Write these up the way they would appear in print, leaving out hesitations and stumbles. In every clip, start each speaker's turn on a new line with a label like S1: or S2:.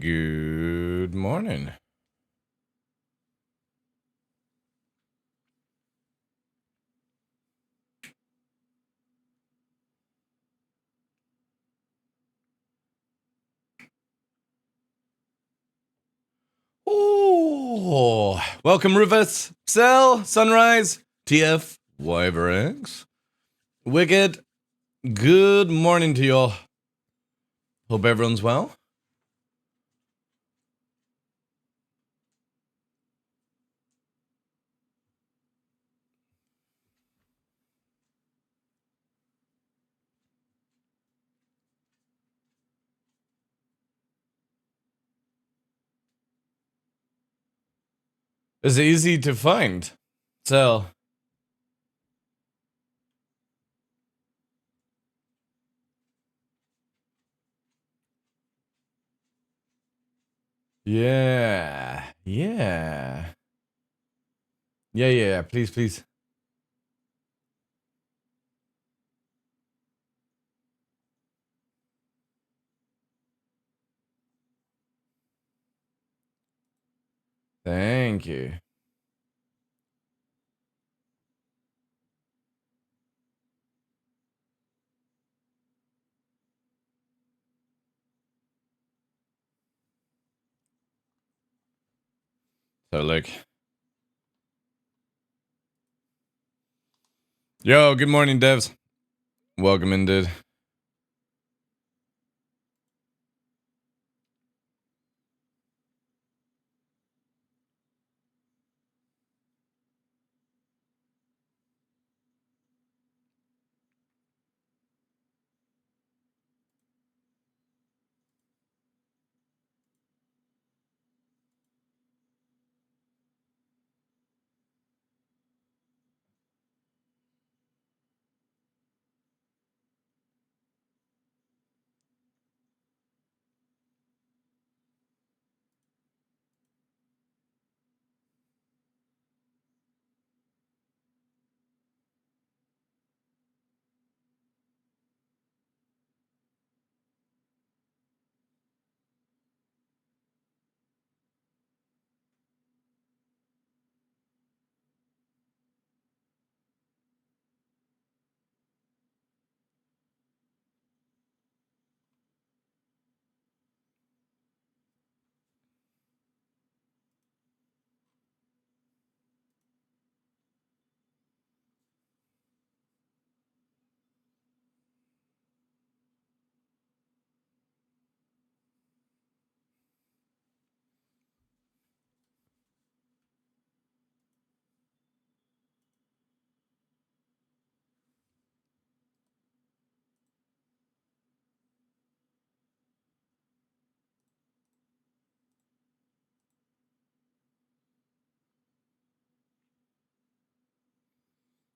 S1: Good morning. Oh, welcome Rufus, Cell, Sunrise, TF, YverX, Wicked. Good morning to y'all. Hope everyone's well. It's easy to find. Cell. Yeah. Please. Thank you. So look. Yo, good morning, devs. Welcome in, dude.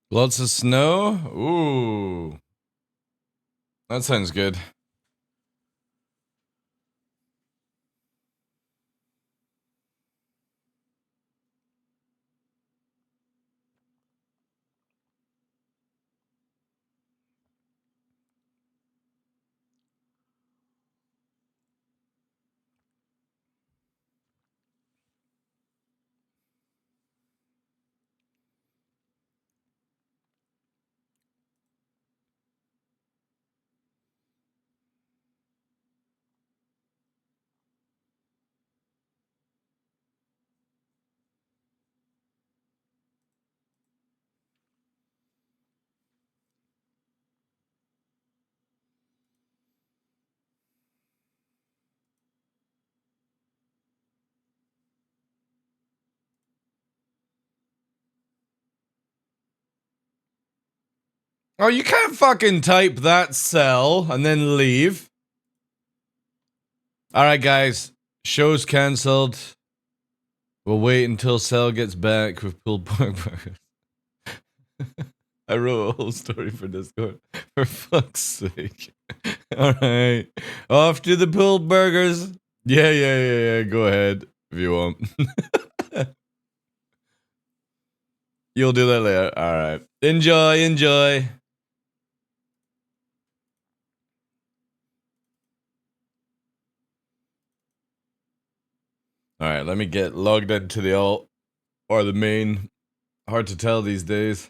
S1: Lots of snow? Ooh. That sounds good. Oh, you can't fucking type that cell and then leave. Alright, guys. Show's cancelled. We'll wait until Cell gets back with pulled pork burgers. I wrote a whole story for Discord. For fuck's sake. Alright. Off to the pulled burgers. Yeah. Go ahead if you want. You'll do that later. Alright. Enjoy. Alright, let me get logged into the alt or the main. Hard to tell these days.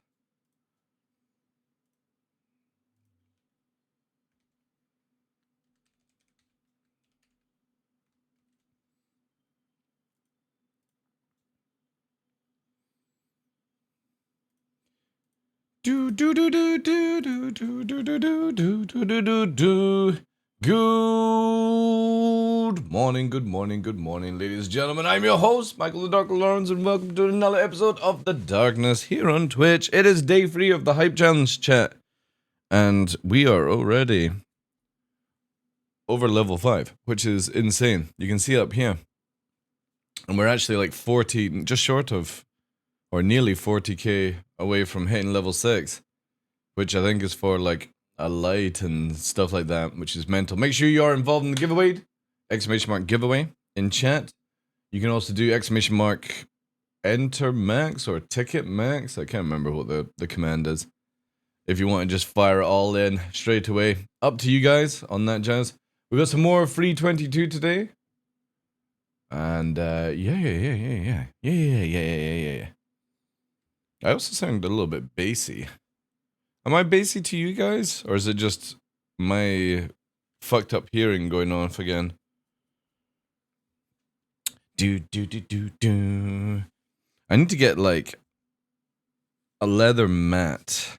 S1: Do do do do do do do do do do do do do do do. Good morning, ladies and gentlemen. I'm your host, Michael the Dark Lawrence, and welcome to another episode of The Darkness here on Twitch. It is day 3 of the Hype Challenge chat, and we are already over level 5, which is insane. You can see up here, and we're actually like 40, just short of, or nearly 40k away from hitting level 6, which I think is for like a light and stuff like that, which is mental. Make sure you are involved in the giveaway, !giveaway in chat. You can also do ! enter max or ticket max. I can't remember what the command is. If you want to just fire it all in straight away, up to you guys on that jazz. We got some more free 22 today. And yeah. I also sound a little bit bassy. Am I bassy to you guys? Or is it just my fucked up hearing going off again? Do. I need to get like a leather mat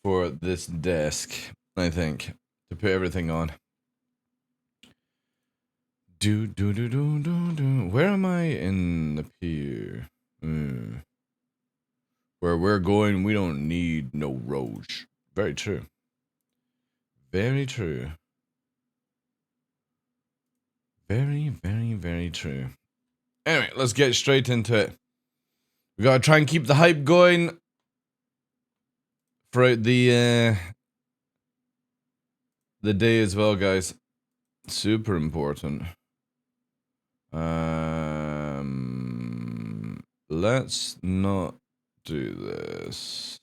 S1: for this desk, I think, to put everything on. Do. Where am I in the pier? Where we're going, we don't need no roads. Very true. Very true. Very true. Anyway, let's get straight into it. We gotta try and keep the hype going throughout the day as well, guys. Super important. Let's not do this,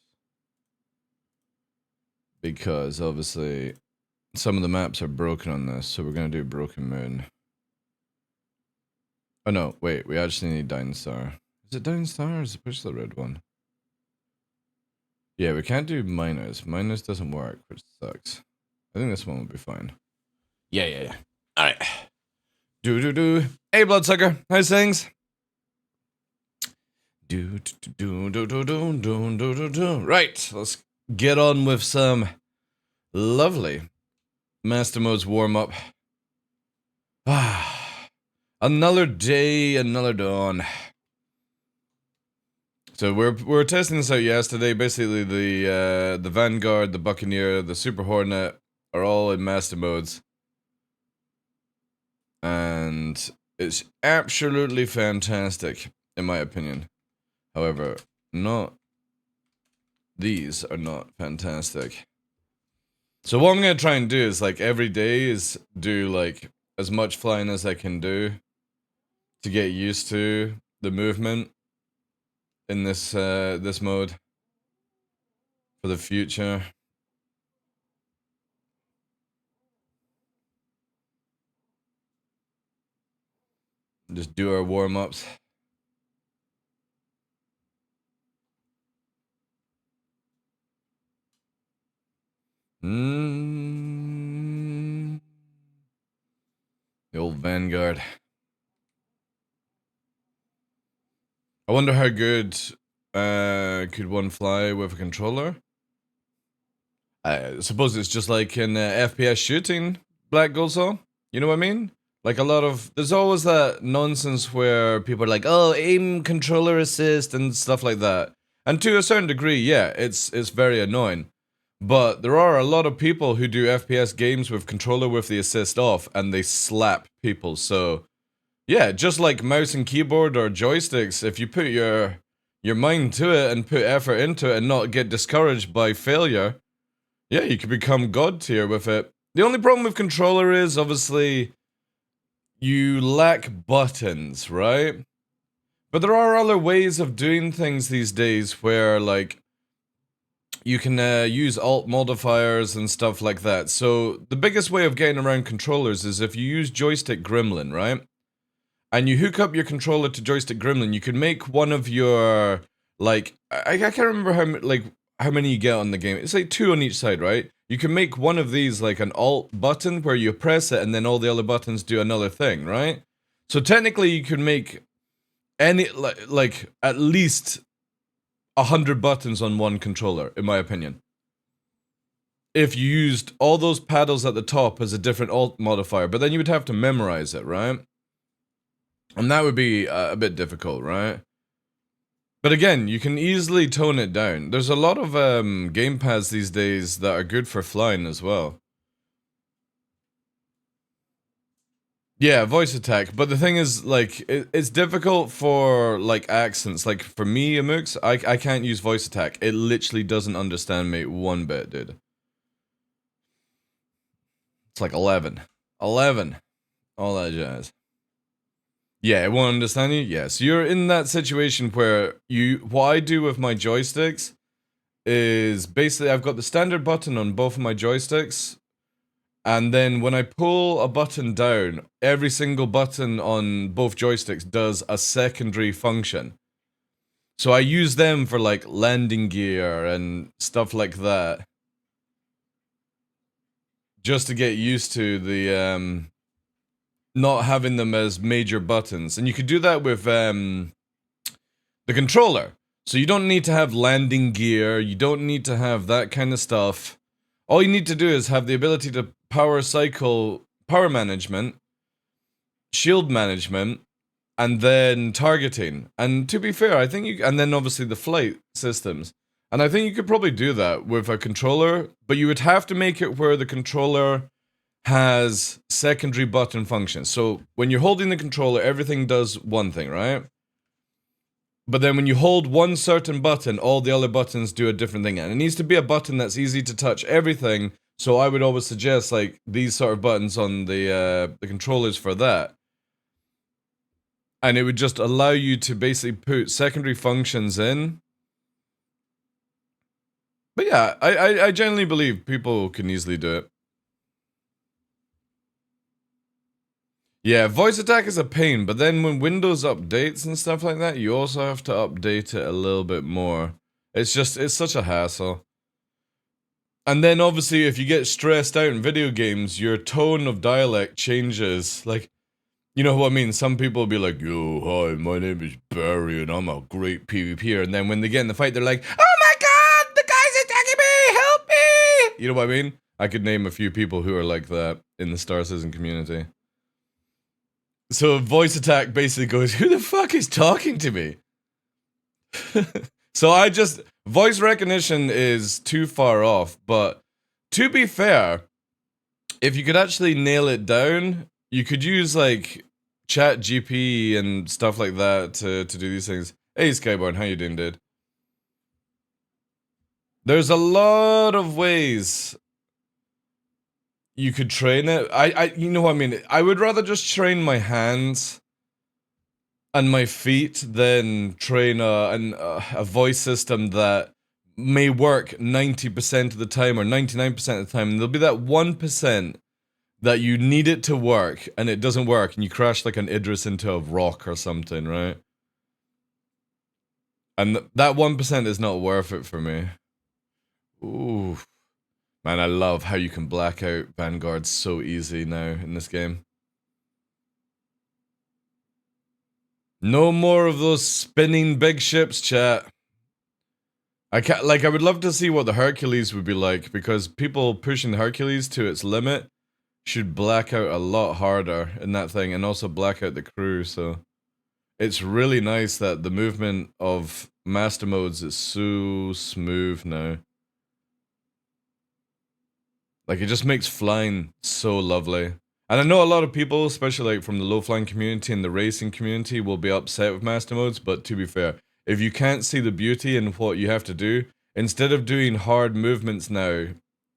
S1: because obviously some of the maps are broken on this, so we're gonna do Broken Moon. Oh no, wait, we actually need Downstar. Is it Downstar or is it push the red one? Yeah, we can't do miners. Miners doesn't work, which sucks. I think this one will be fine. Yeah. Alright. Do. Hey, Bloodsucker, how's things? Do. Right, let's get on with some lovely Master Mode's warm-up. Another day, another dawn. So we're testing this out yesterday. Basically, the Vanguard, the Buccaneer, the Super Hornet are all in Master Modes. And it's absolutely fantastic, in my opinion. However, these are not fantastic. So what I'm gonna try and do is, like, every day is do like as much flying as I can do to get used to the movement in this this mode for the future. Just do our warm-ups. The old Vanguard. I wonder how good could one fly with a controller? I suppose it's just like in FPS shooting, Black Gold Saw. You know what I mean? Like a lot of, there's always that nonsense where people are like, oh, aim controller assist and stuff like that. And to a certain degree, yeah, it's very annoying. But there are a lot of people who do FPS games with controller with the assist off, and they slap people. So, yeah, just like mouse and keyboard or joysticks, if you put your mind to it and put effort into it and not get discouraged by failure, yeah, you could become god tier with it. The only problem with controller is, obviously, you lack buttons, right? But there are other ways of doing things these days where, like, you can use alt modifiers and stuff like that. So the biggest way of getting around controllers is if you use joystick gremlin, right? and you hook up your controller to joystick gremlin, you can make one of your, like, I can't remember how many you get on the game. It's like 2 on each side, right? You can make one of these like an alt button where you press it and then all the other buttons do another thing, right? So technically you can make any, like at least 100 buttons on one controller, in my opinion. If you used all those paddles at the top as a different alt modifier, but then you would have to memorize it, right? And that would be a bit difficult, right? But again, you can easily tone it down. There's a lot of gamepads these days that are good for flying as well. Yeah, voice attack. But the thing is, like, it's difficult for, like, accents. Like, for me, Amooks, I can't use voice attack. It literally doesn't understand me one bit, dude. It's like 11. 11. All that jazz. Yeah, it won't understand you? Yes. You're in that situation where what I do with my joysticks is basically I've got the standard button on both of my joysticks, and then when I pull a button down, every single button on both joysticks does a secondary function. So I use them for like landing gear and stuff like that, just to get used to the not having them as major buttons. And you could do that with the controller. So you don't need to have landing gear, you don't need to have that kind of stuff. All you need to do is have the ability to power cycle, power management, shield management, and then targeting. And to be fair, I think you, and then obviously the flight systems. And I think you could probably do that with a controller, but you would have to make it where the controller has secondary button functions. So when you're holding the controller, everything does one thing, right? But then when you hold one certain button, all the other buttons do a different thing. And it needs to be a button that's easy to touch everything. So I would always suggest like these sort of buttons on the controllers for that. And it would just allow you to basically put secondary functions in. But yeah, I generally believe people can easily do it. Yeah, voice attack is a pain, but then when Windows updates and stuff like that, you also have to update it a little bit more. It's such a hassle. And then obviously if you get stressed out in video games, your tone of dialect changes. Like, you know what I mean? Some people will be like, yo, hi, my name is Barry and I'm a great PvPer. And then when they get in the fight, they're like, oh my god, the guy's attacking me, help me! You know what I mean? I could name a few people who are like that in the Star Citizen community. So voice attack basically goes, who the fuck is talking to me? So voice recognition is too far off, but to be fair, if you could actually nail it down, you could use like Chat GP and stuff like that to do these things. Hey Skyborn, how you doing, dude? There's a lot of ways you could train it. You know what I mean? I would rather just train my hands and my feet than train a voice system that may work 90% of the time or 99% of the time. And there'll be that 1% that you need it to work and it doesn't work and you crash like an Idris into a rock or something, right? And that 1% is not worth it for me. Ooh. Man, I love how you can black out Vanguard so easy now in this game. No more of those spinning big ships, chat. I would love to see what the Hercules would be like, because people pushing the Hercules to its limit should black out a lot harder in that thing, and also black out the crew, so... It's really nice that the movement of master modes is so smooth now. Like, it just makes flying so lovely. And I know a lot of people, especially like from the low flying community and the racing community, will be upset with master modes, but to be fair, if you can't see the beauty in what you have to do, instead of doing hard movements now,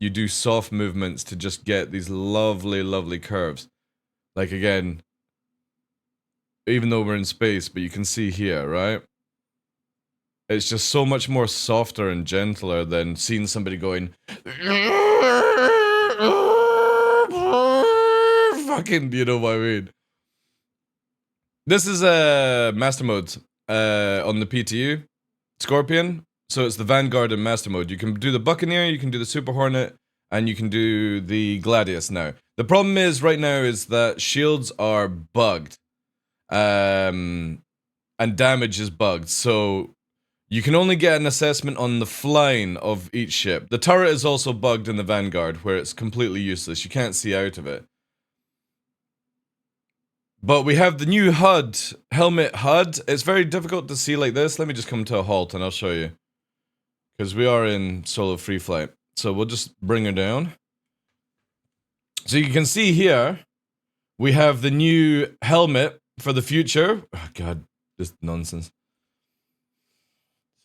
S1: you do soft movements to just get these lovely, lovely curves. Like again, even though we're in space, but you can see here, right? It's just so much more softer and gentler than seeing somebody going fucking, you know what I mean? This is a master mode on the PTU Scorpion. So it's the Vanguard and master mode. You can do the Buccaneer, you can do the Super Hornet, and you can do the Gladius now. The problem is right now is that shields are bugged. And damage is bugged. So you can only get an assessment on the flying of each ship. The turret is also bugged in the Vanguard, where it's completely useless. You can't see out of it. But we have the new HUD, helmet HUD. It's very difficult to see like this. Let me just come to a halt and I'll show you. Because we are in solo free flight. So we'll just bring her down. So you can see here, we have the new helmet for the future. Oh god, this nonsense.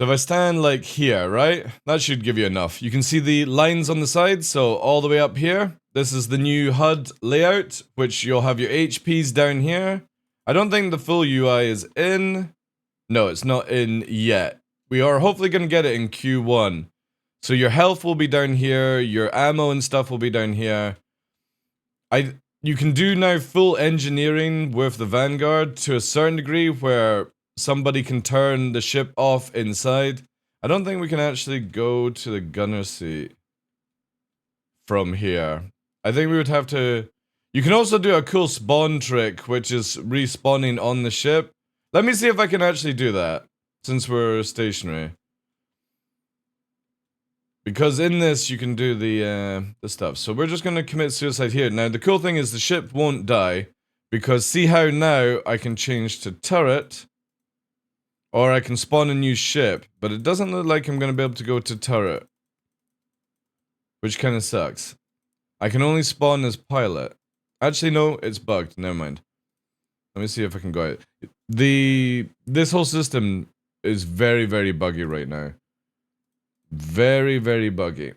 S1: So if I stand like here, right? That should give you enough. You can see the lines on the side, so all the way up here. This is the new HUD layout, which you'll have your HPs down here. I don't think the full UI is in. No, it's not in yet. We are hopefully going to get it in Q1. So your health will be down here, your ammo and stuff will be down here. You can do now full engineering with the Vanguard to a certain degree where somebody can turn the ship off inside. I don't think we can actually go to the gunner seat from here. I think we would have to... You can also do a cool spawn trick, which is respawning on the ship. Let me see if I can actually do that, since we're stationary. Because in this, you can do the stuff. So we're just going to commit suicide here. Now, the cool thing is the ship won't die. Because see how now I can change to turret. Or I can spawn a new ship. But it doesn't look like I'm going to be able to go to turret. Which kind of sucks. I can only spawn as pilot. Actually, no, it's bugged. Never mind. Let me see if I can go out. This whole system is very, very buggy right now. Very, very buggy.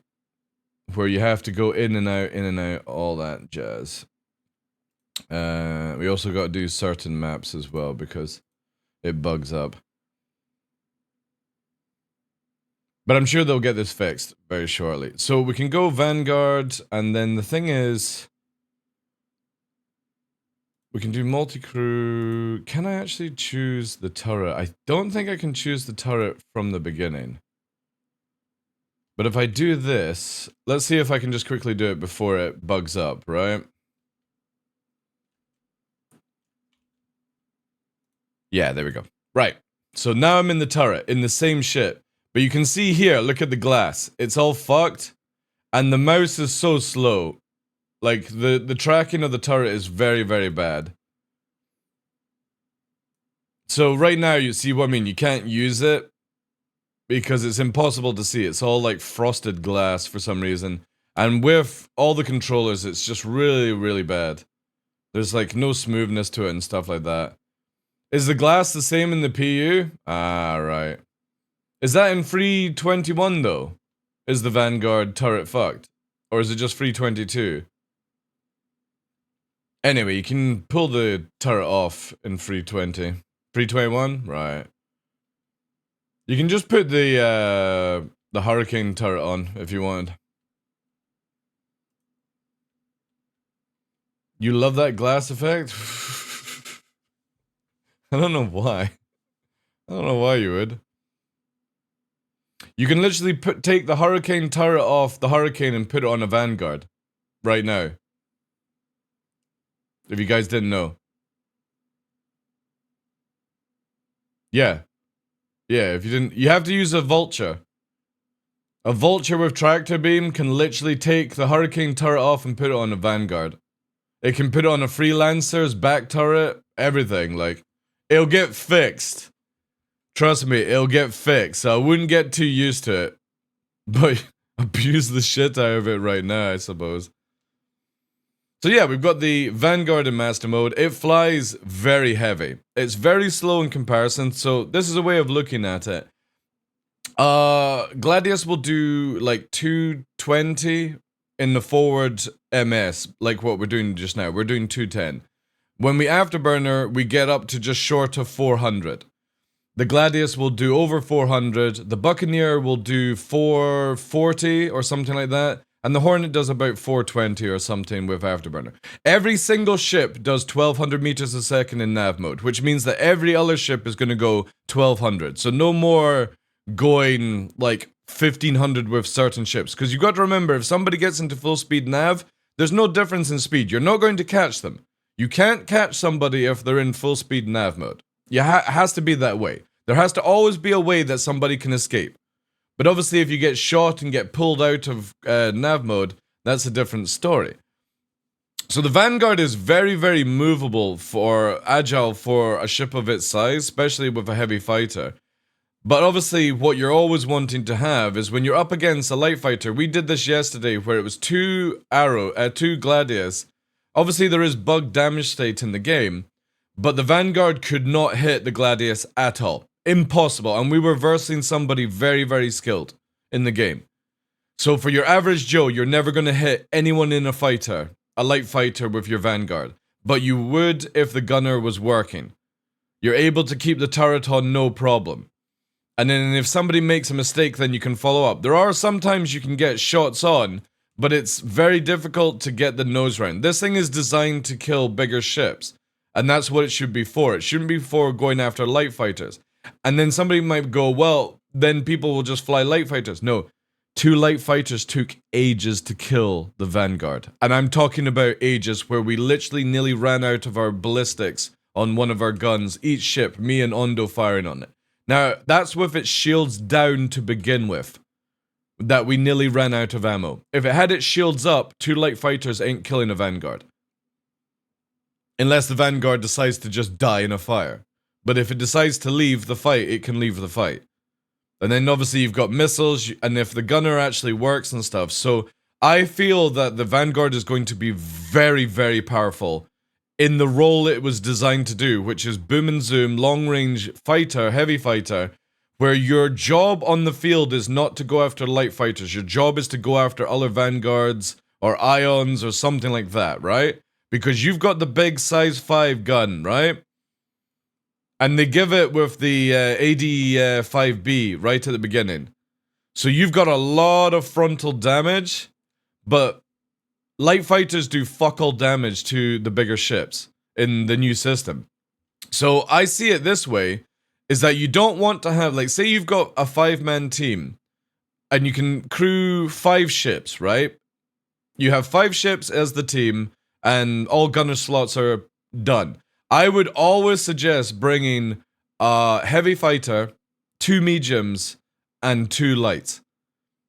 S1: Where you have to go in and out, all that jazz. We also got to do certain maps as well because it bugs up. But I'm sure they'll get this fixed very shortly. So we can go Vanguard, and then the thing is... We can do multi-crew... Can I actually choose the turret? I don't think I can choose the turret from the beginning. But if I do this... Let's see if I can just quickly do it before it bugs up, right? Yeah, there we go. Right. So now I'm in the turret, in the same ship. But you can see here, look at the glass. It's all fucked. And the mouse is so slow. Like, the tracking of the turret is very, very bad. So right now, you see what I mean? You can't use it. Because it's impossible to see. It's all like frosted glass for some reason. And with all the controllers, it's just really, really bad. There's like no smoothness to it and stuff like that. Is the glass the same in the PU? Ah, right. Is that in 321 though? Is the Vanguard turret fucked? Or is it just 322? Anyway, you can pull the turret off in 320. 321? Right. You can just put the Hurricane turret on if you want. You love that glass effect? I don't know why. I don't know why you would. You can literally take the Hurricane turret off the Hurricane and put it on a Vanguard. Right now. If you guys didn't know. Yeah. Yeah, if you didn't... You have to use a Vulture. A Vulture with Tractor Beam can literally take the Hurricane turret off and put it on a Vanguard. It can put it on a Freelancer's back turret. Everything, like... It'll get fixed. Trust me, it'll get fixed. So I wouldn't get too used to it. But abuse the shit out of it right now, I suppose. So yeah, we've got the Vanguard in Master Mode. It flies very heavy. It's very slow in comparison, so this is a way of looking at it. Gladius will do like 220 in the forward MS, like what we're doing just now. We're doing 210. When we afterburner, we get up to just short of 400. The Gladius will do over 400. The Buccaneer will do 440 or something like that. and the Hornet does about 420 or something with Afterburner. Every single ship does 1200 meters a second in nav mode, which means that every other ship is going to go 1200. So no more going like 1500 with certain ships, because you got to remember, if somebody gets into full speed nav, there's no difference in speed. You're not going to catch them. You can't catch somebody if they're in full speed nav mode. It has to be that way. There has to always be a way that somebody can escape. But obviously, if you get shot and get pulled out of nav mode, that's a different story. So the Vanguard is very, very movable agile for a ship of its size, especially with a heavy fighter. But obviously, what you're always wanting to have is when you're up against a light fighter. We did this yesterday where it was two Gladius. Obviously, there is bug damage state in the game, but the Vanguard could not hit the Gladius at all. Impossible. And we were versing somebody very, very skilled in the game. So for your average Joe, you're never going to hit anyone in a light fighter with your Vanguard. But you would if the gunner was working. You're able to keep the turret on no problem. And then if somebody makes a mistake, then you can follow up. There are sometimes you can get shots on, but it's very difficult to get the nose round. This thing is designed to kill bigger ships. And that's what it should be for. It shouldn't be for going after light fighters. And then somebody might go, well, then people will just fly light fighters. No, 2 light fighters took ages to kill the Vanguard. And I'm talking about ages where we literally nearly ran out of our ballistics on one of our guns, each ship, me and Ondo firing on it. Now, that's with its shields down to begin with, that we nearly ran out of ammo. If it had its shields up, 2 light fighters ain't killing a Vanguard. Unless the Vanguard decides to just die in a fire. But if it decides to leave the fight, it can leave the fight. And then obviously you've got missiles, and if the gunner actually works and stuff. So I feel that the Vanguard is going to be very, very powerful in the role it was designed to do, which is boom and zoom, long range fighter, heavy fighter, where your job on the field is not to go after light fighters. Your job is to go after other Vanguards or Ions or something like that, right? Because you've got the big size 5 gun, right? And they give it with the AD5B right at the beginning. So you've got a lot of frontal damage, but light fighters do fuck all damage to the bigger ships in the new system. So I see it this way, is that you don't want to have, like, say you've got a 5-man team, and you can crew 5 ships, right? You have 5 ships as the team, and all gunner slots are done. I would always suggest bringing a heavy fighter, 2 mediums, and 2 lights.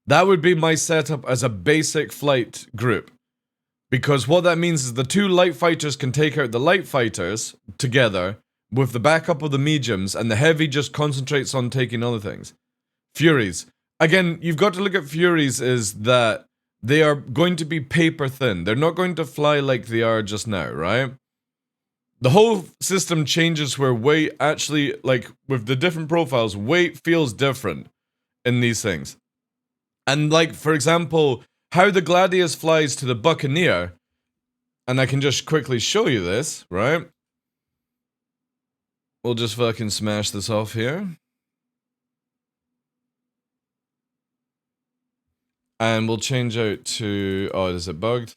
S1: That would be my setup as a basic flight group. Because what that means is the 2 light fighters can take out the light fighters together with the backup of the mediums, and the heavy just concentrates on taking other things. Furies. Again, you've got to look at Furies is that they are going to be paper thin. They're not going to fly like they are just now, right? The whole system changes where weight actually, like, with the different profiles, weight feels different in these things. And, like, for example, how the Gladius flies to the Buccaneer, and I can just quickly show you this, right? We'll just fucking smash this off here. And we'll change out to... Oh, is it bugged?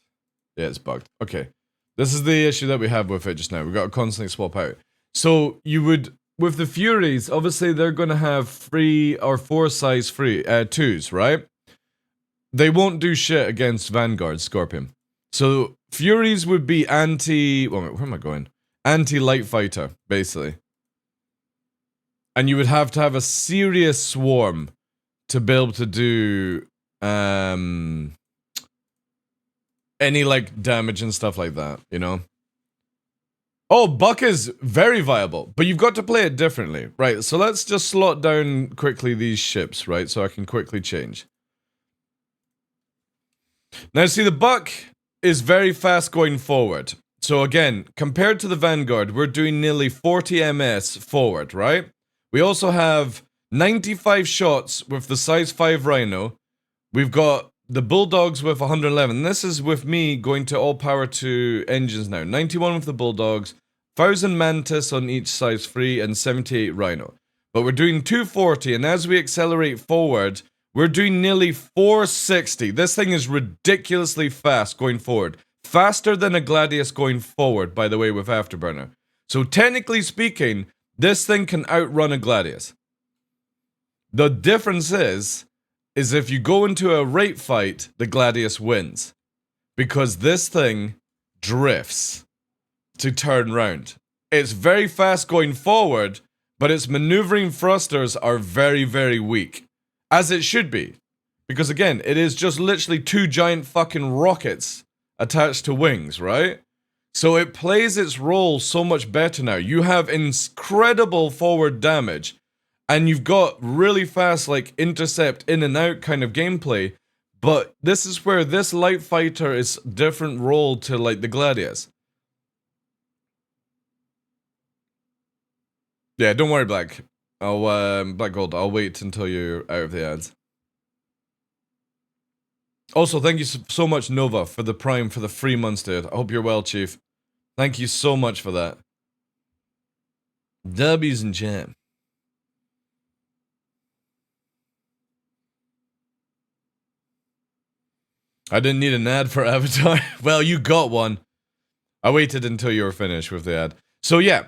S1: Yeah, it's bugged. Okay. This is the issue that we have with it just now. We've got to constantly swap out. So you would, with the Furies, obviously they're going to have 3 or 4 size 2s, right? They won't do shit against Vanguard, Scorpion. So Furies would be where am I going? Anti-light fighter, basically. And you would have to have a serious swarm to be able to do any, like, damage and stuff like that, you know? Oh, Buck is very viable, but you've got to play it differently. Right, so let's just slot down quickly these ships, right, so I can quickly change. Now, see, the Buck is very fast going forward. So again, compared to the Vanguard, we're doing nearly 40 ms forward, right? We also have 95 shots with the size 5 Rhino. We've got the Bulldogs with 111. This is with me going to all power to engines now. 91 with the Bulldogs, 1000 Mantis on each size 3, and 78 Rhino. But we're doing 240, and as we accelerate forward, we're doing nearly 460. This thing is ridiculously fast going forward. Faster than a Gladius going forward, by the way, with Afterburner. So technically speaking, this thing can outrun a Gladius. The difference is if you go into a rate fight, the Gladius wins. Because this thing drifts to turn round. It's very fast going forward, but its maneuvering thrusters are very, very weak. As it should be. Because again, it is just literally two giant fucking rockets attached to wings, right? So it plays its role so much better now. You have incredible forward damage, and you've got really fast, like, intercept in and out kind of gameplay, but this is where this light fighter is different role to, like, the Gladius. Yeah, don't worry, Black. Black Gold, I'll wait until you're out of the ads. Also, thank you so much, Nova, for the Prime, for the 3 months, dude. I hope you're well, Chief. Thank you so much for that. W's and jam. I didn't need an ad for Avatar. Well, you got one. I waited until you were finished with the ad. So yeah,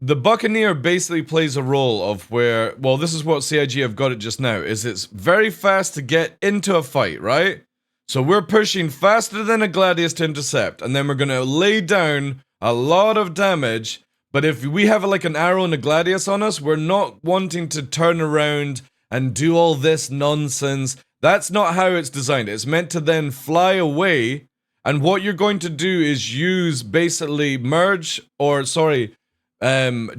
S1: the Buccaneer basically plays a role of where, well, this is what CIG have got it just now, is it's very fast to get into a fight, right? So we're pushing faster than a Gladius to intercept, and then we're gonna lay down a lot of damage, but if we have like an arrow and a Gladius on us, we're not wanting to turn around and do all this nonsense. That's not how it's designed. It's meant to then fly away, and what you're going to do is use basically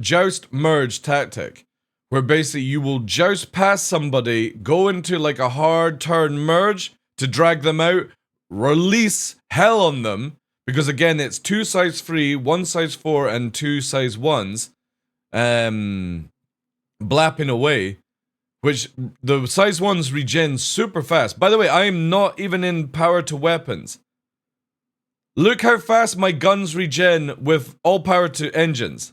S1: joust merge tactic, where basically you will joust past somebody, go into like a hard turn merge to drag them out, release hell on them, because again it's 2 size 3, 1 size 4, and 2 size 1s, blapping away, which the size 1s regen super fast. By the way, I am not even in power to weapons. Look how fast my guns regen with all power to engines.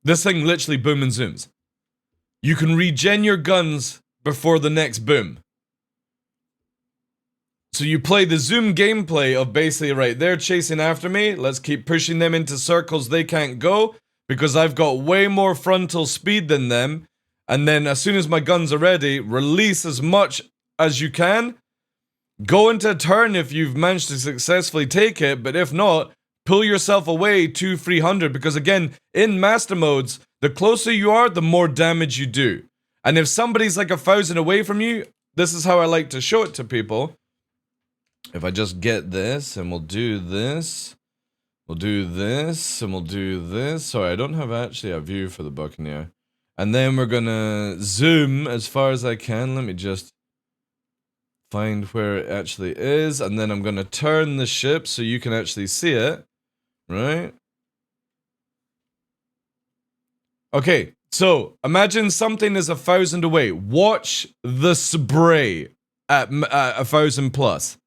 S1: This thing literally boom and zooms. You can regen your guns before the next boom. So you play the zoom gameplay of basically, right, they're chasing after me, let's keep pushing them into circles they can't go, because I've got way more frontal speed than them, and then as soon as my guns are ready, release as much as you can, go into a turn if you've managed to successfully take it, but if not, pull yourself away to 300, because again, in master modes, the closer you are, the more damage you do. And if somebody's like 1,000 away from you, this is how I like to show it to people. If I just get this, and we'll do this, we'll do this, and we'll do this. Sorry, I don't have actually a view for the Buccaneer. And then we're gonna zoom as far as I can. Let me just find where it actually is, and then I'm gonna turn the ship so you can actually see it. Right? Okay, so imagine something is 1,000 away. Watch the spray at 1,000 plus.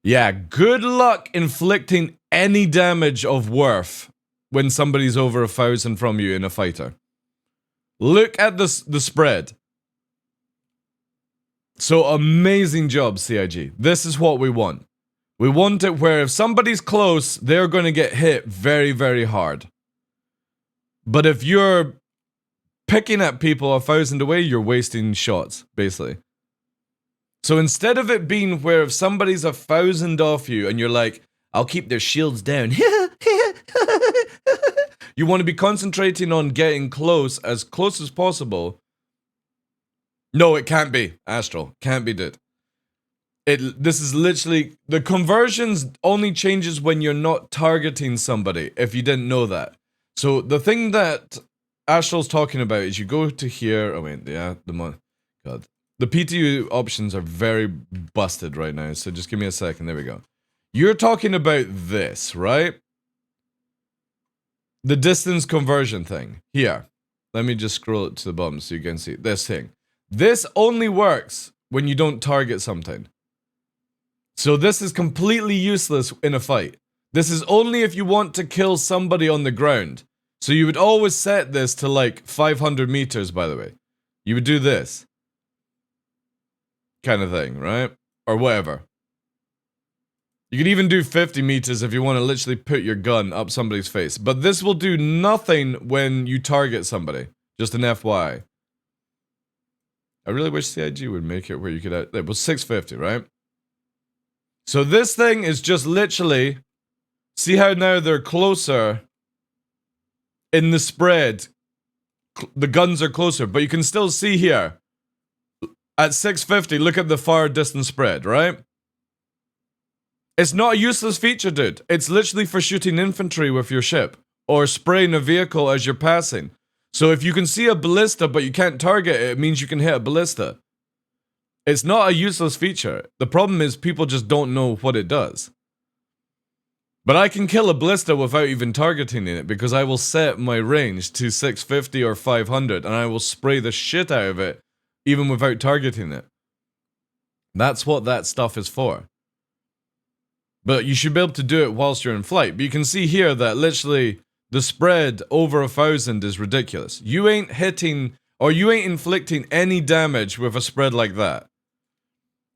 S1: Yeah, good luck inflicting any damage of worth when somebody's over 1,000 from you in a fighter. Look at the spread. So amazing job, CIG. This is what we want. We want it where if somebody's close, they're going to get hit very, very hard. But if you're picking at people 1,000 away, you're wasting shots, basically. So instead of it being where if somebody's 1,000 off you and you're like, I'll keep their shields down. You want to be concentrating on getting close as possible. No, it can't be, Astral. Can't be, dude. This is literally, the conversions only changes when you're not targeting somebody, if you didn't know that. So the thing that Astral's talking about is you go to here, oh wait, yeah, God. The PTU options are very busted right now, so just give me a second, there we go. You're talking about this, right? The distance conversion thing, here. Let me just scroll it to the bottom so you can see this thing. This only works when you don't target something. So this is completely useless in a fight. This is only if you want to kill somebody on the ground. So you would always set this to like 500 meters, by the way. You would do this. Kind of thing, right? Or whatever. You could even do 50 meters if you want to literally put your gun up somebody's face. But this will do nothing when you target somebody. Just an FYI. I really wish CIG would make it where you could... It was 650, right? So this thing is just literally... See how now they're closer in the spread. The guns are closer, but you can still see here. At 650, look at the far distance spread, right? It's not a useless feature, dude. It's literally for shooting infantry with your ship. Or spraying a vehicle as you're passing. So if you can see a ballista but you can't target it, it means you can hit a ballista. It's not a useless feature. The problem is people just don't know what it does. But I can kill a ballista without even targeting it because I will set my range to 650 or 500 and I will spray the shit out of it even without targeting it. That's what that stuff is for. But you should be able to do it whilst you're in flight. But you can see here that literally the spread over 1,000 is ridiculous. You ain't hitting or you ain't inflicting any damage with a spread like that.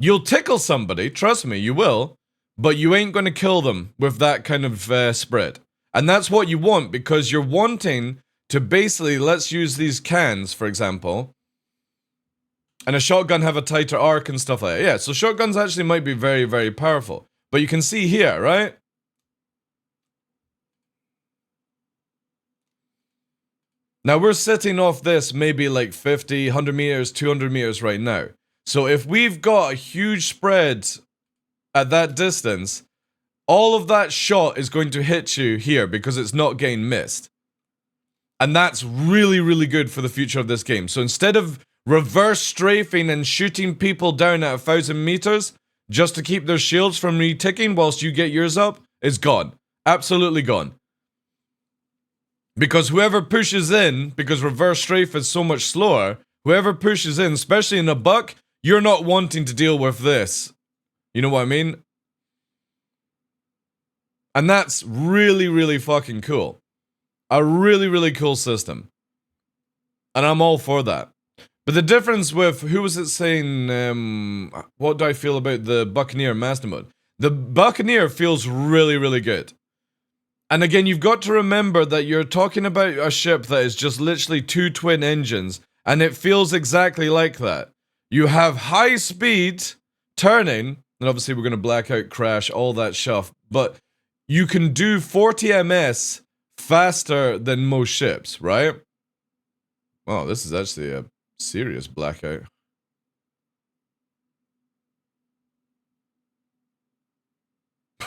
S1: You'll tickle somebody, trust me, you will. But you ain't going to kill them with that kind of spread. And that's what you want, because you're wanting to basically, let's use these cans, for example. And a shotgun have a tighter arc and stuff like that. Yeah, so shotguns actually might be very, very powerful. But you can see here, right? Now we're sitting off this maybe like 50, 100 meters, 200 meters right now. So if we've got a huge spread... at that distance, all of that shot is going to hit you here because it's not getting missed. And that's really, really good for the future of this game. So instead of reverse strafing and shooting people down at 1,000 meters just to keep their shields from reticking whilst you get yours up, it's gone. Absolutely gone. Because whoever pushes in, because reverse strafe is so much slower, whoever pushes in, especially in a buck, you're not wanting to deal with this. You know what I mean? And that's really, really fucking cool. A really, really cool system. And I'm all for that. But the difference with, who was it saying, what do I feel about the Buccaneer Master Mode? The Buccaneer feels really, really good. And again, you've got to remember that you're talking about a ship that is just literally 2 twin engines. And it feels exactly like that. You have high speed turning. And obviously we're going to blackout crash, all that stuff. But you can do 40 ms faster than most ships, right? Wow, this is actually a serious blackout.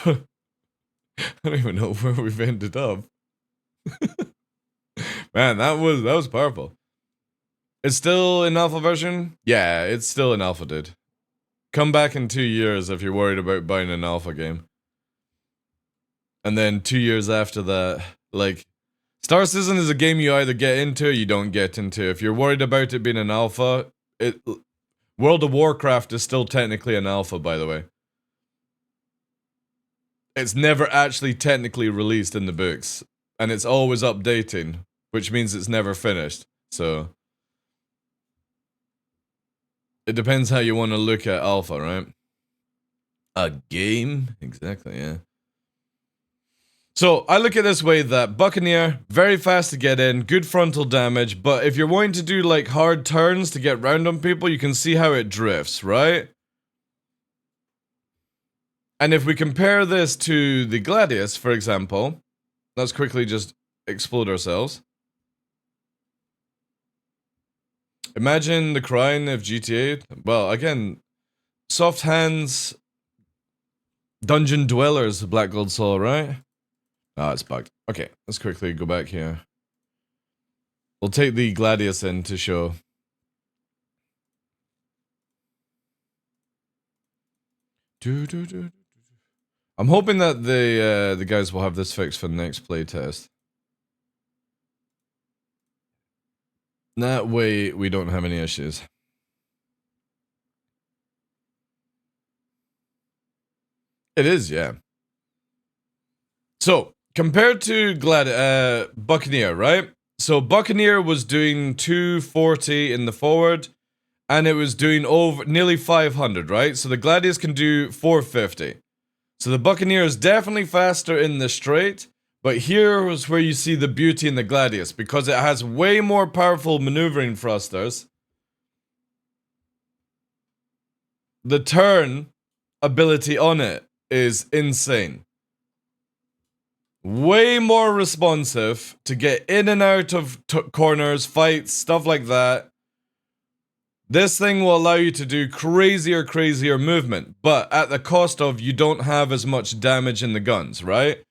S1: I don't even know where we've ended up. Man, that was powerful. It's still in alpha version? Yeah, it's still in alpha, dude. Come back in 2 years if you're worried about buying an alpha game. And then 2 years after that, like... Star Citizen is a game you either get into or you don't get into. If you're worried about it being an alpha, World of Warcraft is still technically an alpha, by the way. It's never actually technically released in the books. And it's always updating, which means it's never finished. So... it depends how you want to look at alpha, right? A game? Exactly, yeah. So, I look at it this way that Buccaneer, very fast to get in, good frontal damage, but if you're wanting to do like hard turns to get round on people, you can see how it drifts, right? And if we compare this to the Gladius, for example, let's quickly just explode ourselves. Imagine the Crime of GTA. Well, again, soft hands, dungeon dwellers, Black Gold Soul, right? Ah, it's bugged. Okay, let's quickly go back here. We'll take the Gladius in to show. I'm hoping that the guys will have this fixed for the next playtest. That way we don't have any issues. It is, yeah. So, compared to Buccaneer, right? So Buccaneer was doing 240 in the forward, and it was doing over nearly 500, right? So the Gladius can do 450. So the Buccaneer is definitely faster in the straight, but here is where you see the beauty in the Gladius, because it has way more powerful maneuvering thrusters. The turn ability on it is insane. Way more responsive to get in and out of corners, fights, stuff like that. This thing will allow you to do crazier movement, but at the cost of you don't have as much damage in the guns, right?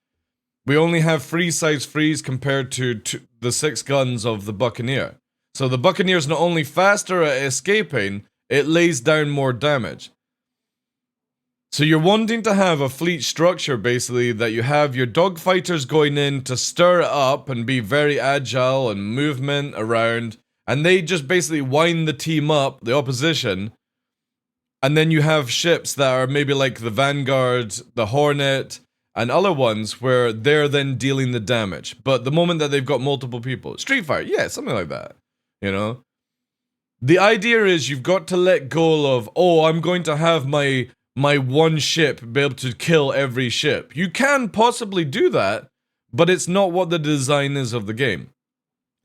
S1: We only have 3 size 3s compared to the 6 guns of the Buccaneer. So the Buccaneer is not only faster at escaping, it lays down more damage. So you're wanting to have a fleet structure, basically, that you have your dogfighters going in to stir it up and be very agile and movement around, and they just basically wind the team up, the opposition, and then you have ships that are maybe like the Vanguard, the Hornet, and other ones where they're then dealing the damage. But the moment that they've got multiple people, Street Fighter, yeah, something like that, you know? The idea is you've got to let go of, oh, I'm going to have my one ship be able to kill every ship. You can possibly do that, but it's not what the design is of the game.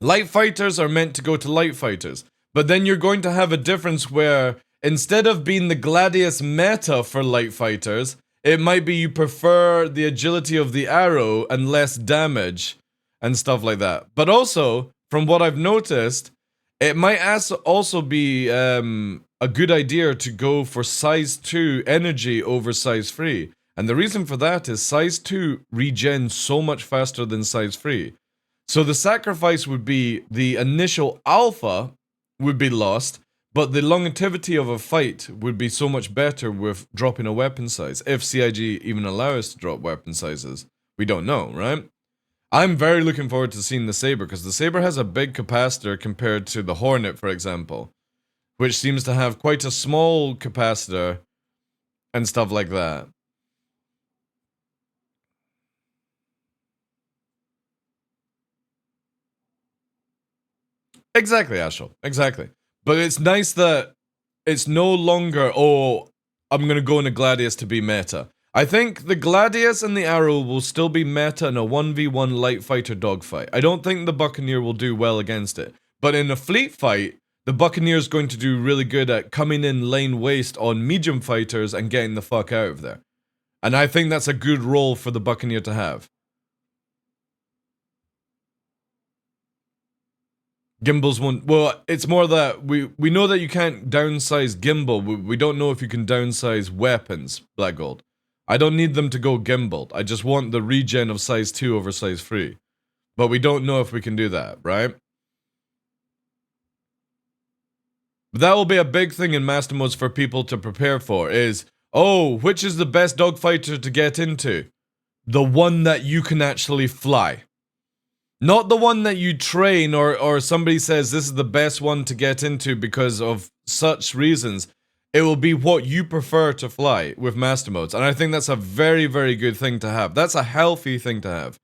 S1: Light fighters are meant to go to light fighters, but then you're going to have a difference where instead of being the Gladius meta for light fighters, it might be you prefer the agility of the arrow and less damage and stuff like that. But also, from what I've noticed, it might also be a good idea to go for size 2 energy over size 3. And the reason for that is size 2 regens so much faster than size 3. So the sacrifice would be the initial alpha would be lost, but the longevity of a fight would be so much better with dropping a weapon size. If CIG even allow us to drop weapon sizes, we don't know, right? I'm very looking forward to seeing the Saber, because the Saber has a big capacitor compared to the Hornet, for example, which seems to have quite a small capacitor and stuff like that. Exactly, Ashel. Exactly. But it's nice that it's no longer, oh, I'm going to go in a Gladius to be meta. I think the Gladius and the Arrow will still be meta in a 1v1 light fighter dogfight. I don't think the Buccaneer will do well against it. But in a fleet fight, the Buccaneer is going to do really good at coming in lane waste on medium fighters and getting the fuck out of there. And I think that's a good role for the Buccaneer to have. Gimbals won't. Well, it's more that we know that you can't downsize gimbal. We don't know if you can downsize weapons, Black Gold. I don't need them to go gimbaled. I just want the regen of size 2 over size 3. But we don't know if we can do that, right? But that will be a big thing in Master Modes for people to prepare for, is, oh, which is the best dogfighter to get into? The one that you can actually fly. Not the one that you train or somebody says this is the best one to get into because of such reasons. It will be what you prefer to fly with Master Modes. And I think that's a very, very good thing to have. That's a healthy thing to have.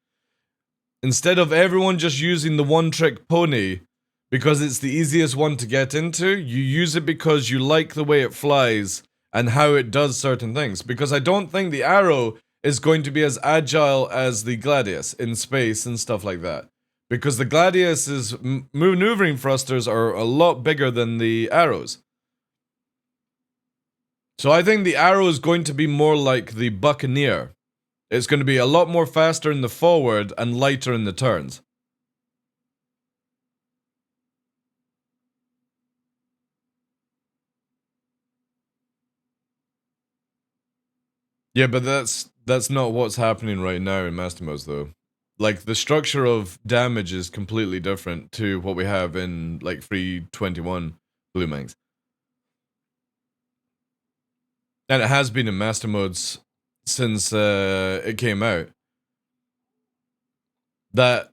S1: Instead of everyone just using the one-trick pony because it's the easiest one to get into, you use it because you like the way it flies and how it does certain things. Because I don't think the Arrow is going to be as agile as the Gladius in space and stuff like that. Because the Gladius's maneuvering thrusters are a lot bigger than the Arrows. So I think the Arrow is going to be more like the Buccaneer. It's going to be a lot more faster in the forward and lighter in the turns. Yeah, but that's not what's happening right now in Master Modes, though. Like, the structure of damage is completely different to what we have in, like, 321 Blue Mangs. And it has been in Master Modes since it came out. That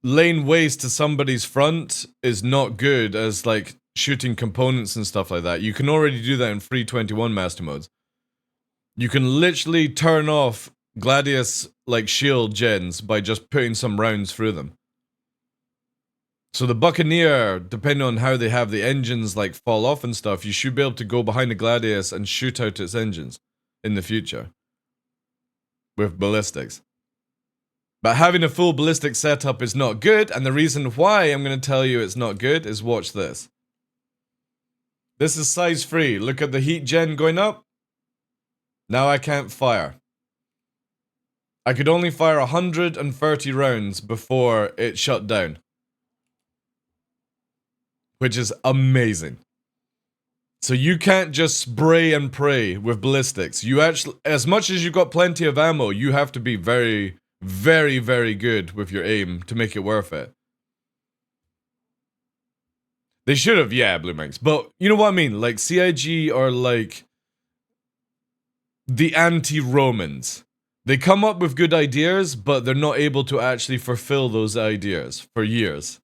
S1: lane waste to somebody's front is not good as, like, shooting components and stuff like that. You can already do that in 321 Master Modes. You can literally turn off Gladius like shield gens by just putting some rounds through them. So the Buccaneer, depending on how they have the engines like fall off and stuff, you should be able to go behind the Gladius and shoot out its engines in the future with ballistics. But having a full ballistic setup is not good, and the reason why I'm going to tell you it's not good is watch this. This is size 3. Look at the heat gen going up. Now I can't fire. I could only fire 130 rounds before it shut down. Which is amazing. So you can't just spray and pray with ballistics. You actually, as much as you've got plenty of ammo, you have to be very, very, very good with your aim to make it worth it. They should have, yeah, Blue Minx. But you know what I mean? Like, CIG are like the anti-Romans. They come up with good ideas, but they're not able to actually fulfill those ideas for years.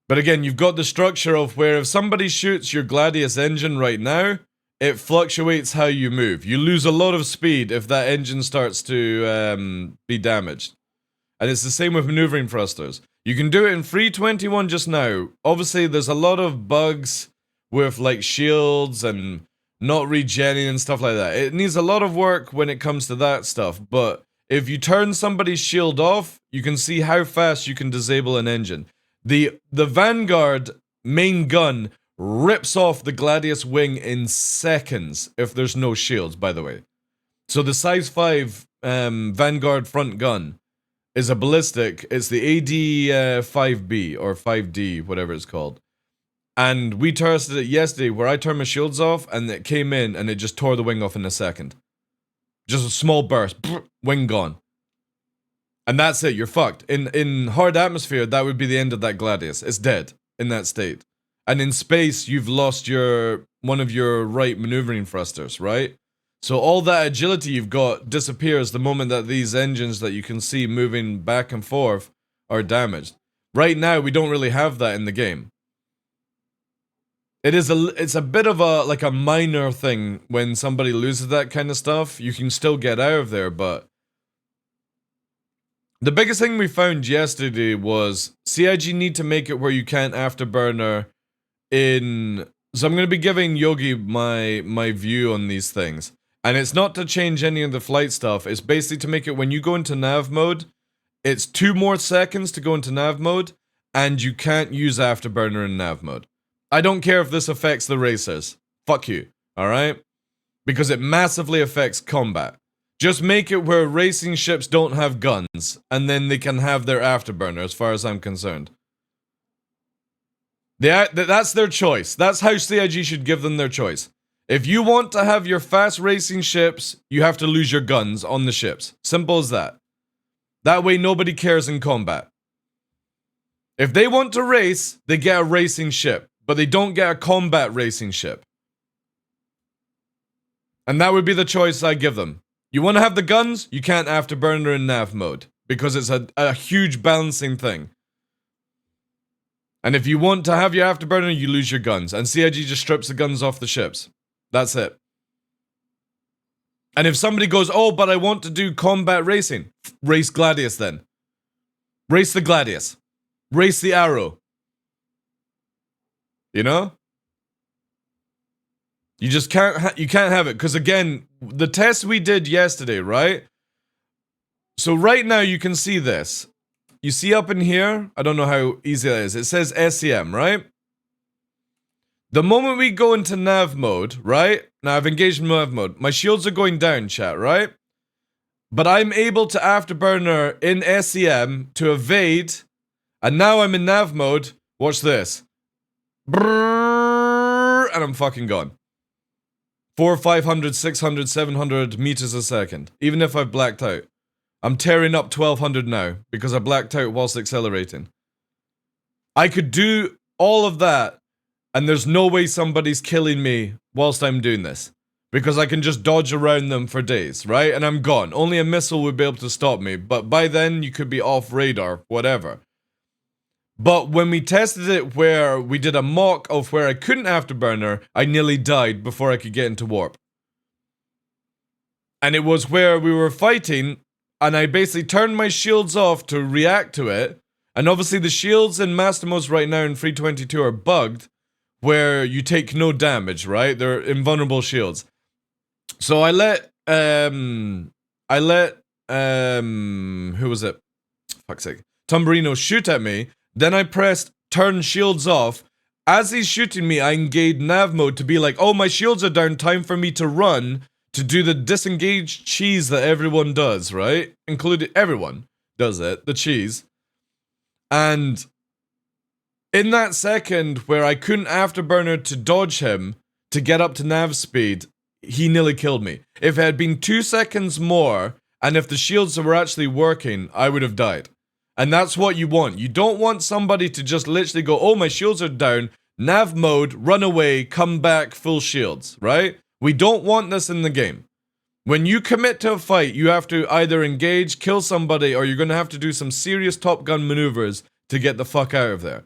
S1: But again, you've got the structure of where if somebody shoots your Gladius engine right now, it fluctuates how you move. You lose a lot of speed if that engine starts to be damaged. And it's the same with maneuvering thrusters. You can do it in 321 just now. Obviously, there's a lot of bugs with like shields and not regenning and stuff like that. It needs a lot of work when it comes to that stuff. But if you turn somebody's shield off, you can see how fast you can disable an engine. The Vanguard main gun rips off the Gladius wing in seconds if there's no shields, by the way. So the size 5 Vanguard front gun is a ballistic. It's the AD-5B or 5D, whatever it's called. And we tested it yesterday where I turned my shields off and it came in and it just tore the wing off in a second. Just a small burst, wing gone. And that's it, you're fucked. In hard atmosphere, that would be the end of that Gladius. It's dead in that state. And in space, you've lost one of your right maneuvering thrusters, right? So all that agility you've got disappears the moment that these engines that you can see moving back and forth are damaged. Right now, we don't really have that in the game. It's a bit of a minor thing when somebody loses that kind of stuff. You can still get out of there, but the biggest thing we found yesterday was CIG need to make it where you can't afterburner in... So I'm going to be giving Yogi my view on these things. And it's not to change any of the flight stuff. It's basically to make it when you go into nav mode, it's 2 more seconds to go into nav mode, and you can't use afterburner in nav mode. I don't care if this affects the racers. Fuck you, alright? Because it massively affects combat. Just make it where racing ships don't have guns, and then they can have their afterburner, as far as I'm concerned. That's their choice. That's how CIG should give them their choice. If you want to have your fast racing ships, you have to lose your guns on the ships. Simple as that. That way nobody cares in combat. If they want to race, they get a racing ship, but they don't get a combat racing ship. And that would be the choice I give them. You want to have the guns? You can't afterburner in nav mode, because it's a huge balancing thing. And if you want to have your afterburner, you lose your guns. And CIG just strips the guns off the ships. That's it. And if somebody goes, oh, but I want to do combat racing, race Gladius then. Race the Gladius. Race the Arrow. You know? You just can't, you can't have it. Because again, the test we did yesterday, right? So right now you can see this. You see up in here, I don't know how easy that is. It says SEM, right? The moment we go into nav mode, right? Now I've engaged in nav mode. My shields are going down, chat, right? But I'm able to afterburner in SEM to evade. And now I'm in nav mode. Watch this. Brrrr, and I'm fucking gone. 400, 500, 600, 700 meters a second. Even if I've blacked out. I'm tearing up 1200 now because I blacked out whilst accelerating. I could do all of that and there's no way somebody's killing me whilst I'm doing this. Because I can just dodge around them for days, right? And I'm gone. Only a missile would be able to stop me. But by then, you could be off radar, whatever. But when we tested it where we did a mock of where I couldn't afterburner, I nearly died before I could get into warp. And it was where we were fighting, and I basically turned my shields off to react to it. And obviously the shields in Master Modes right now in 3.22 are bugged, where you take no damage, right? They're invulnerable shields. So I let who was it? Fuck's sake. Tomberino shoot at me. Then I pressed turn shields off. As he's shooting me, I engaged nav mode to be like, oh, my shields are down, time for me to run to do the disengaged cheese that everyone does, right? Including everyone does it, the cheese. And in that second where I couldn't afterburner to dodge him to get up to nav speed, he nearly killed me. If it had been 2 seconds more, and if the shields were actually working, I would have died. And that's what you want. You don't want somebody to just literally go, oh, my shields are down, nav mode, run away, come back, full shields, right? We don't want this in the game. When you commit to a fight, you have to either engage, kill somebody, or you're going to have to do some serious Top Gun maneuvers to get the fuck out of there.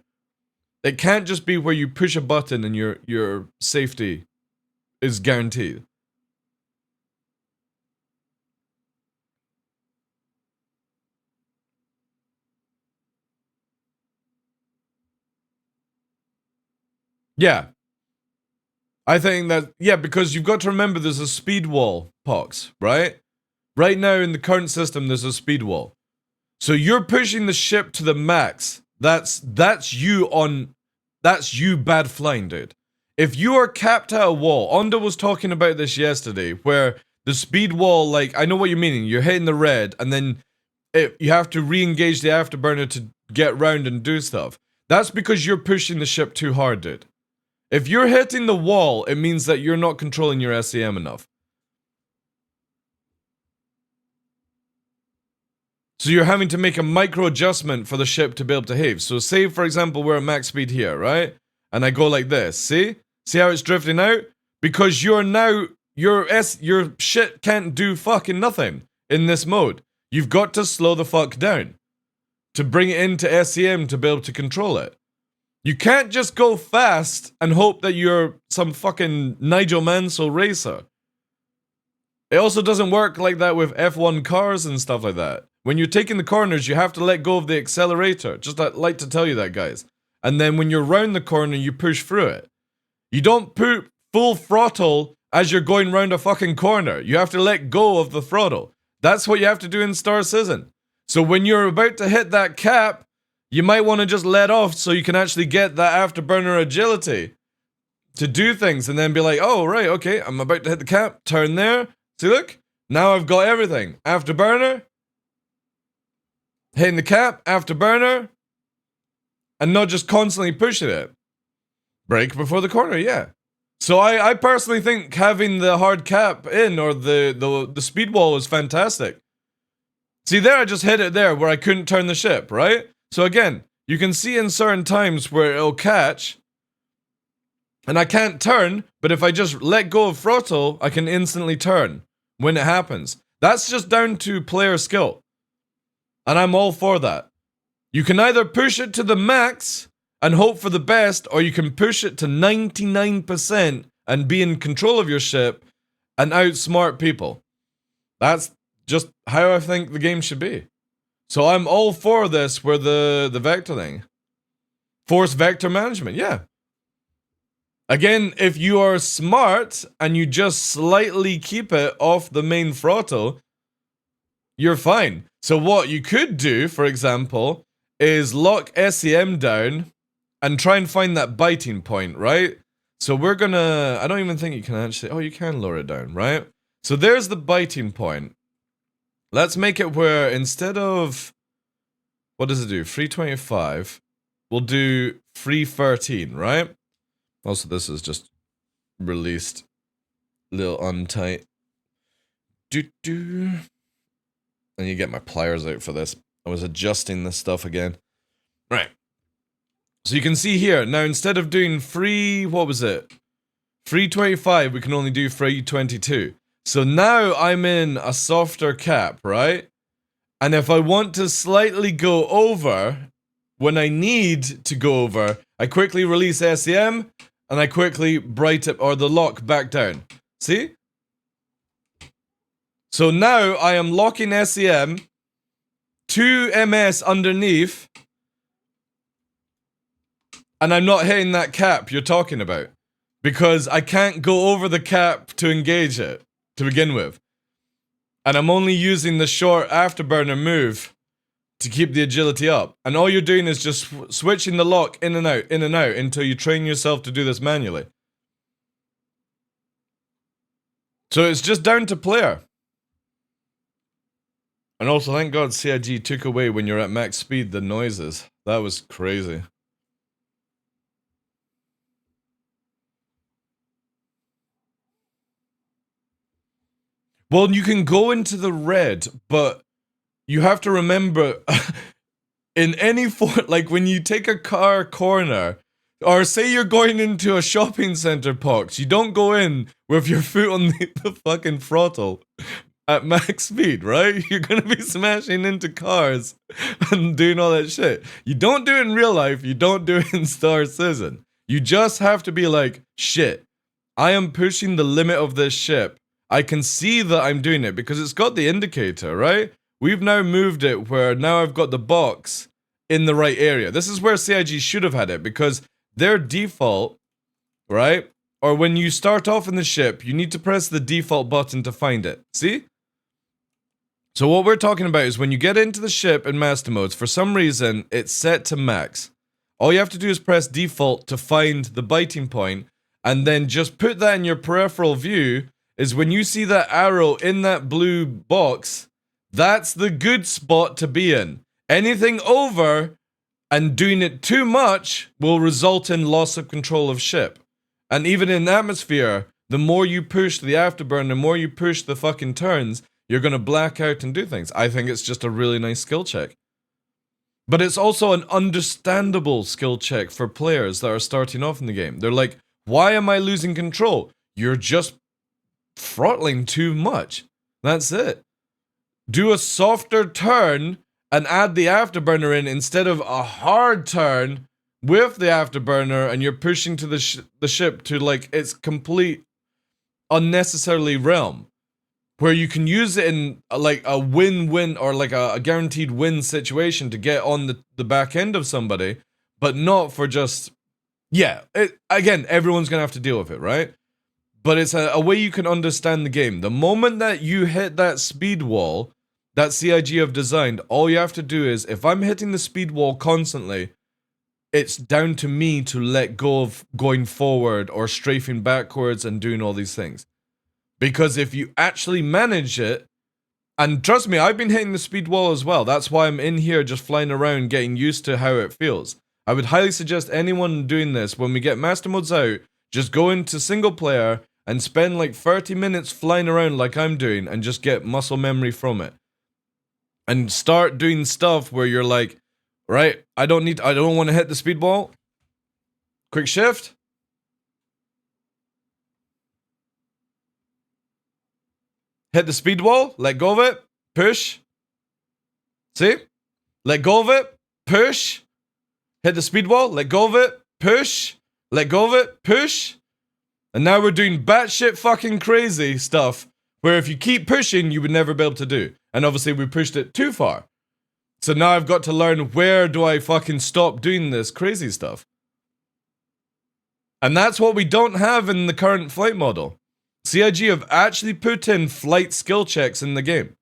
S1: It can't just be where you push a button and your safety is guaranteed. Yeah. I think that, yeah, because you've got to remember there's a speed wall, Pox, right? Right now in the current system, there's a speed wall. So you're pushing the ship to the max. That's you bad flying, dude. If you are capped at a wall, Onda was talking about this yesterday, where the speed wall, like, I know what you're meaning. You're hitting the red, and then you have to re-engage the afterburner to get round and do stuff. That's because you're pushing the ship too hard, dude. If you're hitting the wall, it means that you're not controlling your SEM enough. So you're having to make a micro adjustment for the ship to be able to behave. So say, for example, we're at max speed here, right? And I go like this, see? See how it's drifting out? Because you're now, your shit can't do fucking nothing in this mode. You've got to slow the fuck down to bring it into SEM to be able to control it. You can't just go fast and hope that you're some fucking Nigel Mansell racer. It also doesn't work like that with F1 cars and stuff like that. When you're taking the corners, you have to let go of the accelerator. Just I'd like to tell you that, guys. And then when you're round the corner, you push through it. You don't put full throttle as you're going round a fucking corner. You have to let go of the throttle. That's what you have to do in Star Citizen. So when you're about to hit that cap, you might want to just let off so you can actually get that afterburner agility to do things and then be like, oh, right, okay, I'm about to hit the cap, turn there. See, look, now I've got everything. Afterburner, hitting the cap, afterburner, and not just constantly pushing it. Brake before the corner, yeah. So I personally think having the hard cap in or the speed wall is fantastic. See, there I just hit it there where I couldn't turn the ship, right? So again, you can see in certain times where it'll catch, and I can't turn, but if I just let go of throttle, I can instantly turn when it happens. That's just down to player skill. And I'm all for that. You can either push it to the max and hope for the best, or you can push it to 99% and be in control of your ship and outsmart people. That's just how I think the game should be. So I'm all for this where the vector thing. Force vector management, yeah. Again, if you are smart and you just slightly keep it off the main throttle, you're fine. So what you could do, for example, is lock SEM down and try and find that biting point, right? So we're gonna, I don't even think you can actually, oh, you can lower it down, right? So there's the biting point. Let's make it where instead of, what does it do? 325. We'll do 313, right? Also, this is just released a little untight. And you get my pliers out for this. I was adjusting this stuff again. Right. So you can see here, now instead of doing 325, we can only do 322. So now I'm in a softer cap, right? And if I want to slightly go over, when I need to go over, I quickly release SEM, and I quickly bright it, or the lock back down. See? So now I am locking SEM, 2 MS underneath, and I'm not hitting that cap you're talking about. Because I can't go over the cap to engage it, to begin with. And I'm only using the short afterburner move to keep the agility up. And all you're doing is just switching the lock in and out, until you train yourself to do this manually. So it's just down to player. And also, thank God CIG took away when you're at max speed the noises. That was crazy. Well, you can go into the red, but you have to remember, in any form, like when you take a car corner, or say you're going into a shopping center, Pox, you don't go in with your foot on the fucking throttle at max speed, right? You're gonna be smashing into cars and doing all that shit. You don't do it in real life, you don't do it in Star Citizen. You just have to be like, shit, I am pushing the limit of this ship. I can see that I'm doing it because it's got the indicator, right? We've now moved it where now I've got the box in the right area. This is where CIG should have had it because their default, right? Or when you start off in the ship, you need to press the default button to find it. See? So what we're talking about is when you get into the ship in master modes, for some reason, it's set to max. All you have to do is press default to find the biting point, and then just put that in your peripheral view, is when you see that arrow in that blue box, that's the good spot to be in. Anything over and doing it too much will result in loss of control of ship. And even in atmosphere, the more you push the afterburn, the more you push the fucking turns, you're gonna black out and do things. I think it's just a really nice skill check. But it's also an understandable skill check for players that are starting off in the game. They're like, why am I losing control? You're just throttling too much. That's it. Do a softer turn and add the afterburner in instead of a hard turn with the afterburner, and you're pushing to the ship to like its complete unnecessarily realm, where you can use it in like a win-win or like a guaranteed win situation to get on the back end of somebody, but not for just, yeah, again, everyone's gonna have to deal with it, right? But it's a way you can understand the game. The moment that you hit that speed wall that CIG have designed, all you have to do is, if I'm hitting the speed wall constantly, it's down to me to let go of going forward or strafing backwards and doing all these things. Because if you actually manage it, and trust me, I've been hitting the speed wall as well. That's why I'm in here just flying around getting used to how it feels. I would highly suggest anyone doing this, when we get master modes out, just go into single player and spend like 30 minutes flying around like I'm doing and just get muscle memory from it. And start doing stuff where you're like, right, I don't want to hit the speed wall. Quick shift. Hit the speed wall, let go of it, push. See? Let go of it, push. Hit the speed wall, let go of it, push. Let go of it, push. And now we're doing batshit fucking crazy stuff where if you keep pushing, you would never be able to do. And obviously we pushed it too far. So now I've got to learn, where do I fucking stop doing this crazy stuff? And that's what we don't have in the current flight model. CIG have actually put in flight skill checks in the game.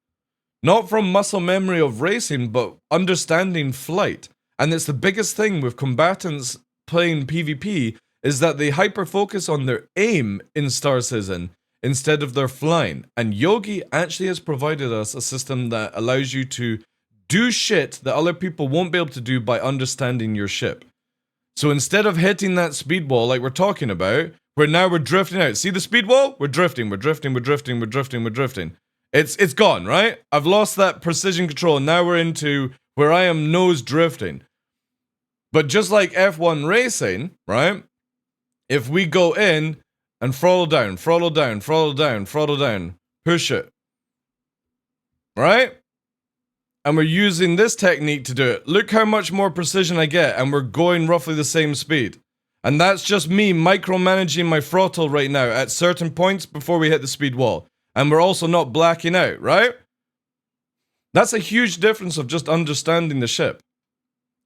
S1: Not from muscle memory of racing, but understanding flight. And it's the biggest thing with combatants playing PvP, is that they hyper-focus on their aim in Star Citizen instead of their flying. And Yogi actually has provided us a system that allows you to do shit that other people won't be able to do by understanding your ship. So instead of hitting that speed wall like we're talking about, where now we're drifting out. See the speed wall? We're drifting, we're drifting, we're drifting, we're drifting, we're drifting. It's gone, right? I've lost that precision control, and now we're into where I am nose drifting. But just like F1 racing, right? If we go in and throttle down, throttle down, throttle down, throttle down, push it. Right? and we're using this technique to do it. Look how much more precision I get, and we're going roughly the same speed. And that's just me micromanaging my throttle right now at certain points before we hit the speed wall. And we're also not blacking out, right? That's a huge difference of just understanding the ship.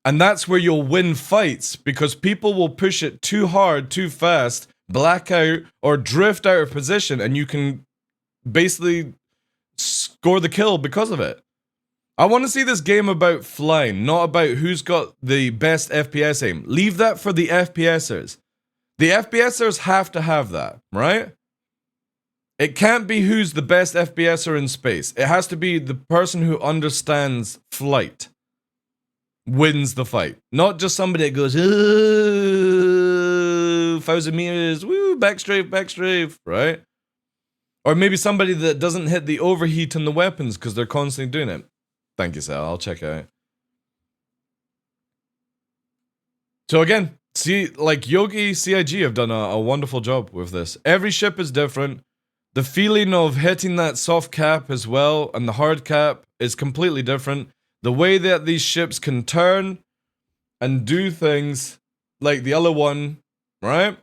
S1: And that's where you'll win fights, because people will push it too hard, too fast, black out, or drift out of position, and you can basically score the kill because of it. I want to see this game about flying, not about who's got the best FPS aim. Leave that for the FPSers. The FPSers have to have that, right? It can't be who's the best FPSer in space. It has to be the person who understands flight wins the fight. Not just somebody that goes, 1,000 meters, woo, backstrafe, right? Or maybe somebody that doesn't hit the overheat on the weapons because they're constantly doing it. Thank you, Sal. I'll check it out. So again, see, like Yogi CIG have done a wonderful job with this. Every ship is different. The feeling of hitting that soft cap as well and the hard cap is completely different. The way that these ships can turn and do things like the other one, right?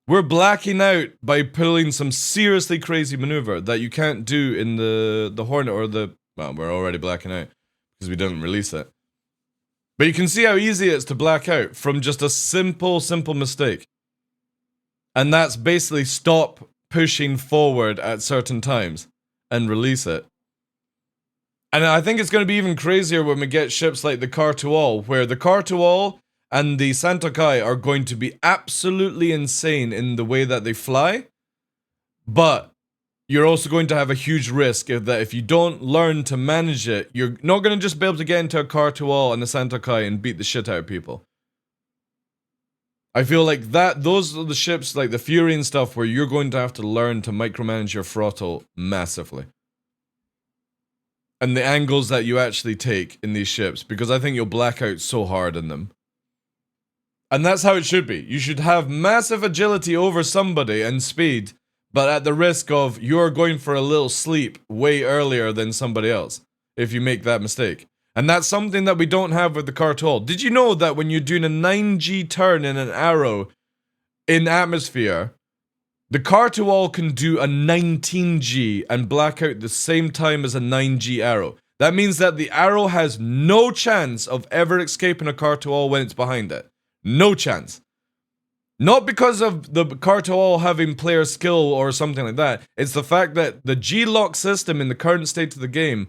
S1: We're blacking out by pulling some seriously crazy maneuver that you can't do in the Hornet or the... Well, we're already blacking out because we didn't release it. But you can see how easy it is to black out from just a simple mistake. And that's basically stop pushing forward at certain times and release it. And I think it's going to be even crazier when we get ships like the Car-to-All, where the Car-to-All and the Santokai are going to be absolutely insane in the way that they fly. But you're also going to have a huge risk that if you don't learn to manage it, you're not going to just be able to get into a Car-to-All and the Santokai and beat the shit out of people. I feel like those are the ships like the Fury and stuff where you're going to have to learn to micromanage your throttle massively. And the angles that you actually take in these ships, because I think you'll black out so hard in them. And that's how it should be. You should have massive agility over somebody and speed, but at the risk of you're going for a little sleep way earlier than somebody else if you make that mistake. And that's something that we don't have with the Car-to-All. Did you know that when you're doing a 9G turn in an arrow in atmosphere, the Car-to-All can do a 19G and black out the same time as a 9G arrow? That means that the arrow has no chance of ever escaping a Car-to-All when it's behind it. No chance. Not because of the Car-to-All having player skill or something like that. It's the fact that the G-lock system in the current state of the game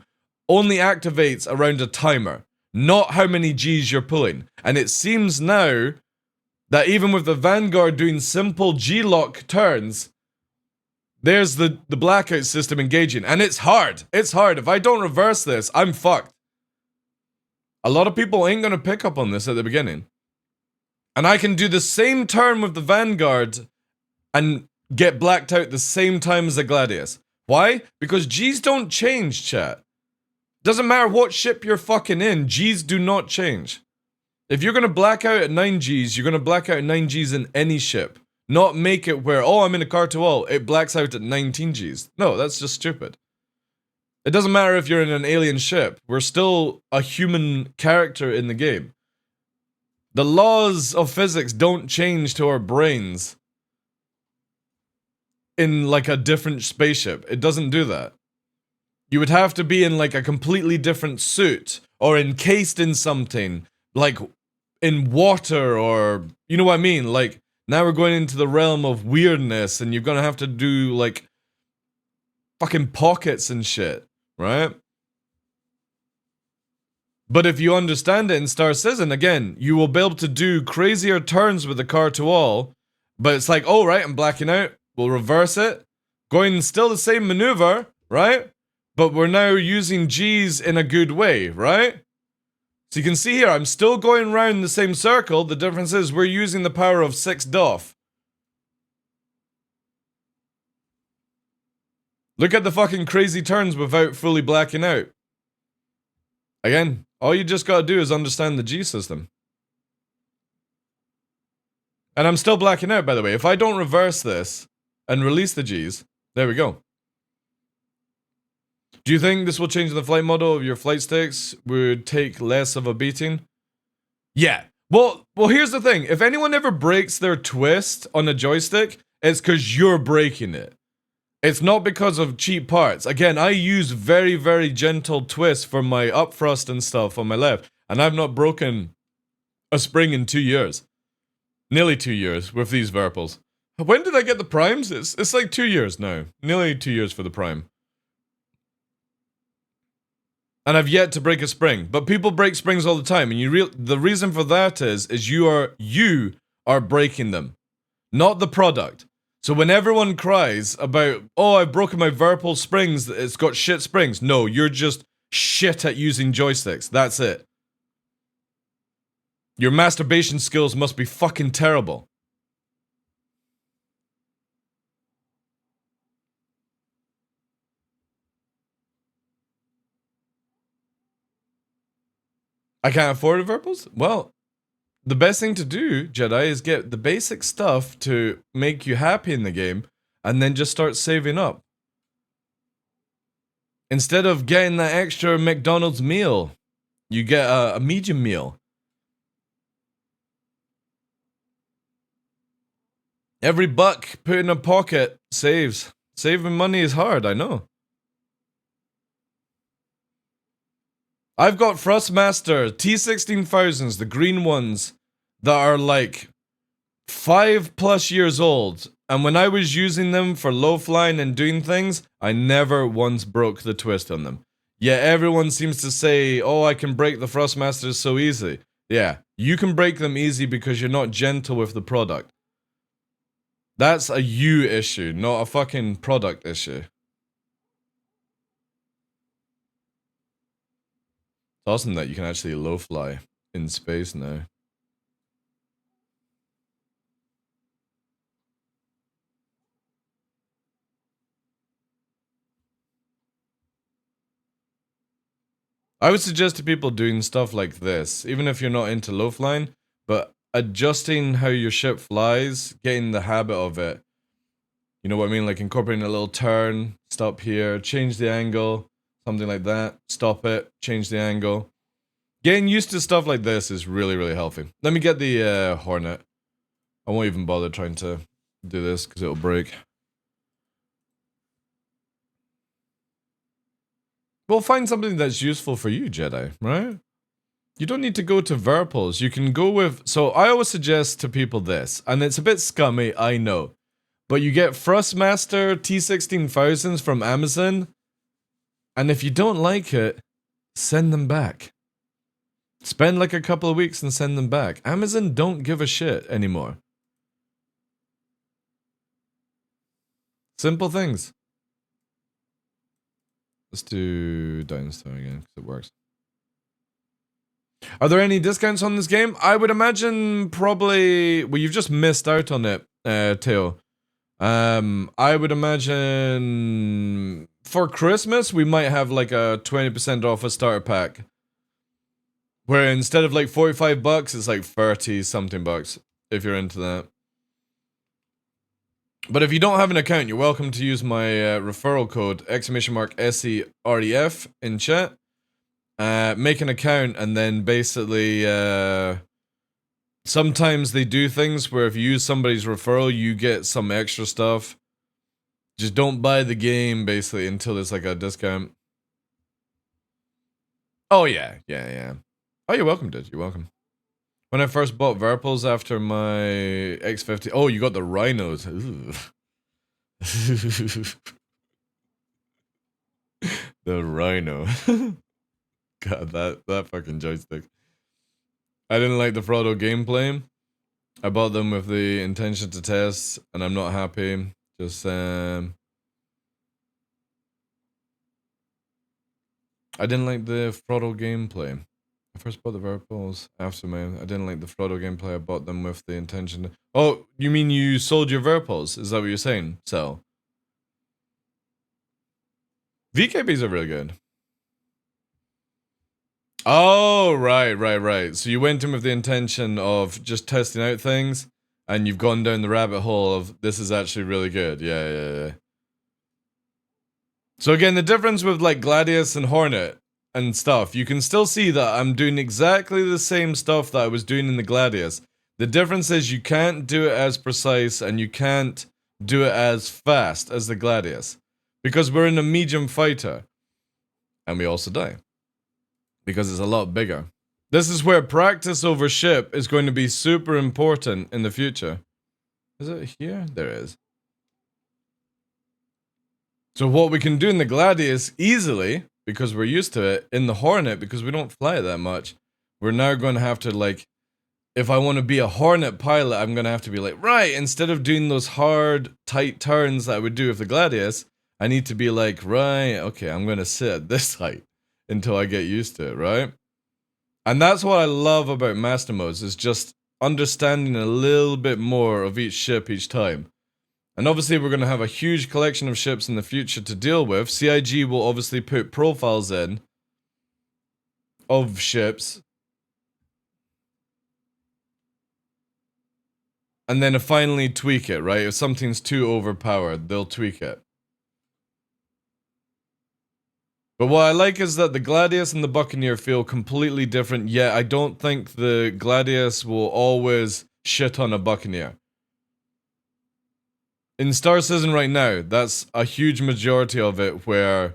S1: only activates around a timer, not how many Gs you're pulling. And it seems now that even with the Vanguard doing simple G-lock turns, there's the blackout system engaging. And it's hard. It's hard. If I don't reverse this, I'm fucked. A lot of people ain't going to pick up on this at the beginning. And I can do the same turn with the Vanguard and get blacked out the same time as the Gladius. Why? Because Gs don't change, chat. Doesn't matter what ship you're fucking in, Gs do not change. If you're going to black out at 9 Gs, you're going to black out at 9 Gs in any ship. Not make it where, oh, I'm in a Car-to-All, it blacks out at 19 Gs. No, that's just stupid. It doesn't matter if you're in an alien ship. We're still a human character in the game. The laws of physics don't change to our brains in like a different spaceship. It doesn't do that. You would have to be in like a completely different suit or encased in something like in water or, you know what I mean? Like now we're going into the realm of weirdness and you're going to have to do like fucking pockets and shit, right? But if you understand it in Star Citizen, again, you will be able to do crazier turns with the Car-to-All, but it's like, oh, right, I'm blacking out. We'll reverse it. Going still the same maneuver, right? But we're now using Gs in a good way, right? So you can see here, I'm still going around the same circle. The difference is we're using the power of 6 DOF. Look at the fucking crazy turns without fully blacking out. Again, all you just gotta do is understand the G system. And I'm still blacking out, by the way. If I don't reverse this and release the Gs, there we go. Do you think this will change the flight model of your flight sticks? Would take less of a beating? Yeah. Well, here's the thing. If anyone ever breaks their twist on a joystick, it's because you're breaking it. It's not because of cheap parts. Again, I use very, very gentle twists for my up thrust and stuff on my left, and I've not broken a spring in 2 years. Nearly 2 years with these Verpals. When did I get the primes? It's like 2 years now. Nearly 2 years for the prime. And I've yet to break a spring. But people break springs all the time, and the reason for that is you are breaking them, not the product. So when everyone cries about, oh, I've broken my Verpal springs, it's got shit springs. No, you're just shit at using joysticks. That's it. Your masturbation skills must be fucking terrible. I can't afford Verpals? Well, the best thing to do, Jedi, is get the basic stuff to make you happy in the game, and then just start saving up. Instead of getting that extra McDonald's meal, you get a medium meal. Every buck put in a pocket saves. Saving money is hard, I know. I've got Thrustmaster T16000s, the green ones, that are like 5+ years old. And when I was using them for low flying and doing things, I never once broke the twist on them. Yet everyone seems to say, oh, I can break the Thrustmasters so easy. Yeah, you can break them easy because you're not gentle with the product. That's a you issue, not a fucking product issue. It's awesome that you can actually low fly in space now. I would suggest to people doing stuff like this, even if you're not into low flying, but adjusting how your ship flies, getting the habit of it. You know what I mean? Like incorporating a little turn, stop here, change the angle, something like that. Stop it, change the angle. Getting used to stuff like this is really, really healthy. Let me get the Hornet. I won't even bother trying to do this because it'll break. Well, find something that's useful for you, Jedi, right? You don't need to go to Verpals. You can go with... So I always suggest to people this, and it's a bit scummy, I know. But you get Thrustmaster T16000s from Amazon, and if you don't like it, send them back. Spend like a couple of weeks and send them back. Amazon don't give a shit anymore. Simple things. Let's do Dinosaur again, because it works. Are there any discounts on this game? I would imagine probably... Well, you've just missed out on it, Teo. I would imagine... For Christmas, we might have like a 20% off a starter pack. Where instead of like $45, it's like 30-something bucks, if you're into that. But if you don't have an account, you're welcome to use my referral code, !SEREF in chat. Make an account and then basically, sometimes they do things where if you use somebody's referral, you get some extra stuff. Just don't buy the game, basically, until there's like a discount. Oh, yeah. Oh, you're welcome, dude. You're welcome. When I first bought Verpals after my X50... Oh, you got the rhinos. The rhino. God, that fucking joystick. I didn't like the Frodo gameplay. I bought them with the intention to test, and I'm not happy. Just, I didn't like the Frodo gameplay. I first bought the Verpals after I didn't like the Frodo gameplay. I bought them with the intention to... Oh, you mean you sold your Verpals? Is that what you're saying? So. VKBs are really good. Oh, right. So you went in with the intention of just testing out things, and you've gone down the rabbit hole of this is actually really good. Yeah. So again, the difference with like Gladius and Hornet and stuff, you can still see that I'm doing exactly the same stuff that I was doing in the Gladius. The difference is you can't do it as precise and you can't do it as fast as the Gladius. Because we're in a medium fighter. And we also die. Because it's a lot bigger. This is where practice over ship is going to be super important in the future. Is it here? There it is. So what we can do in the Gladius easily, because we're used to it, in the Hornet, because we don't fly it that much, we're now going to have to, like, if I want to be a Hornet pilot, I'm going to have to be like, right, instead of doing those hard, tight turns that I would do with the Gladius, I need to be like, right, okay, I'm going to sit at this height until I get used to it, right? And that's what I love about Master Modes, is just understanding a little bit more of each ship each time. And obviously we're going to have a huge collection of ships in the future to deal with. CIG will obviously put profiles in of ships. And then finally tweak it, right? If something's too overpowered, they'll tweak it. But what I like is that the Gladius and the Buccaneer feel completely different, yet I don't think the Gladius will always shit on a Buccaneer. In Star Citizen right now, that's a huge majority of it, where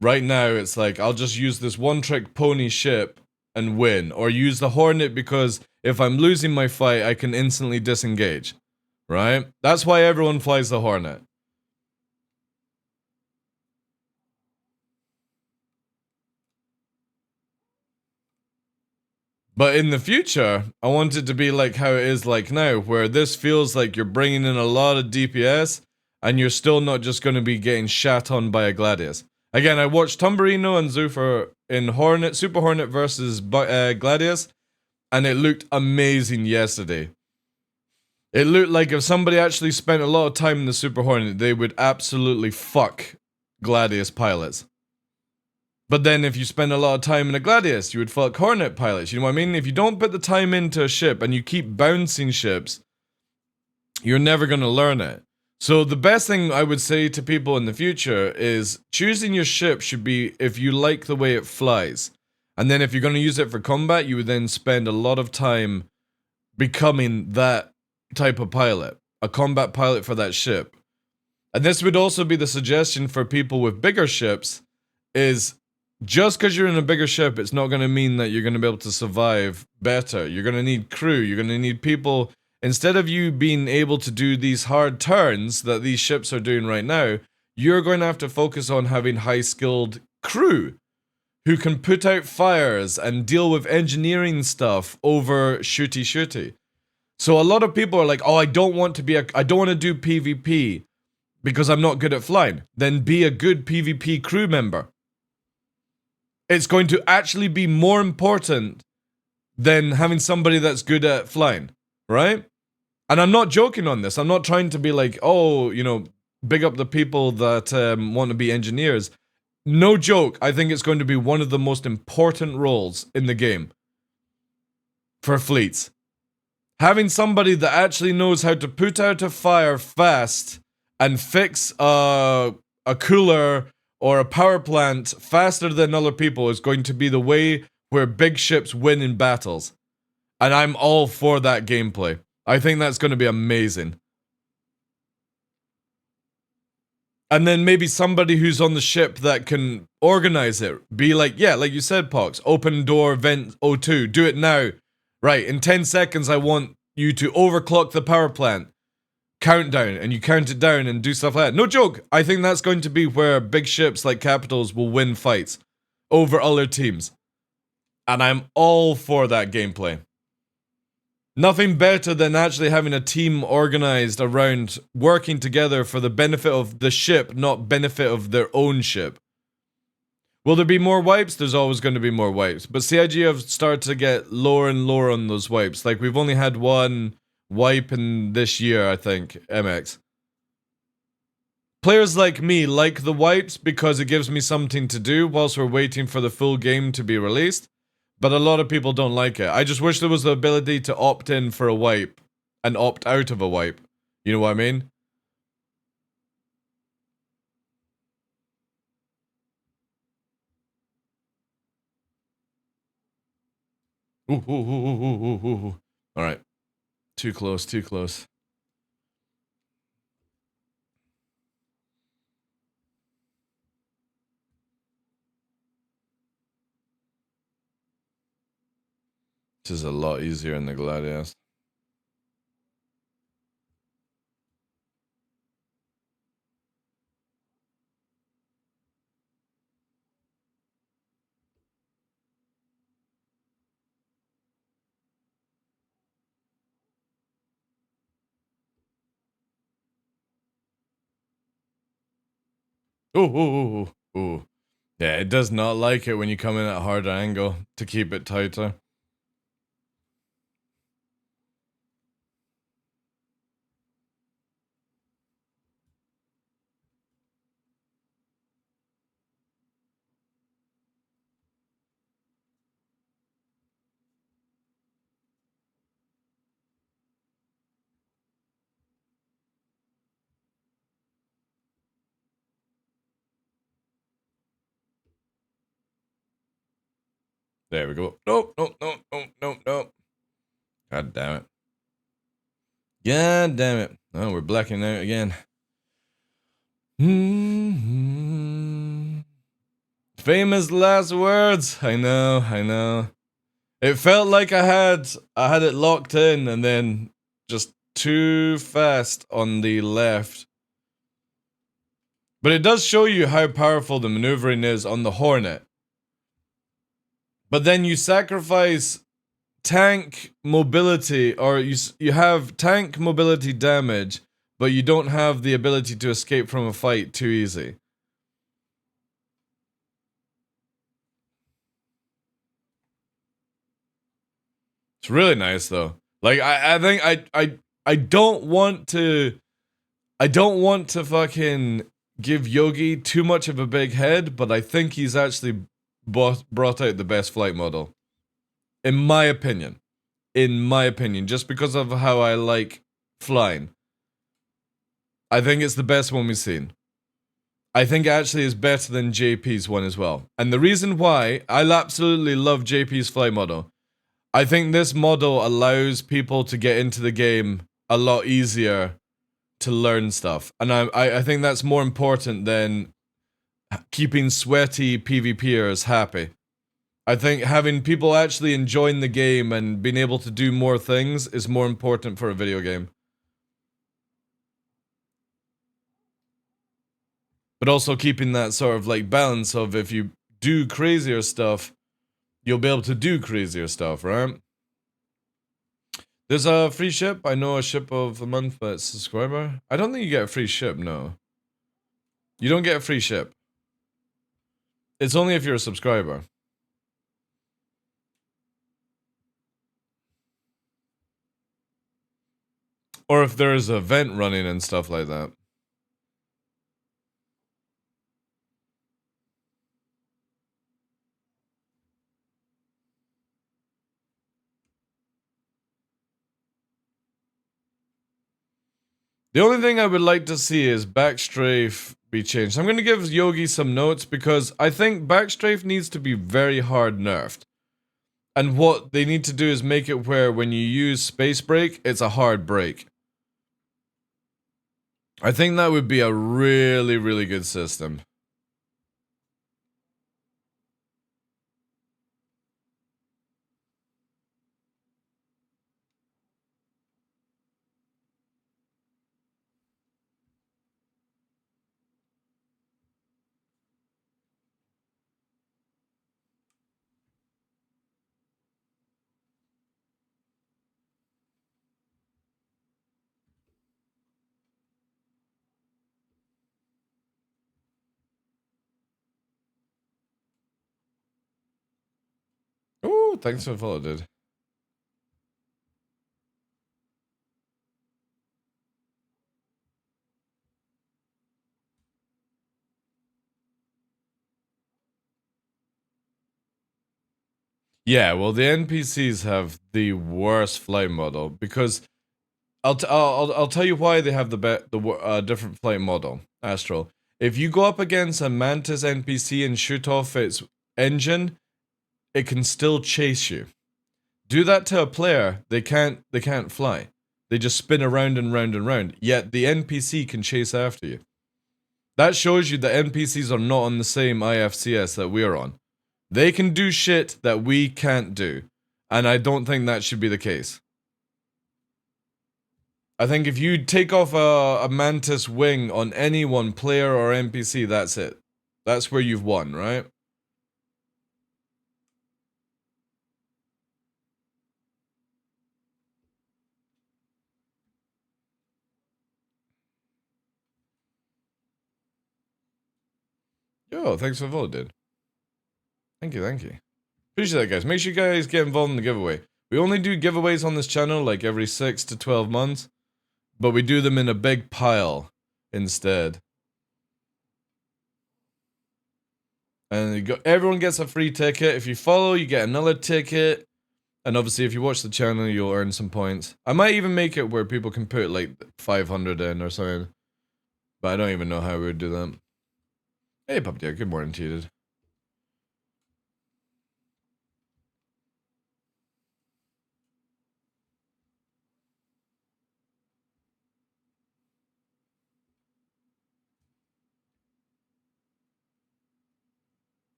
S1: right now it's like, I'll just use this one-trick pony ship and win, or use the Hornet because if I'm losing my fight, I can instantly disengage, right? That's why everyone flies the Hornet. But in the future, I want it to be like how it is like now, where this feels like you're bringing in a lot of DPS, and you're still not just going to be getting shat on by a Gladius. Again, I watched Tumberino and Zuffer in Hornet, Super Hornet versus Gladius, and it looked amazing yesterday. It looked like if somebody actually spent a lot of time in the Super Hornet, they would absolutely fuck Gladius pilots. But then if you spend a lot of time in a Gladius, you would fuck Hornet pilots, you know what I mean? If you don't put the time into a ship and you keep bouncing ships, you're never going to learn it. So the best thing I would say to people in the future is choosing your ship should be if you like the way it flies. And then if you're going to use it for combat, you would then spend a lot of time becoming that type of pilot, a combat pilot for that ship. And this would also be the suggestion for people with bigger ships, is just because you're in a bigger ship, it's not going to mean that you're going to be able to survive better. You're going to need crew. You're going to need people. Instead of you being able to do these hard turns that these ships are doing right now, you're going to have to focus on having high-skilled crew who can put out fires and deal with engineering stuff over shooty. So a lot of people are like, oh, I don't want to do PvP because I'm not good at flying. Then be a good PvP crew member. It's going to actually be more important than having somebody that's good at flying, right? And I'm not joking on this. I'm not trying to be like, oh, you know, big up the people that want to be engineers. No joke, I think it's going to be one of the most important roles in the game for fleets. Having somebody that actually knows how to put out a fire fast and fix a cooler or a power plant faster than other people is going to be the way where big ships win in battles. And I'm all for that gameplay. I think that's going to be amazing. And then maybe somebody who's on the ship that can organize it. Be like, yeah, like you said, Pox, open door, vent O2, do it now. Right, in 10 seconds I want you to overclock the power plant. Countdown, and you count it down and do stuff like that. No joke, I think that's going to be where big ships like Capitals will win fights over other teams. And I'm all for that gameplay. Nothing better than actually having a team organized around working together for the benefit of the ship, not benefit of their own ship. Will there be more wipes? There's always going to be more wipes. But CIG have started to get lower and lower on those wipes. Like, we've only had one wipe in this year, I think, MX. Players like me like the wipes because it gives me something to do whilst we're waiting for the full game to be released. But a lot of people don't like it. I just wish there was the ability to opt in for a wipe and opt out of a wipe. You know what I mean? Ooh, ooh, ooh, ooh, ooh, ooh, ooh. All right. Too close, too close. This is a lot easier in the Gladius. Ooh, ooh, ooh, ooh. Yeah, it does not like it when you come in at a harder angle to keep it tighter. There we go. Nope, nope, nope, nope, nope, nope. God damn it. God damn it. Oh, we're blacking out again. Famous last words. I know, I know. It felt like I had it locked in and then just too fast on the left. But it does show you how powerful the maneuvering is on the Hornet. But then you sacrifice tank mobility, or you have tank mobility damage, but you don't have the ability to escape from a fight too easy. It's really nice though. Like I think I don't want to fucking give Yogi too much of a big head, but I think he's actually brought out the best flight model. In my opinion. In my opinion, just because of how I like flying. I think it's the best one we've seen. I think it actually is better than JP's one as well. And the reason why, I absolutely love JP's flight model. I think this model allows people to get into the game a lot easier to learn stuff. And I think that's more important than keeping sweaty PvPers happy. I think having people actually enjoying the game and being able to do more things is more important for a video game. But also keeping that sort of like balance of if you do crazier stuff, you'll be able to do crazier stuff, right? There's a free ship. I know a ship of the month, but it's subscriber. I don't think you get a free ship, no. You don't get a free ship. It's only if you're a subscriber. Or if there's an event running and stuff like that. The only thing I would like to see is backstrafe be changed. I'm going to give Yogi some notes because I think backstrafe needs to be very hard nerfed. And what they need to do is make it where when you use space break, it's a hard break. I think that would be a really, really good system. Ooh, thanks for the follow, dude. Yeah, well, the NPCs have the worst flight model because I'll tell you why they have the different flight model. Astral. If you go up against a Mantis NPC and shoot off its engine, it can still chase you. Do that to a player, they can't fly. They just spin around and round and round. Yet the NPC can chase after you. That shows you that NPCs are not on the same IFCS that we're on. They can do shit that we can't do. And I don't think that should be the case. I think if you take off a mantis wing on any one player or NPC, that's it. That's where you've won, right? Yo, thanks for the vote, dude. Thank you, thank you. Appreciate that, guys. Make sure you guys get involved in the giveaway. We only do giveaways on this channel like every 6 to 12 months, but we do them in a big pile instead. And everyone gets a free ticket. If you follow, you get another ticket. And obviously, if you watch the channel, you'll earn some points. I might even make it where people can put like 500 in or something. But I don't even know how we would do that. Hey, Pup Dear, good morning to you, dude.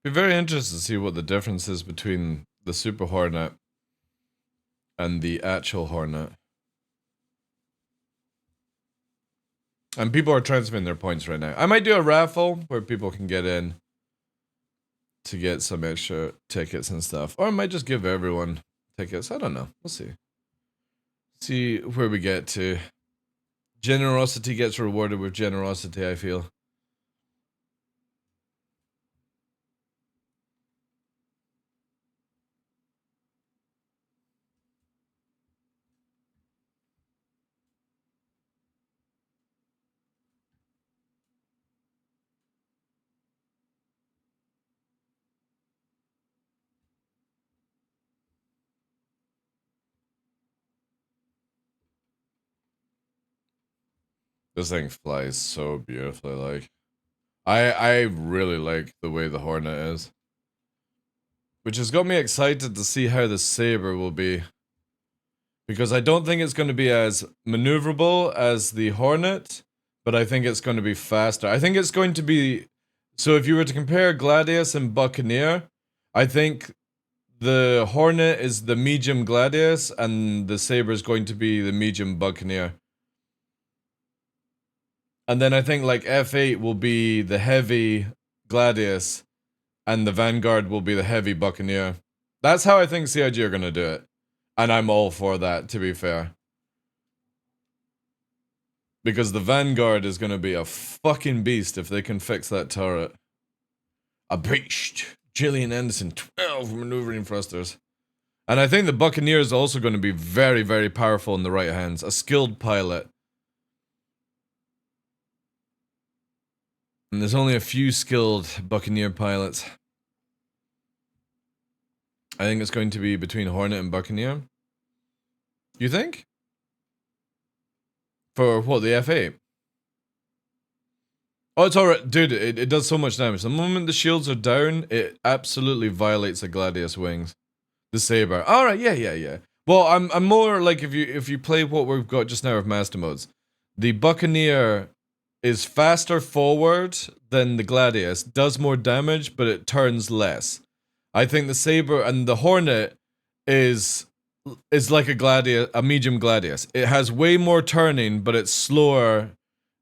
S1: Be very interested to see what the difference is between the Super Hornet and the actual Hornet. And people are transferring their points right now. I might do a raffle where people can get in to get some extra tickets and stuff. Or I might just give everyone tickets. I don't know. We'll see. See where we get to. Generosity gets rewarded with generosity, I feel. This thing flies so beautifully, like. I really like the way the Hornet is. Which has got me excited to see how the Saber will be. Because I don't think it's going to be as maneuverable as the Hornet, but I think it's going to be faster. I think it's going to be... So if you were to compare Gladius and Buccaneer, I think the Hornet is the medium Gladius, and the Saber is going to be the medium Buccaneer. And then I think like F8 will be the heavy Gladius, and the Vanguard will be the heavy Buccaneer. That's how I think CIG are going to do it. And I'm all for that, to be fair. Because the Vanguard is going to be a fucking beast if they can fix that turret. A beast. Gillian Anderson, 12 maneuvering thrusters. And I think the Buccaneer is also going to be very, very powerful in the right hands. A skilled pilot. And there's only a few skilled Buccaneer pilots. I think it's going to be between Hornet and Buccaneer. You think? For what, the F8? Oh, it's alright. Dude, it does so much damage. The moment the shields are down, it absolutely violates the Gladius wings. The Saber. Alright, yeah. Well, I'm more like if you play what we've got just now of Master Modes. The Buccaneer is faster forward than the Gladius, does more damage, but it turns less. I think the Saber and the Hornet is like a medium Gladius. It has way more turning, but it's slower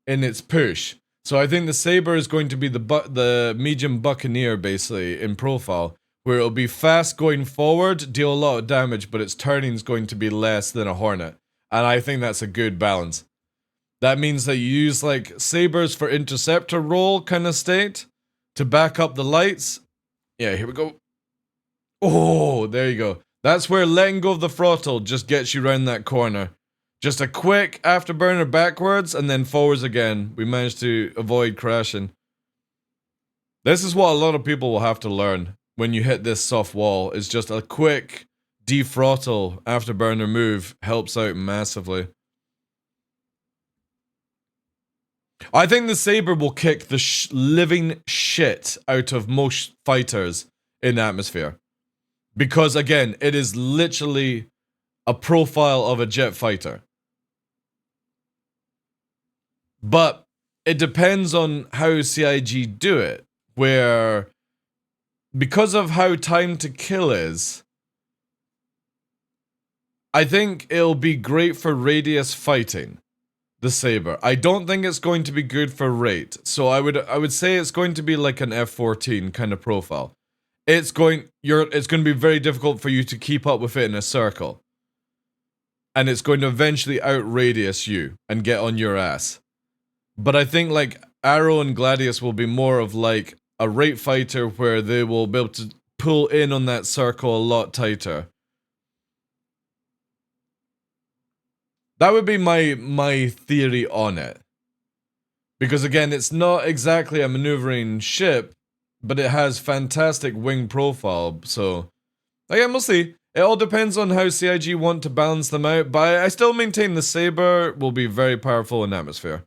S1: in its push. So I think the Saber is going to be the medium Buccaneer, basically, in profile, where it'll be fast going forward, deal a lot of damage, but its turning is going to be less than a Hornet. And I think that's a good balance. That means that you use, like, Sabers for interceptor roll kind of state to back up the lights. Yeah, here we go. Oh, there you go. That's where letting go of the throttle just gets you around that corner. Just a quick afterburner backwards and then forwards again. We managed to avoid crashing. This is what a lot of people will have to learn when you hit this soft wall. Is just a quick dethrottle afterburner move helps out massively. I think the Saber will kick the living shit out of most fighters in atmosphere. Because again, it is literally a profile of a jet fighter. But it depends on how CIG do it, where because of how time to kill is, I think it'll be great for radius fighting, the Saber. I don't think it's going to be good for rate, so I would say it's going to be like an F-14 kind of profile. It's going to be very difficult for you to keep up with it in a circle. And it's going to eventually out-radius you and get on your ass. But I think like Arrow and Gladius will be more of like a rate fighter where they will be able to pull in on that circle a lot tighter. That would be my theory on it. Because again, it's not exactly a maneuvering ship, but it has fantastic wing profile, so again, we'll see. It all depends on how CIG want to balance them out, but I still maintain the Saber will be very powerful in atmosphere.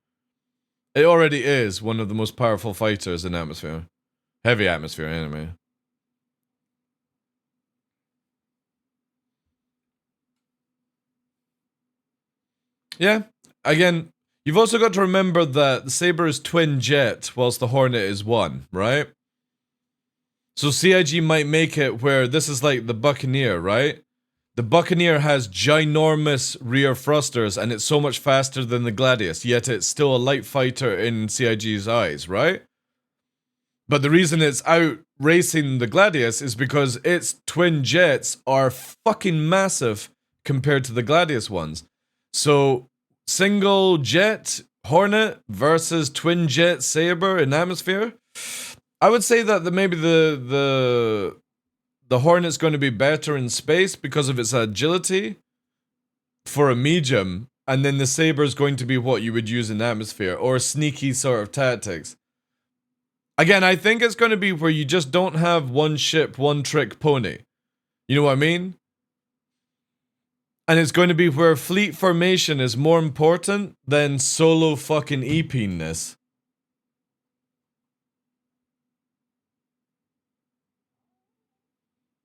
S1: It already is one of the most powerful fighters in atmosphere. Heavy atmosphere, anyway. Yeah, again, you've also got to remember that the Saber is twin jet, whilst the Hornet is one, right? So CIG might make it where this is like the Buccaneer, right? The Buccaneer has ginormous rear thrusters and it's so much faster than the Gladius, yet it's still a light fighter in CIG's eyes, right? But the reason it's out racing the Gladius is because its twin jets are fucking massive compared to the Gladius ones. So, single jet Hornet versus twin jet Saber in atmosphere? I would say that maybe the Hornet's going to be better in space because of its agility for a medium, and then the Saber is going to be what you would use in atmosphere, or sneaky sort of tactics. Again, I think it's going to be where you just don't have one ship, one trick pony. You know what I mean? And it's going to be where fleet formation is more important than solo fucking EP-ness.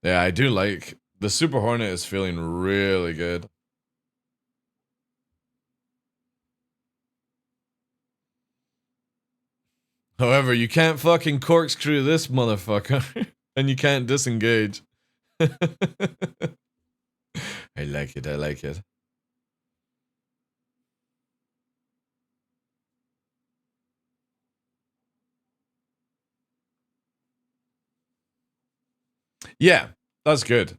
S1: Yeah, I do like... The Super Hornet is feeling really good. However, you can't fucking corkscrew this motherfucker. And you can't disengage. I like it, I like it. Yeah, that's good.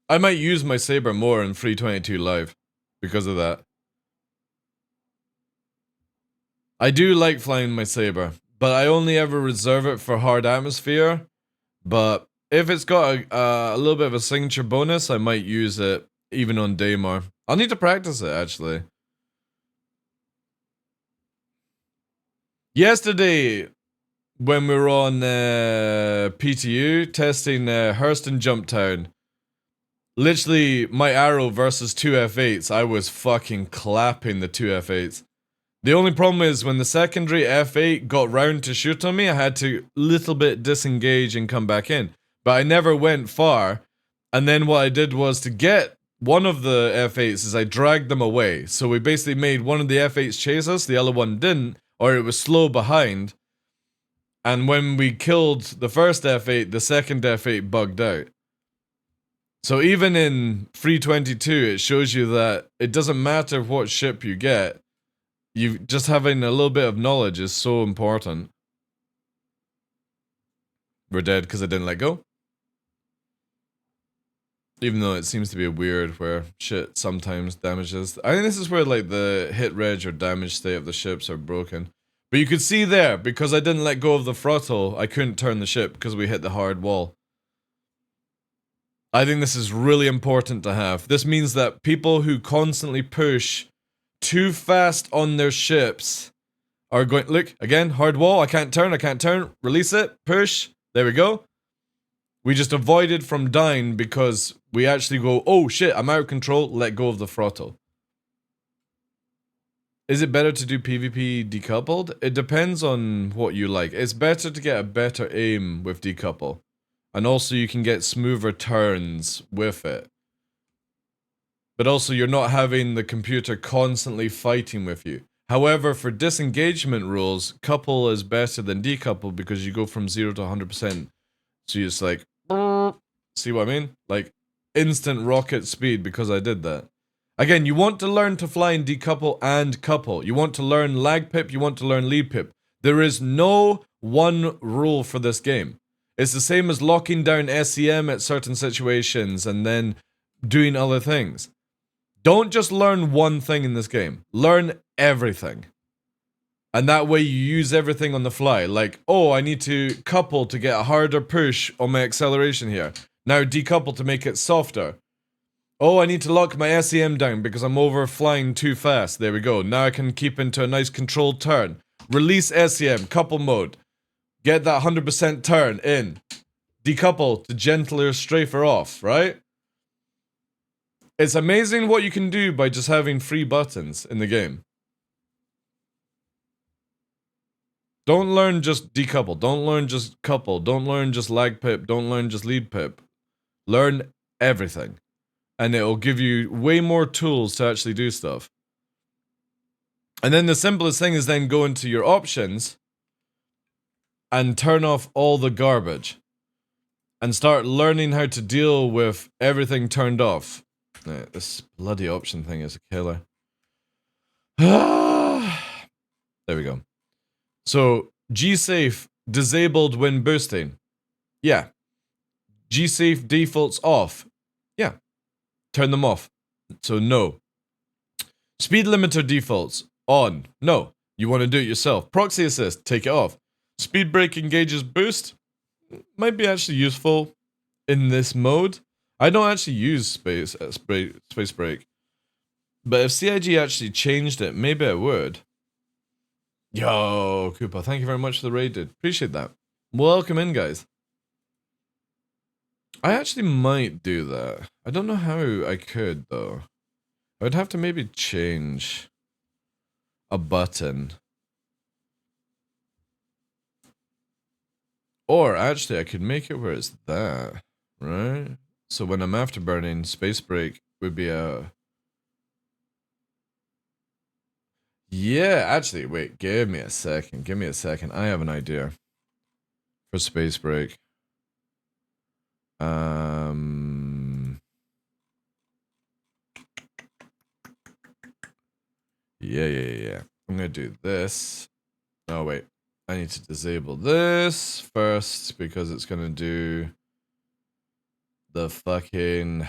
S1: I might use my Saber more in 322 Live because of that. I do like flying my Saber, but I only ever reserve it for hard atmosphere. But if it's got a little bit of a signature bonus, I might use it even on Daymar. I'll need to practice it, actually. Yesterday, when we were on PTU testing Hurston Jumptown, literally my arrow versus two F8s, I was fucking clapping the two F8s. The only problem is when the secondary F8 got round to shoot on me, I had to little bit disengage and come back in. But I never went far. And then what I did was to get one of the F8s is I dragged them away. So we basically made one of the F8s chase us, the other one didn't, or it was slow behind. And when we killed the first F8, the second F8 bugged out. So even in 322, it shows you that it doesn't matter what ship you get. You just having a little bit of knowledge is so important. We're dead because I didn't let go. Even though it seems to be a weird where shit sometimes damages. I think this is where like the hit reg or damage state of the ships are broken. But you could see there, because I didn't let go of the throttle, I couldn't turn the ship because we hit the hard wall. I think this is really important to have. This means that people who constantly push too fast on their ships are going, look, again, hard wall, I can't turn, release it, push, there we go. We just avoided from dying because we actually go, oh shit, I'm out of control, let go of the throttle. Is it better to do PvP decoupled? It depends on what you like. It's better to get a better aim with decouple. And also you can get smoother turns with it. But also you're not having the computer constantly fighting with you. However, for disengagement rules, couple is better than decouple because you go from 0 to 100%. So you just like, see what I mean? Like, instant rocket speed because I did that. Again, you want to learn to fly in decouple and couple. You want to learn lag pip, you want to learn lead pip. There is no one rule for this game. It's the same as locking down SEM at certain situations and then doing other things. Don't just learn one thing in this game. Learn everything. And that way you use everything on the fly. Like, oh, I need to couple to get a harder push on my acceleration here. Now decouple to make it softer. Oh, I need to lock my SEM down because I'm over flying too fast. There we go. Now I can keep into a nice controlled turn. Release SEM, couple mode. Get that 100% turn in. Decouple to gentler, strafer off, right? It's amazing what you can do by just having 3 buttons in the game. Don't learn just decouple. Don't learn just couple. Don't learn just lag pip. Don't learn just lead pip. Learn everything. And it'll give you way more tools to actually do stuff. And then the simplest thing is then go into your options and turn off all the garbage. And start learning how to deal with everything turned off. This bloody option thing is a killer. There we go. So, G-Safe disabled when boosting. Yeah. G-Safe defaults off. Yeah. Turn them off. So, no. Speed limiter defaults on. No. You want to do it yourself. Proxy assist, take it off. Speed brake engages boost. Might be actually useful in this mode. I don't actually use space brake. But if CIG actually changed it, maybe I would. Yo, Koopa, thank you very much for the raid, dude. Appreciate that. Welcome in, guys. I actually might do that. I don't know how I could, though. I would have to maybe change a button. Or, actually, I could make it where it's that, right? So when I'm afterburning, space brake would be a... Yeah, actually, wait, give me a second. Give me a second. I have an idea for space brake. Yeah. I'm gonna do this. Oh, wait. I need to disable this first because it's gonna do the fucking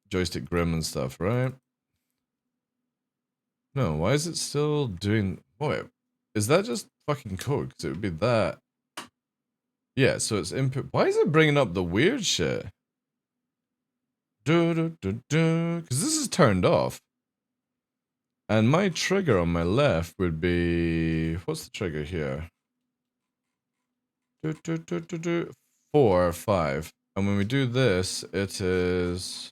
S1: joystick gremlin stuff, right? No, why is it still doing... Wait, is that just fucking code? Because it would be that. Yeah, so it's input. Why is it bringing up the weird shit? Because this is turned off. And my trigger on my left would be... What's the trigger here? 4 or 5. And when we do this, it is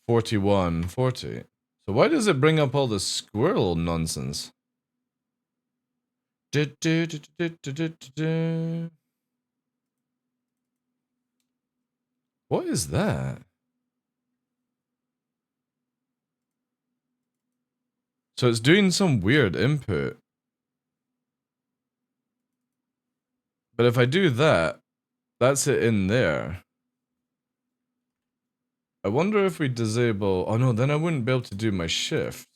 S1: 41, 40. So why does it bring up all this squirrel nonsense? What is that? So it's doing some weird input. But if I do that, that's it in there. I wonder if we disable... Oh no, then I wouldn't be able to do my shift.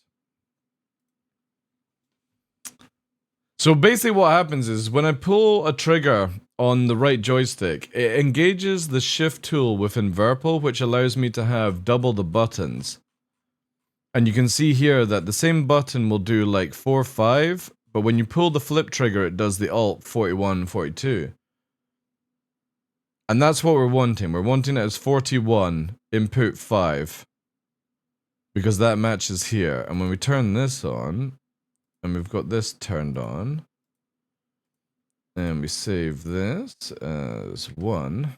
S1: So basically what happens is when I pull a trigger on the right joystick, it engages the shift tool within Verpal, which allows me to have double the buttons. And you can see here that the same button will do like 4, 5, but when you pull the flip trigger, it does the alt 41, 42. And that's what we're wanting. We're wanting it as 41, input 5. Because that matches here. And when we turn this on, and we've got this turned on, and we save this as 1.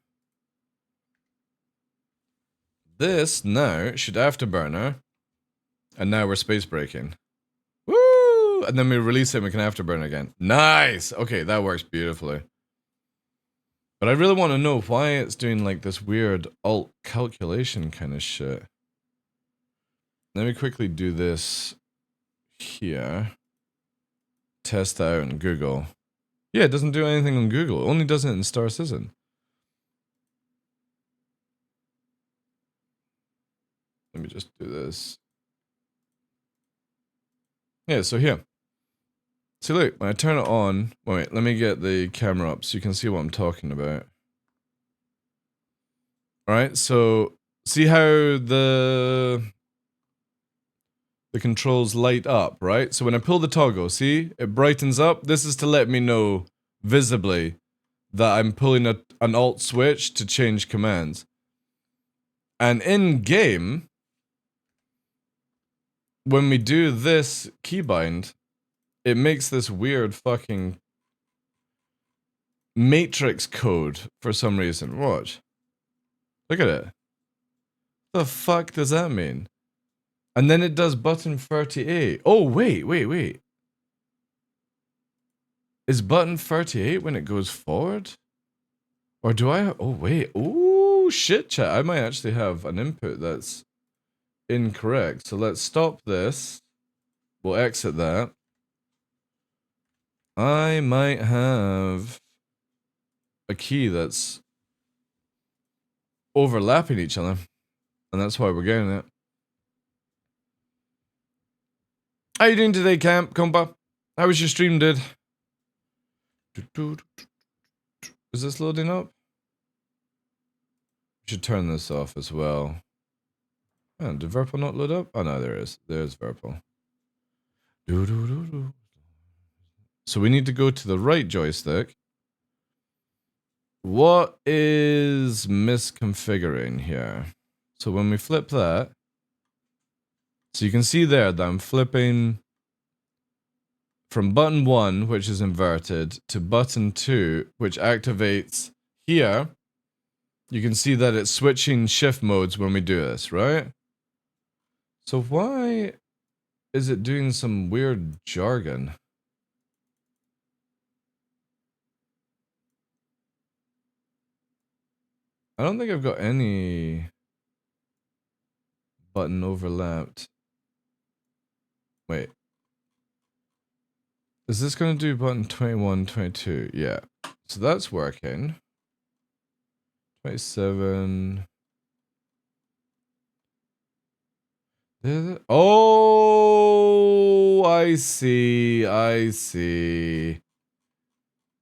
S1: This now should afterburner, and now we're space braking. Woo! And then we release it and we can afterburn again. Nice! Okay, that works beautifully. But I really want to know why it's doing like this weird alt calculation kind of shit. Let me quickly do this here. Test that out in Google. Yeah, it doesn't do anything on Google. It only does it in Star Citizen. Let me just do this. Yeah, so here. See, look, when I turn it on... Wait, let me get the camera up so you can see what I'm talking about. Alright, so... See how the controls light up, right? So when I pull the toggle, see? It brightens up. This is to let me know visibly that I'm pulling an alt switch to change commands. And in-game, when we do this keybind, it makes this weird fucking matrix code for some reason. Watch. Look at it. The fuck does that mean? And then it does button 38. Oh, wait. Is button 38 when it goes forward? Or do I... Oh, wait. Oh, shit, chat. I might actually have an input that's incorrect. So let's stop this. We'll exit that. I might have a key that's overlapping each other. And that's why we're getting it. How you doing today, Camp Compa? How was your stream, dude? Is this loading up? Should turn this off as well. Oh, did Verpal not load up? Oh no, there is. There's Verpal. So we need to go to the right joystick. What is misconfiguring here? So when we flip that, so you can see there that I'm flipping from button 1, which is inverted, to button 2, which activates here. You can see that it's switching shift modes when we do this, right? So why is it doing some weird jargon? I don't think I've got any button overlapped. Wait. Is this going to do button 21, 22? Yeah. So that's working. 27. Oh, I see.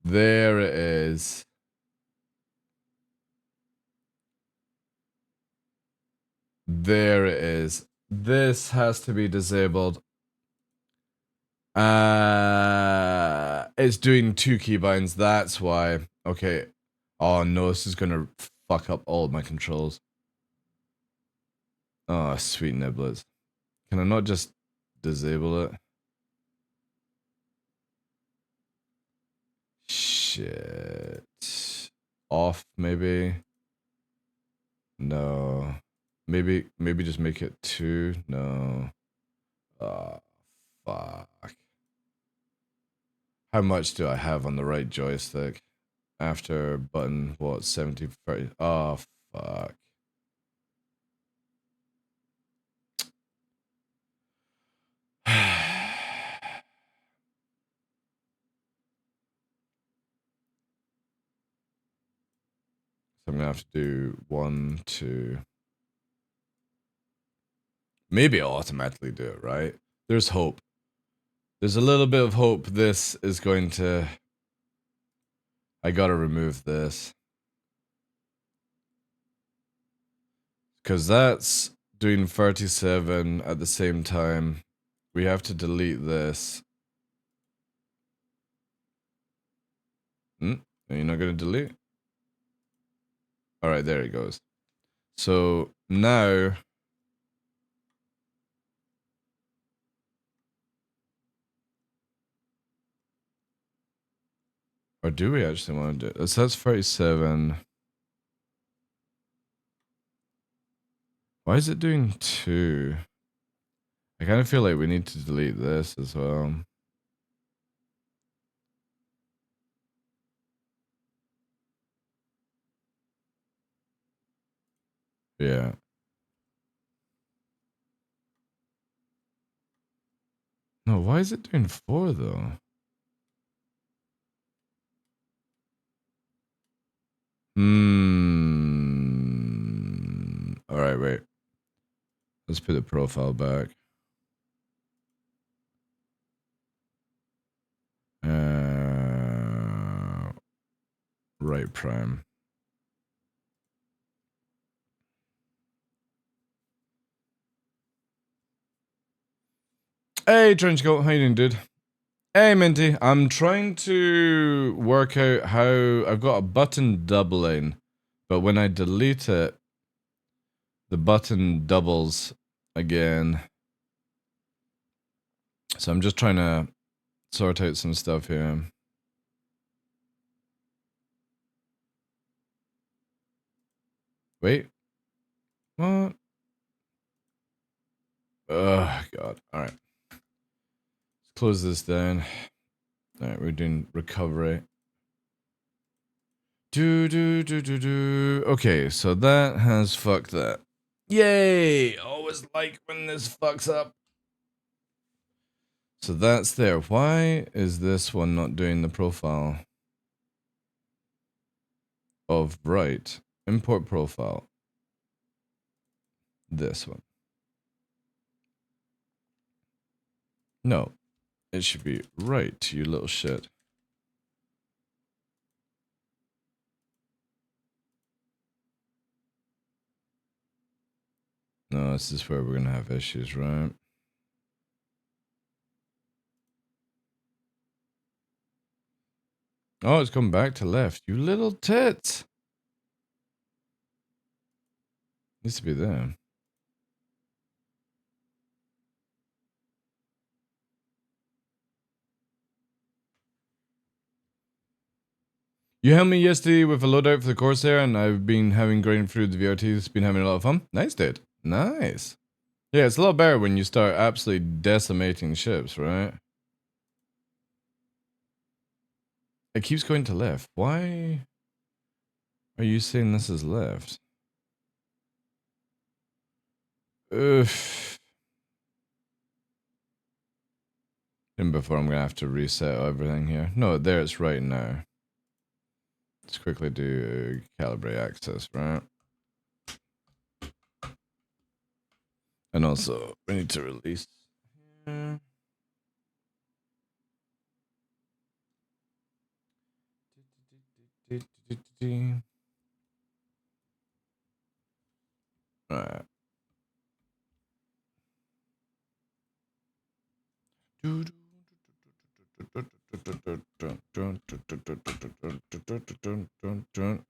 S1: There it is. There it is. This has to be disabled. It's doing 2 keybinds, that's why. Okay. Oh no, this is gonna fuck up all of my controls. Oh, sweet niblets. Can I not just disable it? Shit. Off, maybe? No. Maybe just make it 2? No. Oh, fuck. How much do I have on the right joystick? After button, what, 70, 30? Oh, fuck. So I'm gonna have to do 1, 2. Maybe I'll automatically do it, right? There's hope. There's a little bit of hope this is going to... I gotta remove this. Because that's doing 37 at the same time. We have to delete this. Are you not gonna delete? Alright, there it goes. So now... Or do we actually want to do it? So that's 37. Why is it doing 2? I kind of feel like we need to delete this as well. Yeah. No, why is it doing 4 though? Alright, wait. Let's put the profile back. Right prime. Hey, Trenchcoat, how you doing, dude? Hey, Minty. I'm trying to work out how I've got a button doubling, but when I delete it, the button doubles again. So I'm just trying to sort out some stuff here. Wait. What? Oh, God. All right. Let's close this down. All right, we're doing recovery. Okay, so that has fucked that. Yay! Always like when this fucks up. So that's there. Why is this one not doing the profile of right? Import profile. This one. No, it should be right, you little shit. No, this is where we're gonna have issues, right? Oh, it's come back to left. You little tits. Needs to be there. You helped me yesterday with a loadout for the Corsair, and I've been having going through the VRT. It's been having a lot of fun. Nice, dude. Nice. Yeah, it's a lot better when you start absolutely decimating ships, right? It keeps going to left. Why are you saying this is left? Oof. And before I'm gonna have to reset everything here. No, there it's right now. Let's quickly do calibrate access, right? And also, we need to release. Alright.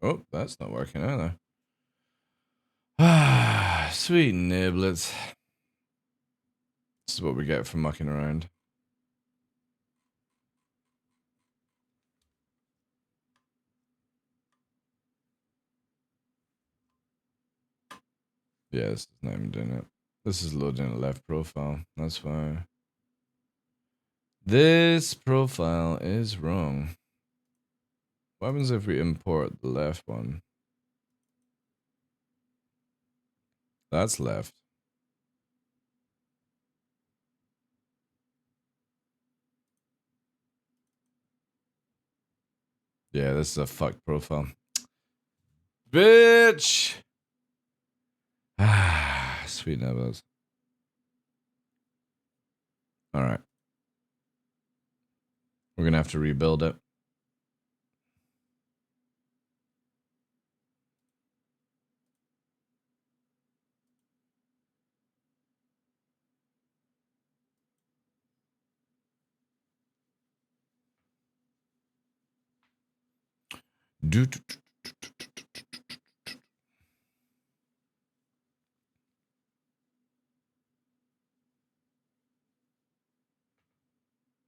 S1: Oh, that's not working either. Ah, sweet niblets. This is what we get for mucking around. Yeah, this is not even doing it. This is loading a left profile. That's fine. This profile is wrong. What happens if we import the left one? That's left. Yeah, this is a fucked profile. Bitch! Ah, sweet nibbles. Alright. We're gonna have to rebuild it.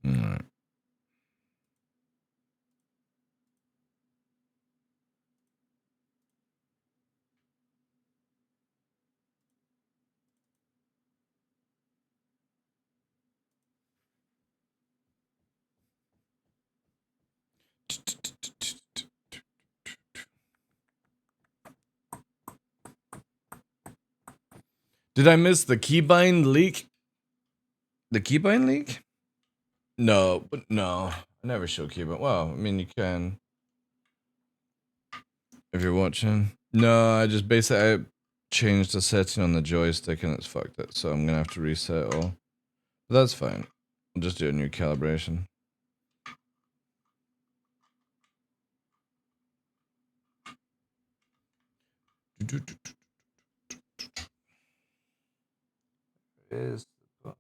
S1: Alright. Did I miss the keybind leak? The keybind leak? No, but no. I never show keybind. Well, I mean, you can. If you're watching. No, I just basically changed the setting on the joystick and it's fucked it. So I'm going to have to reset it all. But that's fine. I'll just do a new calibration. Is there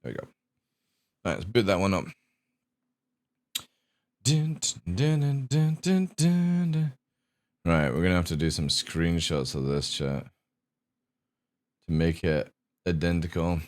S1: we go. Alright, let's boot that one up. Right, we're gonna have to do some screenshots of this chat to make it identical.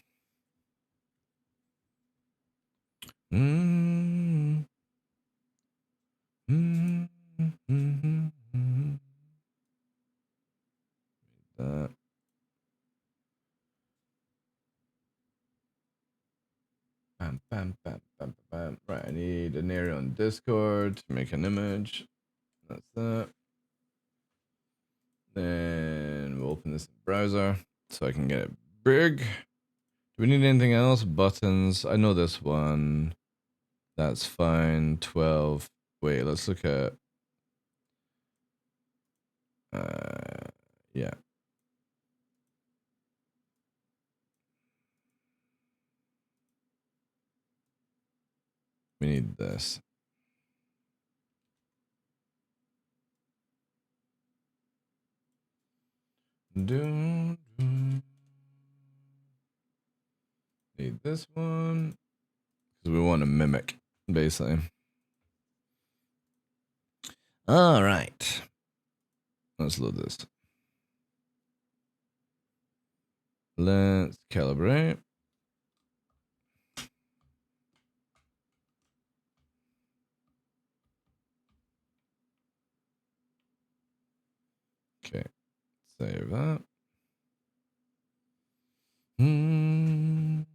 S1: Right, I need an area on Discord to make an image. That's that. Then we'll open this in the browser so I can get it big. Do we need anything else? Buttons. I know this one. That's fine. 12. Wait, let's look at. Yeah. We need this. Need this one because we want to mimic, basically. All right, let's load this. Let's calibrate. Okay, save that. Can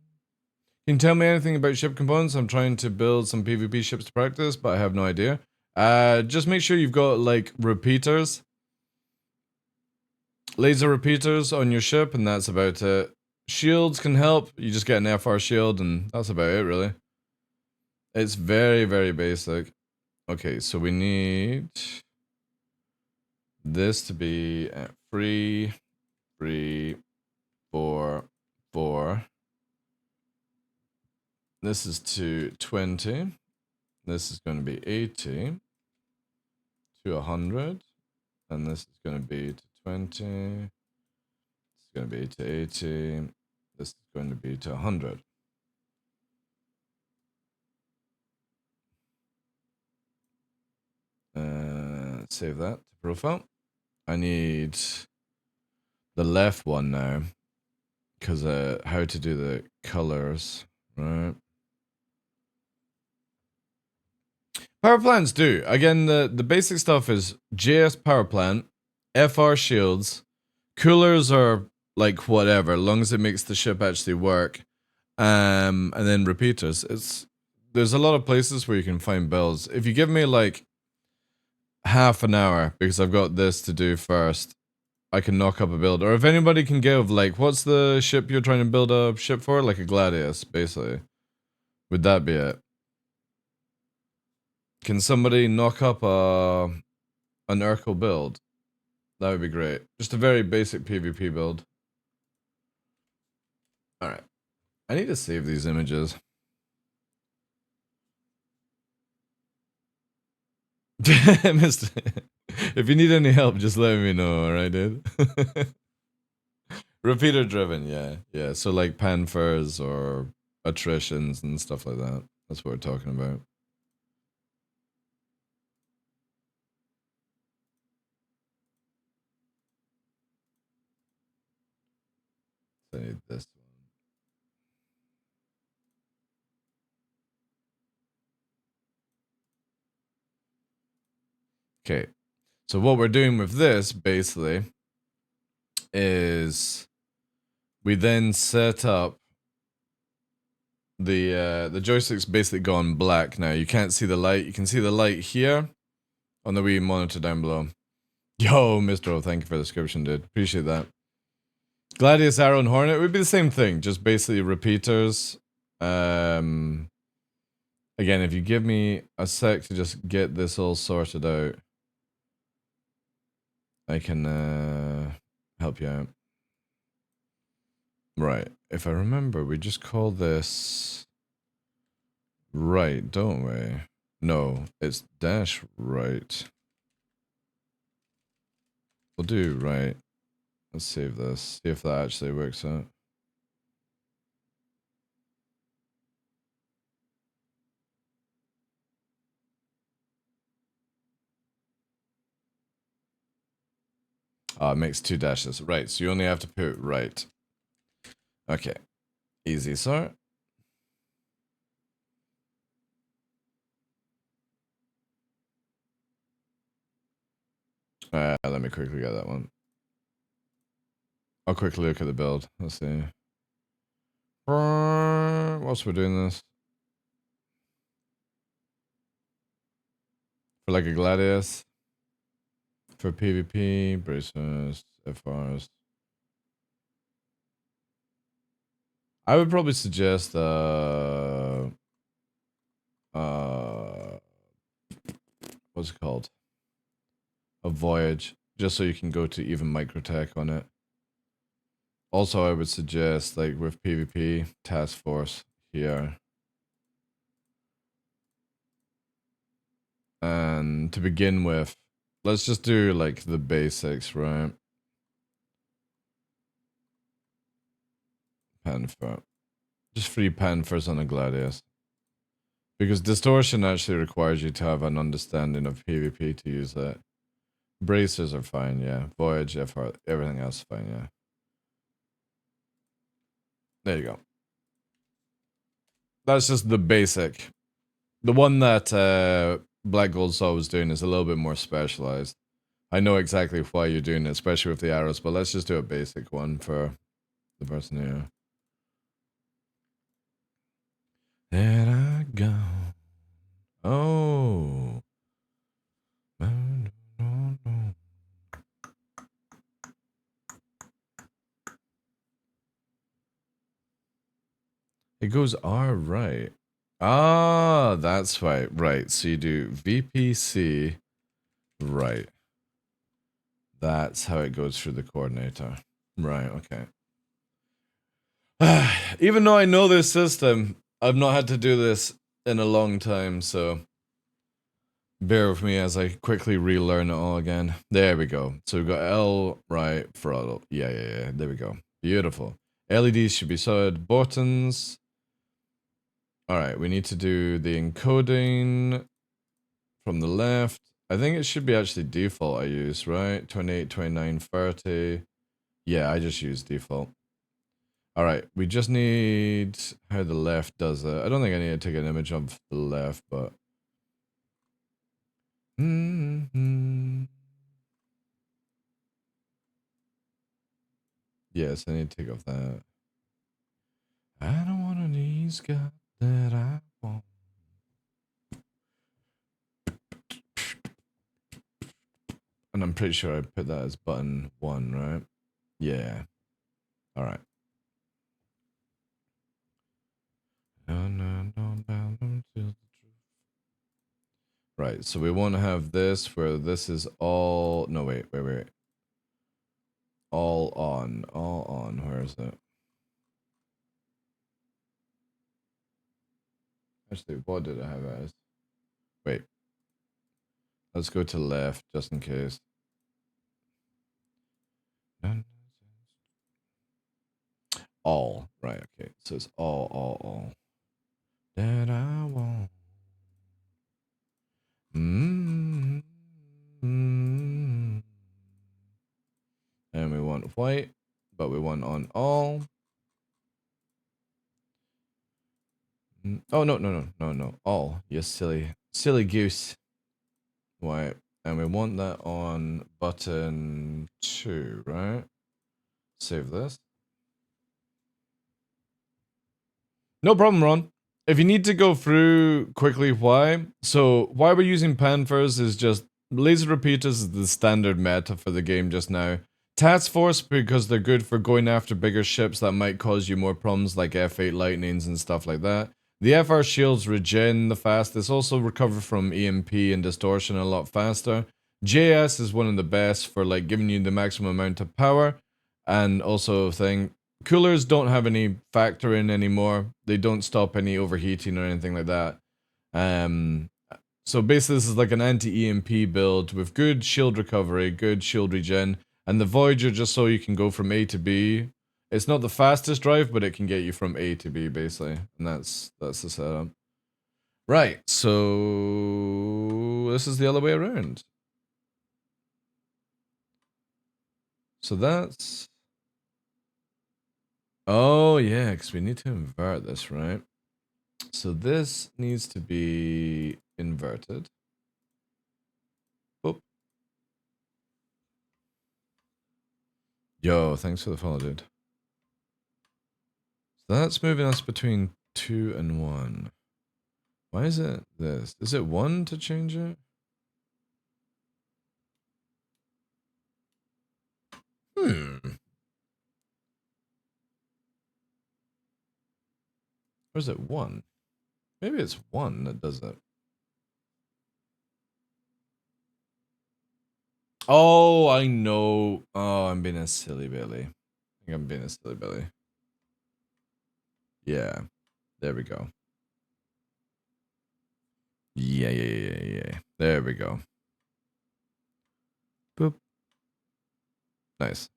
S1: you tell me anything about ship components? I'm trying to build some PvP ships to practice, but I have no idea. Just make sure you've got like repeaters, laser repeaters on your ship, and that's about it. Shields can help. You just get an FR shield, and that's about it, really. It's very, very basic. Okay, so we need this to be at 3, 3, 4, 4. This is to 20. This is going to be 80 to 100. And this is going to be to 20. It's going to be to 80. This is going to be to 100. Save that to profile. I need the left one now because how to do the colors, right? Power plants do. Again, the basic stuff is JS power plant, FR shields, coolers are like whatever, as long as it makes the ship actually work. And then repeaters. There's a lot of places where you can find builds. If you give me like half an hour, because I've got this to do first, I can knock up a build. Or if anybody can give, like, what's the ship you're trying to build a ship for? Like a Gladius, basically. Would that be it? Can somebody knock up an Urkel build? That would be great. Just a very basic PvP build. Alright. I need to save these images. If you need any help, just let me know, alright, dude? Repeater driven, yeah. Yeah, so like panfers or attritions and stuff like that. That's what we're talking about. So I need this one. Okay. So what we're doing with this, basically, is we then set up the joystick's basically gone black now. You can't see the light. You can see the light here on the Wii monitor down below. Yo, Mr. O, thank you for the description, dude. Appreciate that. Gladius, Arrow, and Hornet would be the same thing, just basically repeaters. Again, if you give me a sec to just get this all sorted out, I can help you out. Right, if I remember, we just call this right, don't we? No, it's dash right. We'll do right. Let's save this, see if that actually works out. Oh, it makes 2 dashes. Right, so you only have to put right. Okay, easy, sir. Let me quickly get that one. I'll quickly look at the build. Let's see. Whilst we're doing this. For like a Gladius. For PvP, bracers, FRs. I would probably suggest what's it called? A Voyage. Just so you can go to even microtech on it. Also, I would suggest, like with PvP, Task Force here. And to begin with, let's just do like the basics, right? Panther. Just 3 Panthers on a Gladius. Because Distortion actually requires you to have an understanding of PvP to use that. Bracers are fine, yeah. Voyage, FR, everything else is fine, yeah. There you go. That's just the basic. The one that Black Gold Saw was doing is a little bit more specialized. I know exactly why you're doing it, especially with the arrows, but let's just do a basic one for the person here. There I go. Oh. It goes R right. Ah, that's right. Right. So you do VPC right. That's how it goes through the coordinator. Right, okay. Even though I know this system, I've not had to do this in a long time, so bear with me as I quickly relearn it all again. There we go. So we've got L, right, throttle. Yeah. There we go. Beautiful. LEDs should be solid. Buttons. Alright, we need to do the encoding from the left. I think it should be actually default I use, right? 28, 29, 30. Yeah, I just use default. Alright, we just need how the left does it. I don't think I need to take an image of the left, but... Yes, I need to take off that. I don't want an ease got that I want. And I'm pretty sure I put that as button 1, right? Yeah. Alright. Right, so we want to have this where this is all... No, wait. All on. Where is it? Actually, what did I have it as? Wait. Let's go to left, just in case. All. Right, okay. So it's all. That I want. And we want white, but we want on all. Oh, no. All. You silly goose. White. And we want that on button 2, right? Save this. No problem, Ron. If you need to go through quickly why, so why we're using Panthers is just laser repeaters is the standard meta for the game just now. Task Force because they're good for going after bigger ships that might cause you more problems like F8 Lightnings and stuff like that. The FR shields regen the fastest, also recover from EMP and distortion a lot faster. JS is one of the best for like giving you the maximum amount of power, and also coolers don't have any factor in anymore. They don't stop any overheating or anything like that. So basically this is like an anti-EMP build with good shield recovery, good shield regen, and the Voyager just so you can go from A to B. It's not the fastest drive, but it can get you from A to B basically, and that's the setup. Right, so this is the other way around. So that's... Oh yeah, because we need to invert this, right? So this needs to be inverted. Boop. Yo, thanks for the follow, dude. So that's moving us between 2 and 1. Why is it this? Is it 1 to change it? Or is it 1? Maybe it's 1 that does it. Oh, I know. Oh, I'm being a silly Billy. I think I'm being a silly Billy. Yeah. There we go. Yeah. There we go. Boop. Nice.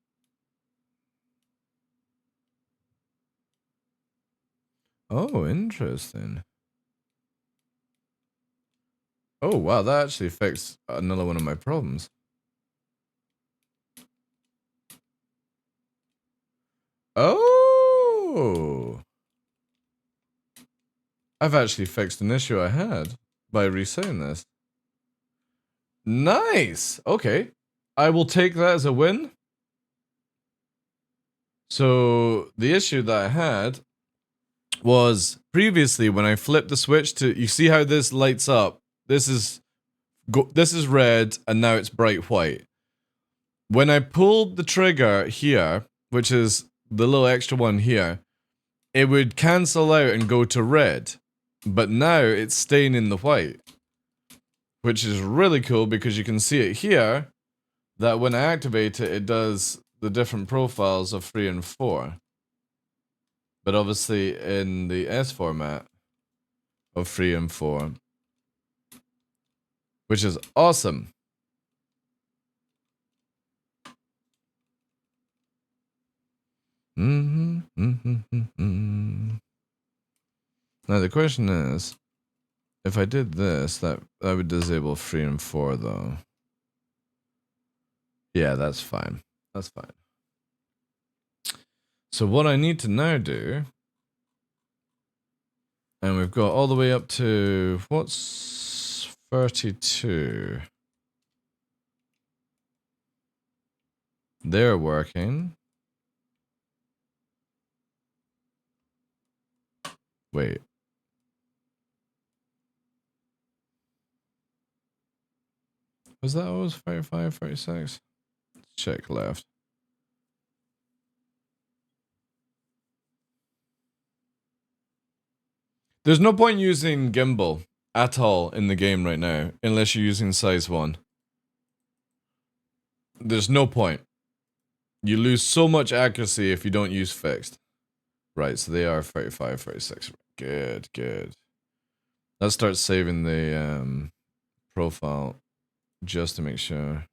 S1: Oh, interesting. Oh, wow, that actually fixed another one of my problems. Oh! I've actually fixed an issue I had by resetting this. Nice! Okay. I will take that as a win. So, the issue that I had was previously when I flipped the switch to... You see how this lights up? This is red, and now it's bright white. When I pulled the trigger here, which is the little extra one here, it would cancel out and go to red. But now it's staying in the white. Which is really cool because you can see it here, that when I activate it, it does the different profiles of 3 and 4. But obviously in the S format of 3 and 4. Which is awesome. Now the question is, if I did this, that would disable 3 and 4 though. Yeah, that's fine. That's fine. So what I need to now do, and we've got all the way up to, what's 32? They're working. Wait. Was that always 35, 36? Check left. There's no point using gimbal at all in the game right now, unless you're using size 1. There's no point. You lose so much accuracy if you don't use fixed. Right, so they are 35, 36. Good. Let's start saving the profile just to make sure.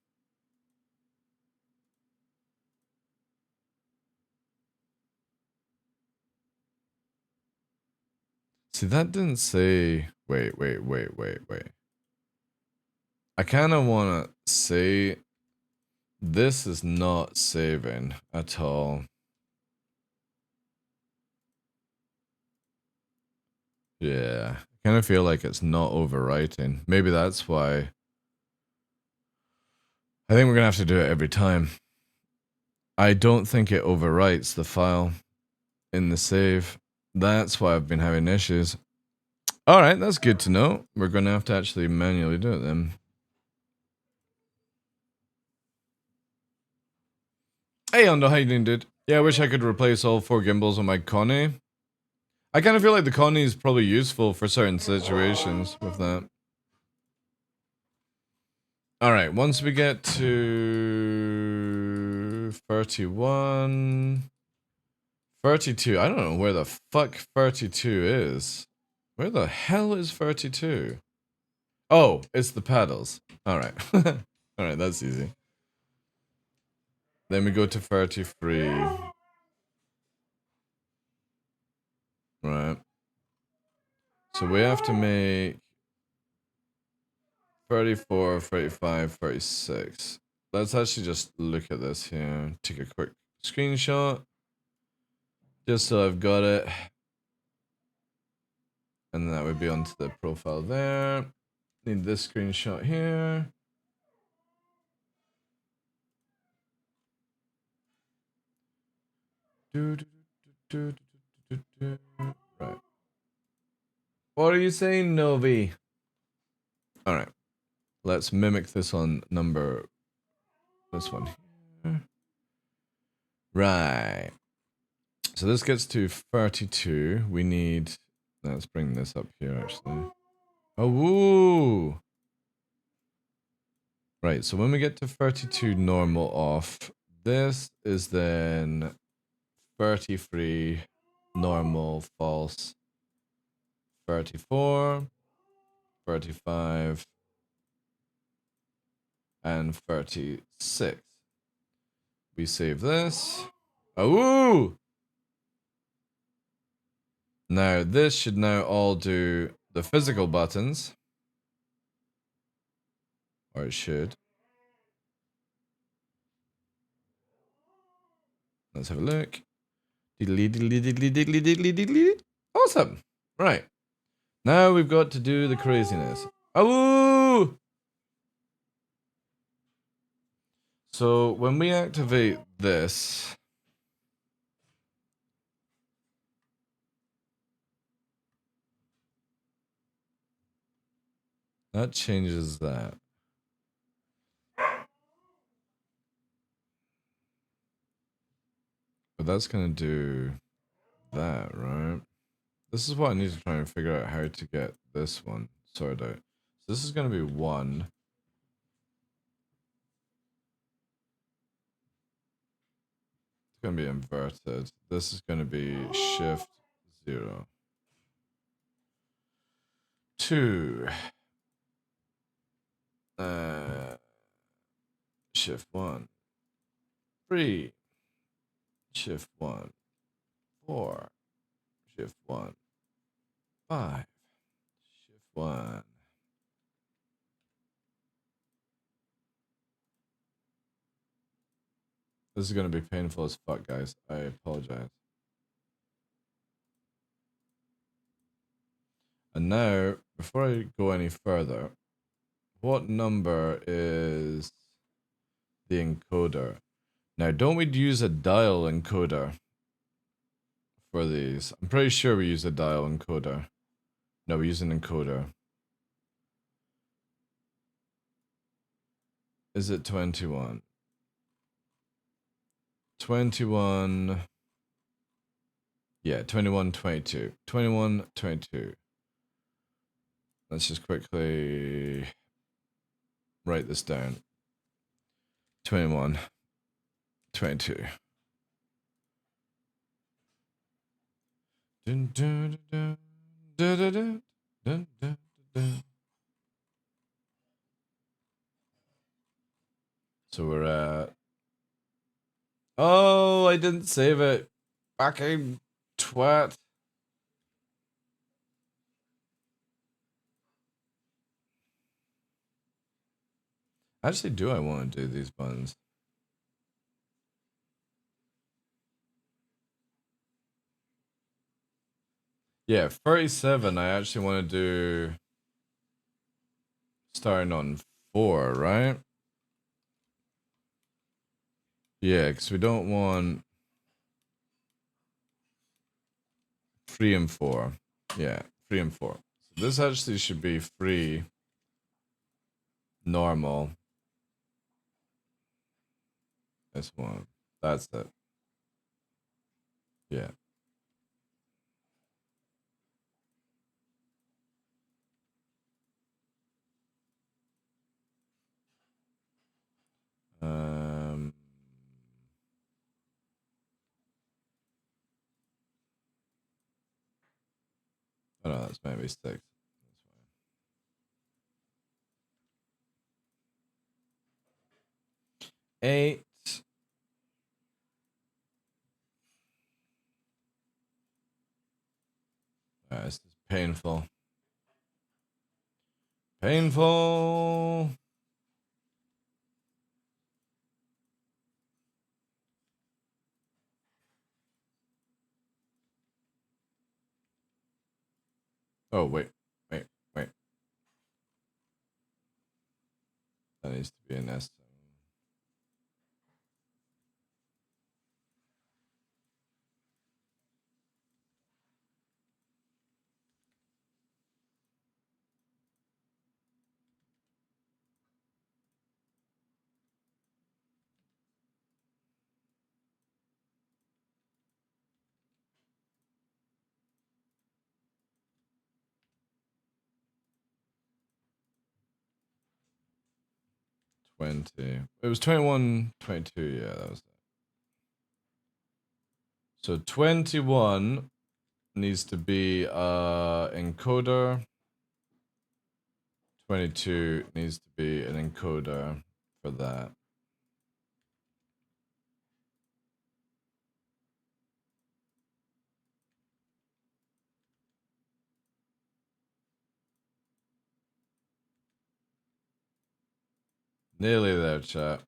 S1: See, that didn't say... Wait. I kind of want to say... This is not saving at all. Yeah, I kind of feel like it's not overwriting. Maybe that's why. I think we're going to have to do it every time. I don't think it overwrites the file in the save. That's why I've been having issues. All right, that's good to know. We're going to have to actually manually do it then. Hey, Ondo, how you doing, dude? Yeah, I wish I could replace all 4 gimbals on my Connie. I kind of feel like the Connie is probably useful for certain situations with that. Alright, once we get to 31... 32, I don't know where the fuck 32 is. Where the hell is 32? Oh, it's the paddles. Alright. Alright, that's easy. Then we go to 33. Right. So we have to make 34, 35, 36. Let's actually just look at this here. Take a quick screenshot. Just so I've got it. And that would be onto the profile there. Need this screenshot here. Right. What are you saying, Novi? Alright. Let's mimic this on number... This one here. Right. So this gets to 32. We need... Let's bring this up here, actually. Oh, woo! Right, so when we get to 32 normal off, this is then 33 normal false, 34, 35, and 36. We save this. Oh, woo! Now this should now all do the physical buttons. Or it should. Let's have a look. Awesome. Right. Now we've got to do the craziness. Oh! So when we activate this, that changes that. But that's going to do that, right? This is what I need to try and figure out how to get this one sorted out. So this is going to be 1. It's going to be inverted. This is going to be shift 0. 2. Shift 1. 3. Shift 1. 4. Shift 1. 5. Shift 1. This is going to be painful as fuck, guys. I apologize. And now, before I go any further, what number is the encoder? Now, don't we use a dial encoder for these? I'm pretty sure we use a dial encoder. No, we use an encoder. Is it 21? 21. Yeah, 21, 22. 21, 22. Let's just quickly write this down. 21, 22. Dun, dun, dun, dun, dun, dun, dun, dun, dun. So we're at... Oh, I didn't save it. Fucking twat. Actually, do I want to do these buttons? Yeah, 37, I actually want to do... Starting on 4, right? Yeah, because we don't want... 3 and 4. Yeah, 3 and 4. So this actually should be free, normal. This one. That's it. Yeah. Oh no, that's maybe 6. That's fine. 8. This is painful. Painful. Oh, wait. Wait. That needs to be an S. 20. It was 21, 22. Yeah, that was it. So 21 needs to be encoder. 22 needs to be an encoder for that. Nearly there, chat.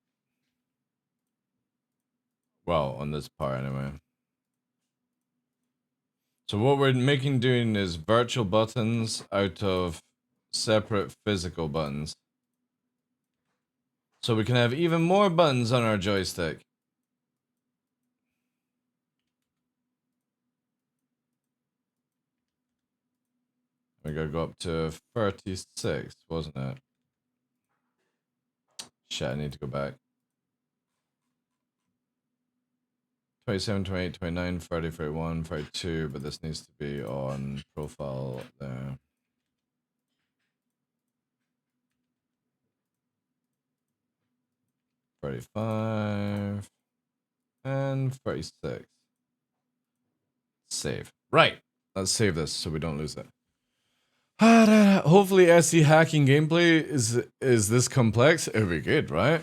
S1: Well, on this part anyway. So what we're doing is virtual buttons out of separate physical buttons. So we can have even more buttons on our joystick. We gotta go up to 36, wasn't it? Shit, I need to go back. 27, 28, 29, 30, 31, 32, but this needs to be on profile there. 35 and 36. Save. Right. Let's save this so we don't lose it. Hopefully SE hacking gameplay is this complex. It would be good, right?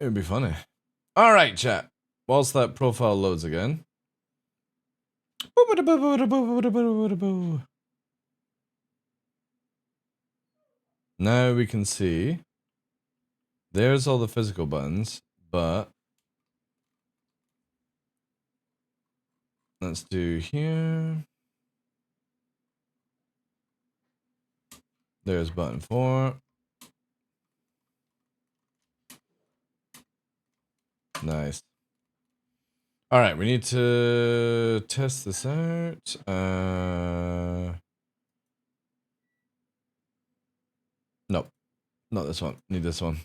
S1: It would be funny. All right, chat. Whilst that profile loads again. Now we can see there's all the physical buttons, but let's do here. There's button 4. Nice. All right, we need to test this out. Nope, not this one. Need this one.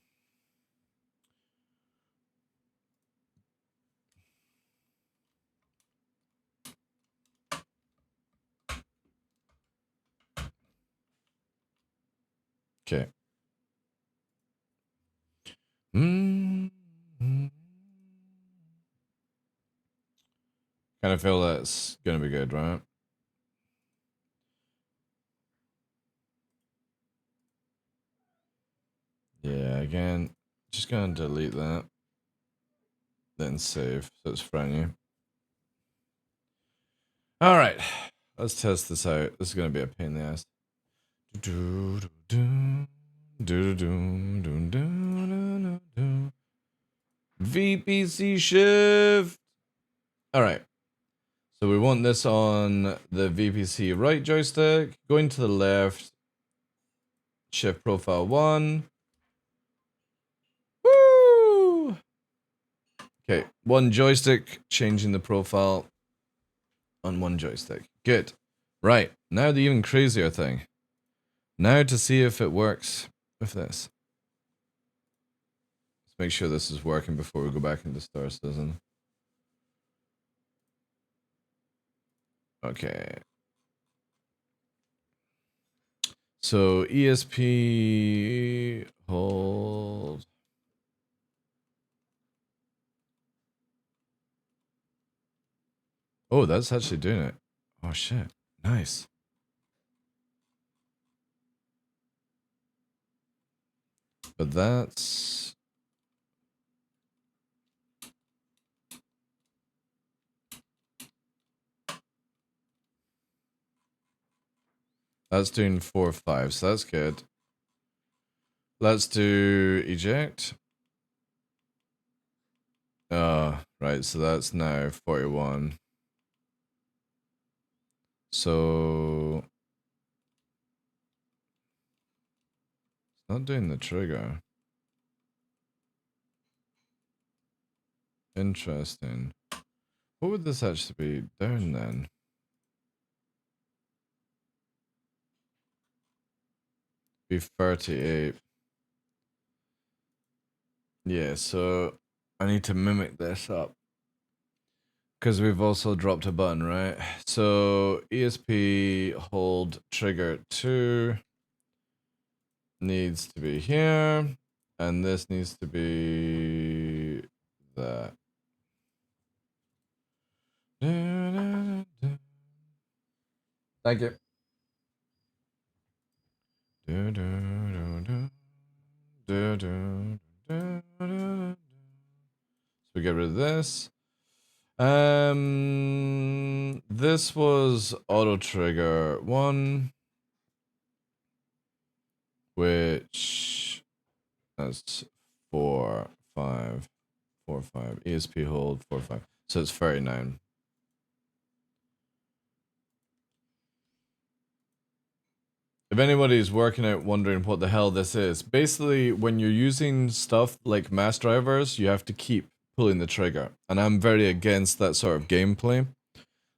S1: Okay. Kind of feel that's gonna be good, right? Yeah, again, just gonna delete that. Then save, so it's brand new. All right, let's test this out. This is gonna be a pain in the ass. VPC shift. All right. So we want this on the VPC right joystick. Going to the left. Shift profile 1. Woo! Okay, one joystick, changing the profile on one joystick. Good. Right, now the even crazier thing. Now to see if it works with this. Let's make sure this is working before we go back into Star Citizen. Okay. So ESP hold. Oh, that's actually doing it. Oh shit. Nice. But that's doing 4 5, so that's good. Let's do eject. Right, so that's now 41. So it's not doing the trigger. Interesting. What would this actually be down then? Be 38. Yeah, so I need to mimic this up. Because we've also dropped a button, right? So ESP hold trigger 2 needs to be here. And this needs to be that. Thank you. So we get rid of this. This was auto trigger 1, which that's 4 5 4 5 ESP hold 4 5. So it's 39. If anybody's working out wondering what the hell this is, basically when you're using stuff like mass drivers, you have to keep pulling the trigger. And I'm very against that sort of gameplay.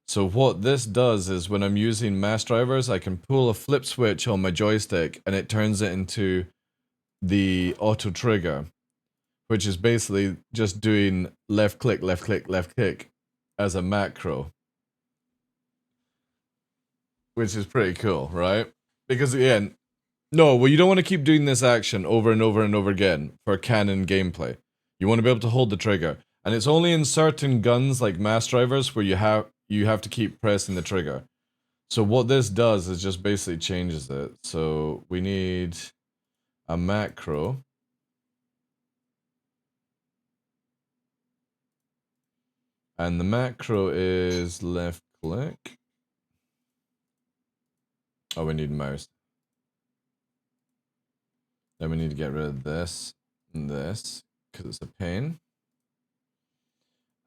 S1: So what this does is when I'm using mass drivers, I can pull a flip switch on my joystick and it turns it into the auto trigger, which is basically just doing left click, left click, left click as a macro. Which is pretty cool, right? Because again, no, well, you don't want to keep doing this action over and over and over again for canon gameplay. You want to be able to hold the trigger. And it's only in certain guns like mass drivers where you have to keep pressing the trigger. So what this does is just basically changes it. So we need a macro. And the macro is left click. Oh, we need mouse. Then we need to get rid of this and this because it's a pain.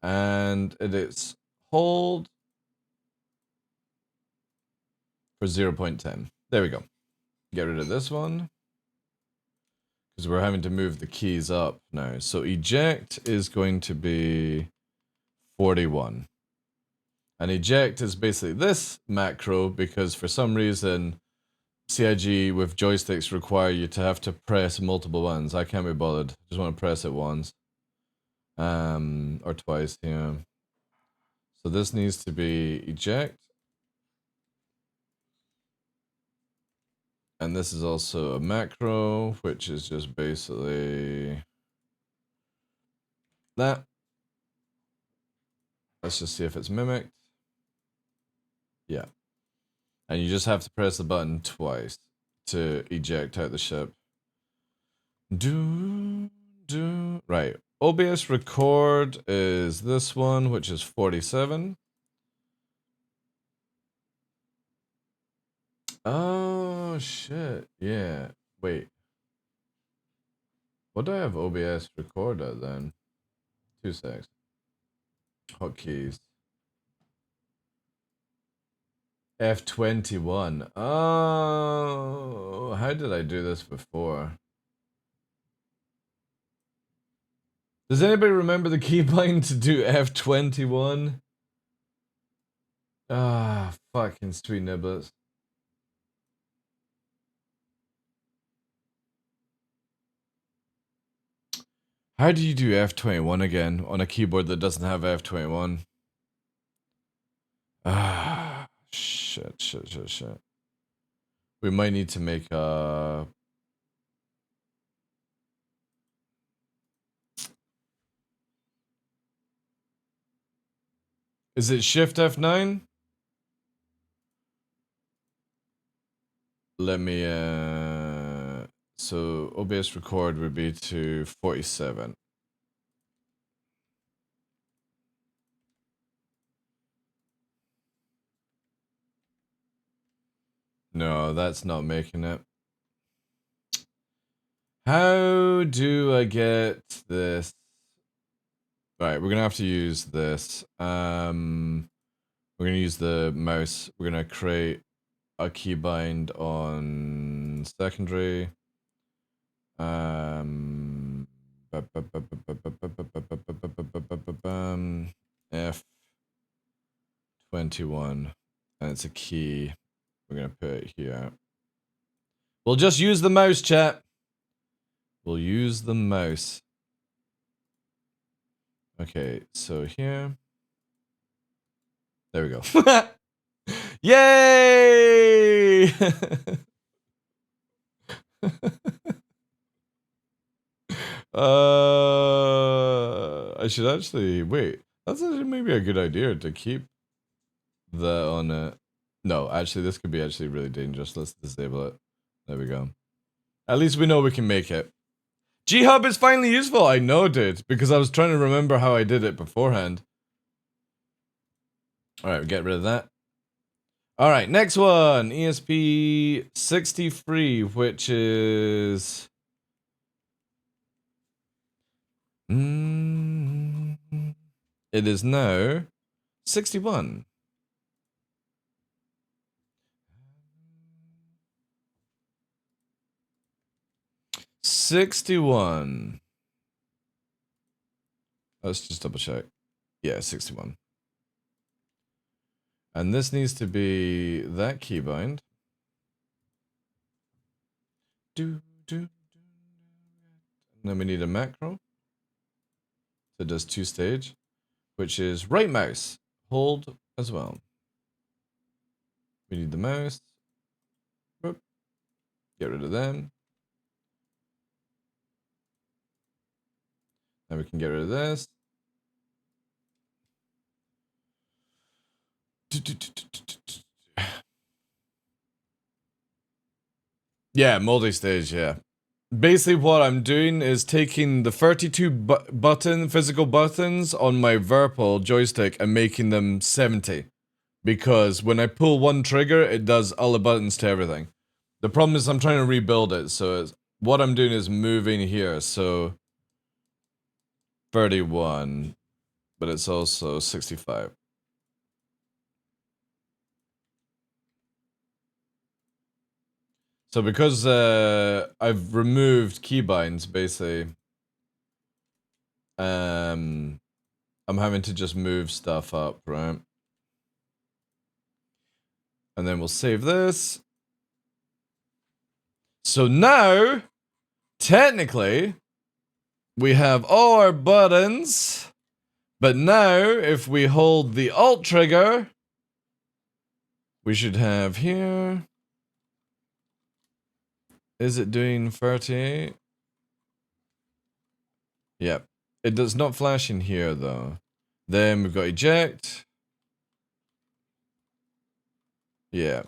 S1: And it is hold for 0.10. There we go. Get rid of this one because we're having to move the keys up now. So eject is going to be 41. And eject is basically this macro because for some reason CIG with joysticks require you to have to press multiple ones. I can't be bothered. Just want to press it once. Or twice, yeah. So this needs to be eject. And this is also a macro, which is just basically that. Let's just see if it's mimicked. Yeah. And you just have to press the button twice to eject out the ship. Right. OBS record is this one, which is 47. Oh, shit. Yeah. Wait. What do I have OBS record at then? 2 secs. Hotkeys. F21. Oh, how did I do this before? Does anybody remember the keybind to do F21? Ah, fucking sweet niblets. How do you do F21 again on a keyboard that doesn't have F21? Ah, shit. We might need to make a... Is it Shift F9? Let me, so OBS record would be to 47. No, that's not making it. How do I get this? Alright, we're gonna have to use this. We're gonna use the mouse. We're gonna create a keybind on secondary. F21, and it's a key. We're gonna put it here. We'll just use the mouse, chat. We'll use the mouse. Okay, so here. There we go. Yay! I should actually wait. That's actually maybe a good idea to keep that on it. No, actually, this could be actually really dangerous. Let's disable it. There we go. At least we know we can make it. G-Hub is finally useful. I know, dude, because I was trying to remember how I did it beforehand. All right, get rid of that. All right, next one, ESP63, which is it is now 61. Let's just double check. Yeah, 61. And this needs to be that keybind. And then we need a macro. So it does 2-stage, which is right mouse. Hold as well. We need the mouse. Whoop. Get rid of them. Now we can get rid of this. Yeah, multi-stage, yeah. Basically what I'm doing is taking the 32 physical buttons on my Virpil joystick and making them 70. Because when I pull one trigger, it does all the buttons to everything. The problem is I'm trying to rebuild it, so what I'm doing is moving here, so 31, but it's also 65. So because I've removed keybinds, basically, I'm having to just move stuff up, right? And then we'll save this. So now, technically, we have all our buttons, but now if we hold the Alt trigger, we should have here. Is it doing 38? Yep. It does not flash in here though. Then we've got eject. Yeah,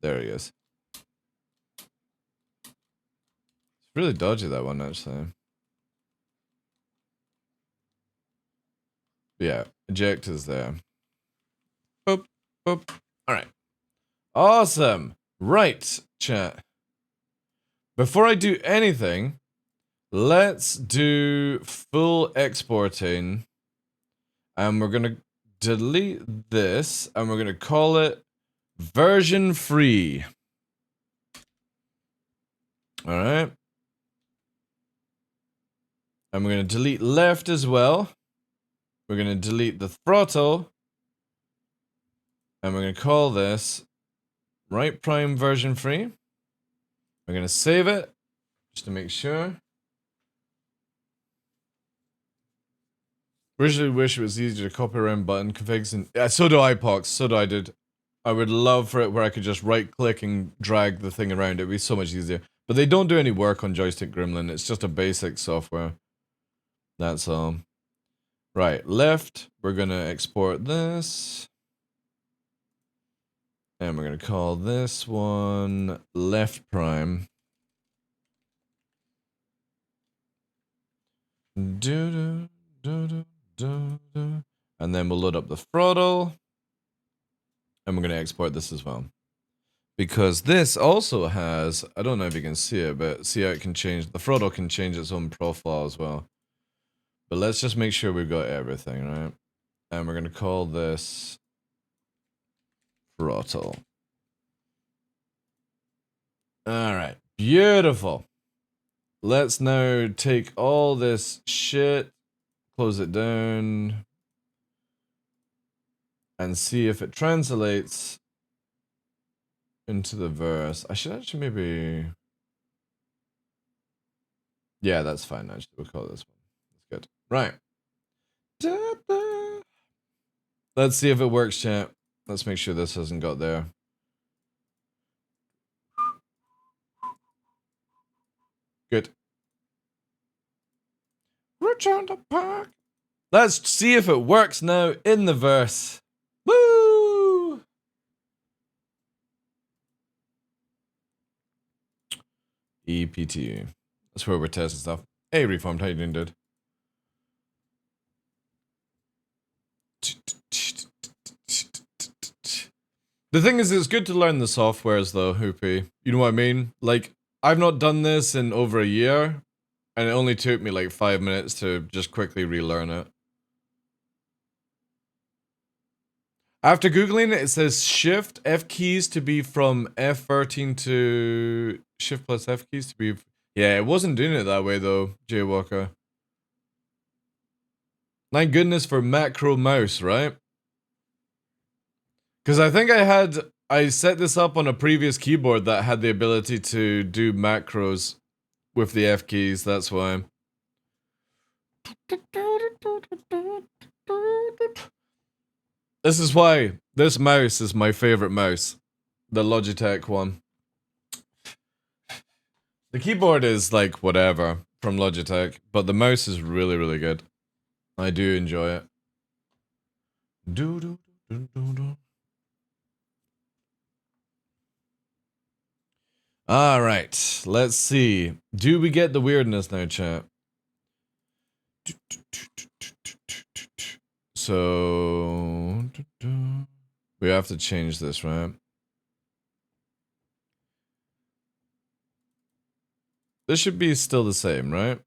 S1: there he is. It's really dodgy, that one, actually. Yeah, eject is there. Boop, boop. Alright. Awesome. Right, chat. Before I do anything, let's do full exporting. And we're going to delete this, and we're going to call it version free. Alright. And we're going to delete left as well. We're going to delete the throttle. And we're going to call this Right Prime version free. We're going to save it just to make sure. Originally wish it was easier to copy around button configs and yeah, so do I, Pox. So do I, dude. I would love for it where I could just right click and drag the thing around. It'd be so much easier. But they don't do any work on Joystick Gremlin. It's just a basic software. That's all. Right, left. We're gonna export this. And we're gonna call this one left prime. Do, do, do, do, do. And then we'll load up the throttle. And we're gonna export this as well. Because this also has, I don't know if you can see it, but see how it can change, the throttle can change its own profile as well. But let's just make sure we've got everything, right? And we're going to call this throttle. All right, beautiful. Let's now take all this shit, close it down, and see if it translates into the verse. I should actually maybe... Yeah, that's fine, actually. We'll call this one. That's good. Right. Let's see if it works, chat. Let's make sure this hasn't got there. Good. Return to park. Let's see if it works now in the verse. Woo! EPTU. That's where we're testing stuff. Hey, Reformed, how you doing, dude? The thing is, it's good to learn the softwares, though, Hoopy. You know what I mean? Like, I've not done this in over a year, and it only took me like 5 minutes to just quickly relearn it. After Googling it, it says Shift F keys to be from F13 to Shift plus F keys to be... Yeah, it wasn't doing it that way, though, Jaywalker. Thank goodness for macro mouse, right? Because I think I set this up on a previous keyboard that had the ability to do macros with the F keys, that's why. This is why this mouse is my favorite mouse. The Logitech one. The keyboard is like whatever from Logitech, but the mouse is really, really good. I do enjoy it. Alright, let's see. Do we get the weirdness now, chat? So... we have to change this, right? This should be still the same, right?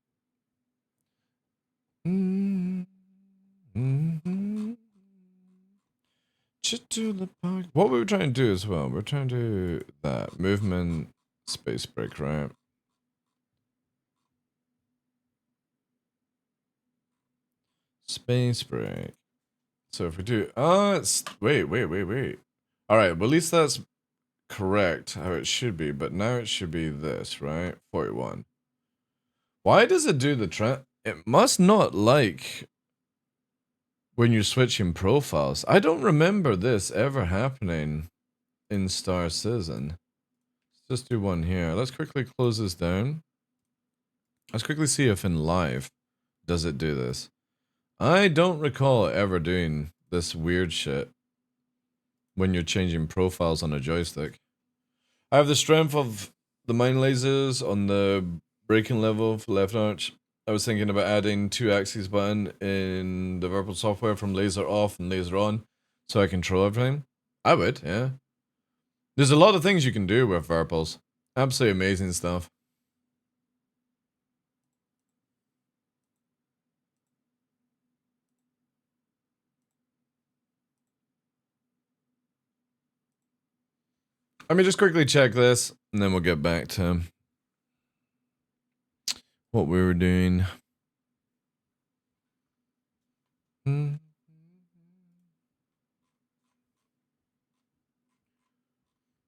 S1: What we were trying to do as well, we're trying to do that. Movement, space break, right? Space break. So if we do, it's, wait. All right, well, at least that's correct how it should be, but now it should be this, right? 41. Why does it do the trend? It must not like when you're switching profiles. I don't remember this ever happening in Star Citizen. Let's just do one here. Let's quickly close this down. Let's quickly see if in live does it do this. I don't recall ever doing this weird shit when you're changing profiles on a joystick. I have the strength of the mine lasers on the braking level for left arch. I was thinking about adding 2-axis button in the Virtual software from laser off and laser on so I control everything. I would, yeah. There's a lot of things you can do with Virtuals. Absolutely amazing stuff. Let me just quickly check this, and then we'll get back to what we were doing.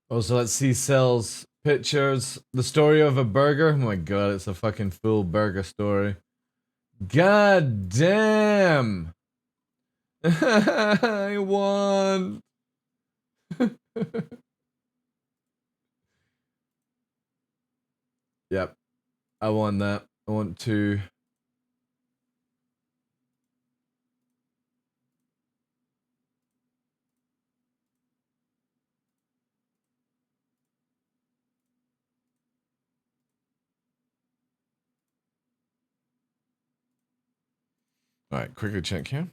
S1: Also, let's see Cell's pictures. The story of a burger. Oh my god, it's a fucking full burger story. God damn! I won! Yep, I won that. I want to. Alright, quickly check here.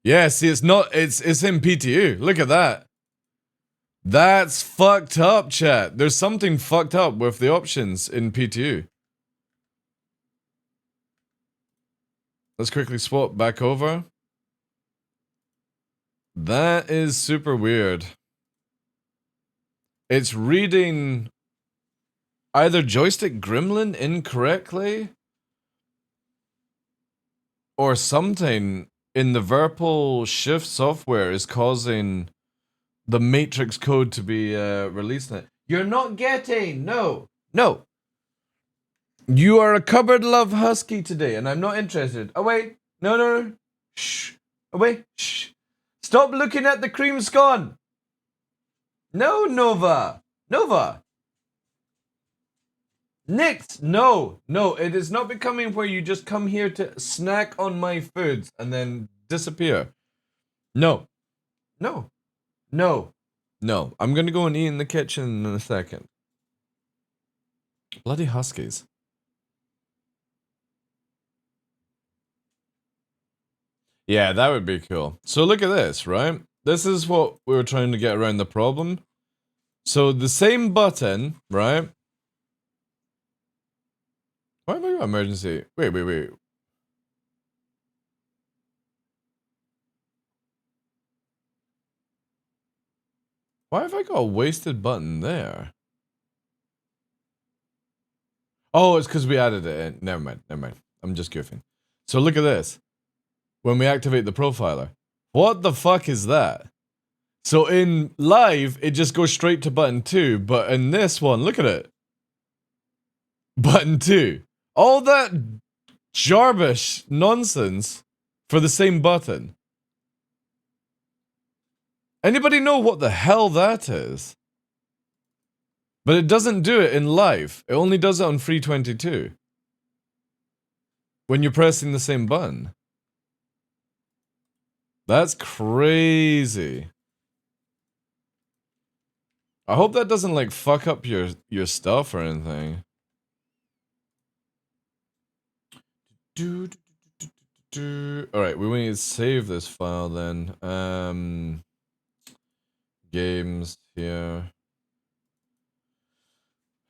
S1: Yeah, see, it's not. It's in PTU. Look at that. That's fucked up, chat. There's something fucked up with the options in PTU. Let's quickly swap back over. That is super weird. It's reading either joystick gremlin incorrectly or something in the Virpil shift software is causing the matrix code to be released. You're not getting, no. You are a cupboard love husky today, and I'm not interested. Oh wait, no. Shh. Oh wait, shh. Stop looking at the cream scone. No, Nova. Nix, no, it is not becoming where you just come here to snack on my foods and then disappear. No. I'm gonna go and eat in the kitchen in a second. Bloody huskies. Yeah, that would be cool. So look at this, right? This is what we were trying to get around the problem. So the same button, right? Why have I got emergency? Wait. Why have I got a wasted button there? Oh, it's because we added it in. Never mind. I'm just goofing. So look at this. When we activate the profiler. What the fuck is that? So in live, it just goes straight to button 2, but in this one, look at it. Button 2. All that jarbish nonsense for the same button. Anybody know what the hell that is? But it doesn't do it in live. It only does it on free 22. When you're pressing the same button. That's crazy. I hope that doesn't like fuck up your stuff or anything. Alright, we need to save this file then. Games here.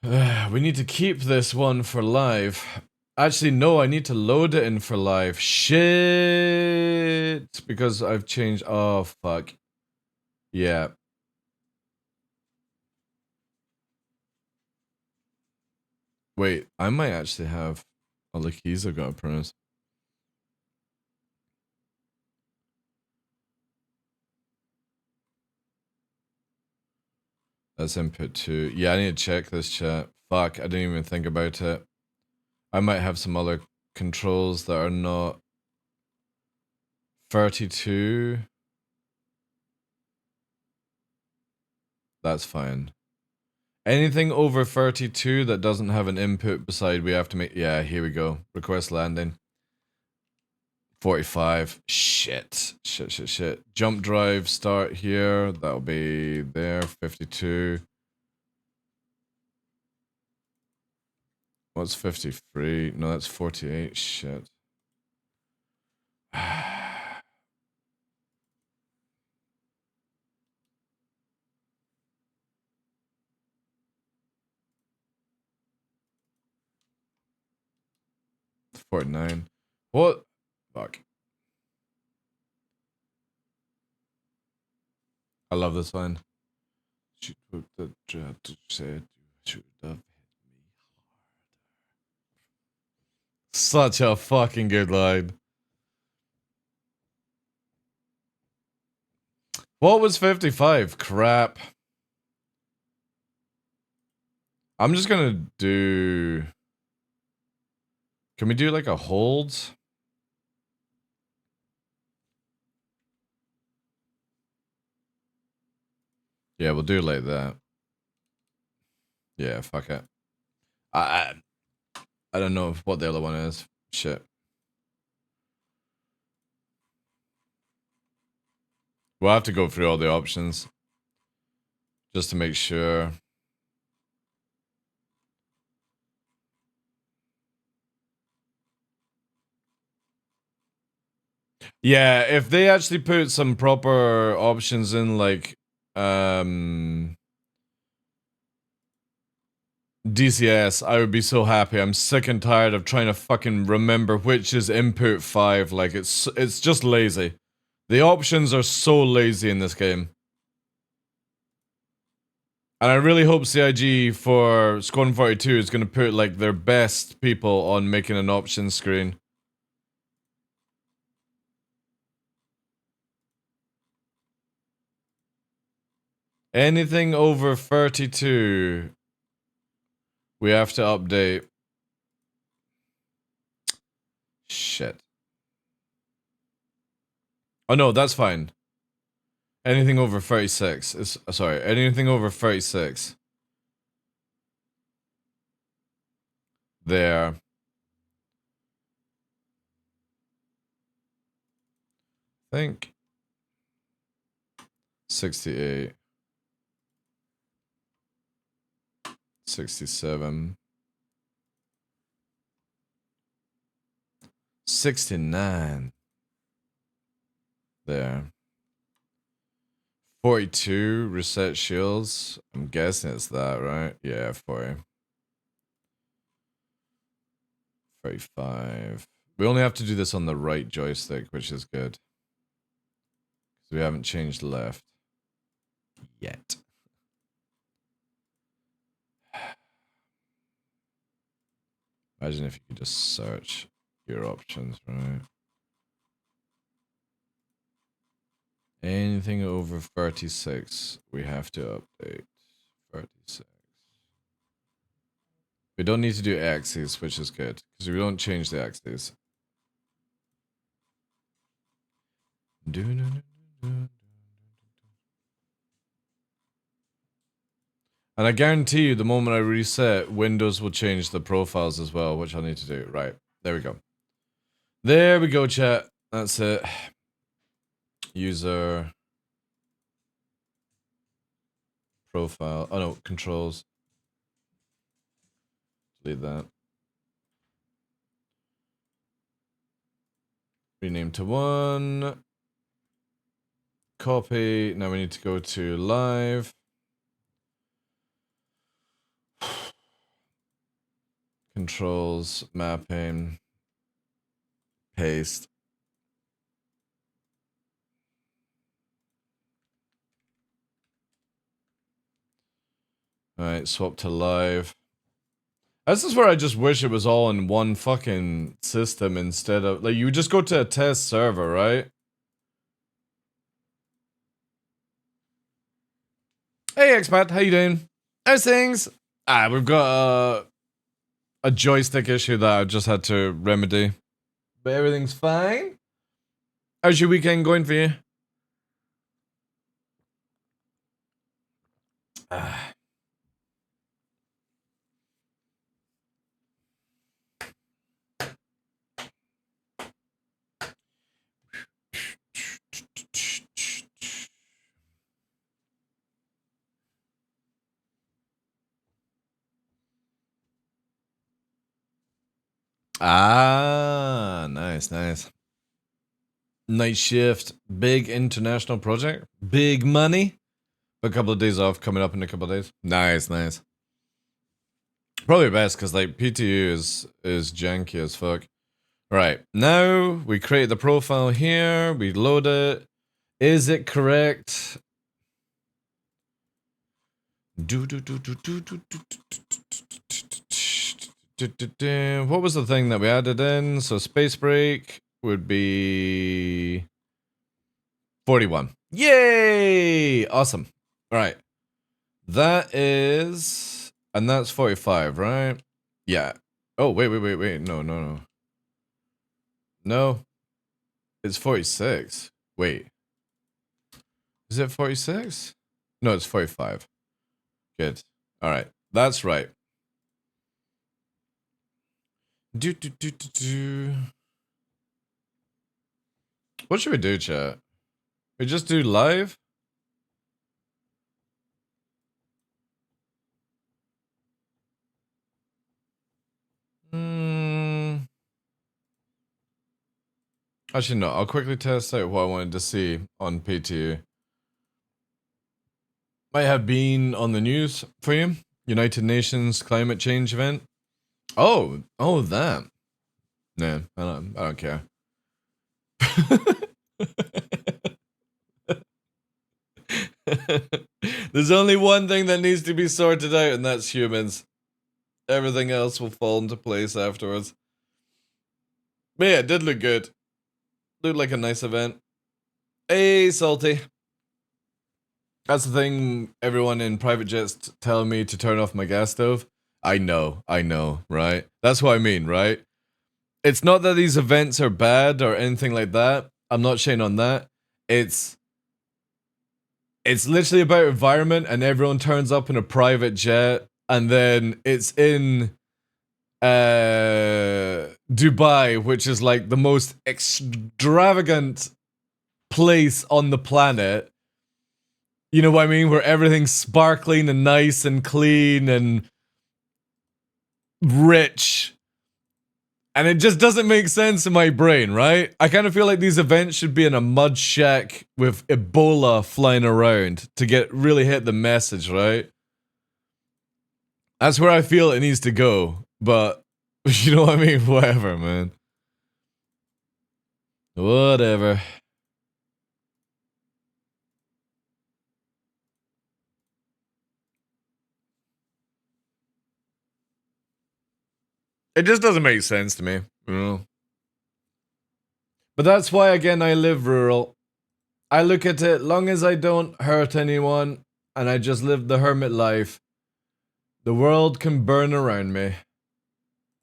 S1: We need to keep this one for live. Actually, no, I need to load it in for live. Shit! Because I've changed. Oh, fuck. Yeah. Wait, I might actually have all the keys I've got to pronounce. That's input 2. Yeah, I need to check this chat. Fuck, I didn't even think about it. I might have some other controls that are not 32. That's fine. Anything over 32 that doesn't have an input beside, we have to make... Yeah, here we go. Request landing. 45. Shit. Jump drive, start here. That'll be there. 52. What's 53? No, that's 48. Shit. $49. What? Fuck. I love this line. Shoot with the jet to say should have hit me harder. Such a fucking good line. What was 55? Crap. I'm just gonna do... Can we do like a hold? Yeah, we'll do it like that. Yeah, fuck it. I don't know what the other one is. Shit. We'll have to go through all the options. Just to make sure. Yeah, if they actually put some proper options in, like, DCS, I would be so happy. I'm sick and tired of trying to fucking remember which is input 5. Like, it's just lazy. The options are so lazy in this game. And I really hope CIG for Squadron 42 is going to put, like, their best people on making an options screen. Anything over 32, we have to update. Shit. Oh no, that's fine. Anything over 36 is... Sorry, anything over 36. There. I think 68. 67. 69. There. 42, reset shields. I'm guessing it's that, right? Yeah, 40. 35. We only have to do this on the right joystick, which is good. Because we haven't changed left. Yet. Imagine if you could just search your options, right? Anything over 36, we have to update. 36. We don't need to do axes, which is good, because we don't change the axes. And I guarantee you, the moment I reset, Windows will change the profiles as well, which I'll need to do. Right, there we go. There we go, chat. That's it. User. Profile. Oh no, controls. Delete that. Rename to 1. Copy. Now we need to go to live. Controls, mapping, paste. Alright, swap to live. This is where I just wish it was all in one fucking system instead of... Like, you just go to a test server, right? Hey, expat, how you doing? How's things? We've got a joystick issue that I just had to remedy. But everything's fine. How's your weekend going for you? Nice, nice. Night shift, big international project, big money. A couple of days off coming up in a couple of days. Nice, nice. Probably best because like PTU is janky as fuck. Right, now we create the profile here, we load it. Is it correct? What was the thing that we added in? So space break would be 41. Yay! Awesome. All right. That is... And that's 45, right? Yeah. Oh, wait. No. No. It's 46. Wait. Is it 46? No, it's 45. Good. All right. That's right. What should we do, chat? We just do live? Actually, no. I'll quickly test out what I wanted to see on PTU. Might have been on the news for you. United Nations climate change event. Oh, that. Nah, I don't care. There's only one thing that needs to be sorted out, and that's humans. Everything else will fall into place afterwards. But yeah, it did look good. Looked like a nice event. Hey, Salty. That's the thing, everyone in private jets telling me to turn off my gas stove. I know, right? That's what I mean, right? It's not that these events are bad or anything like that. I'm not shitting on that. It's literally about environment, and everyone turns up in a private jet, and then it's in Dubai, which is like the most extravagant place on the planet. You know what I mean? Where everything's sparkling and nice and clean and rich. And it just doesn't make sense in my brain, right? I kind of feel like these events should be in a mud shack with Ebola flying around to really hit the message, right? That's where I feel it needs to go. But, you know what I mean? Whatever, man. Whatever. It just doesn't make sense to me, you know? But that's why, again, I live rural. I look at it, long as I don't hurt anyone, and I just live the hermit life, the world can burn around me.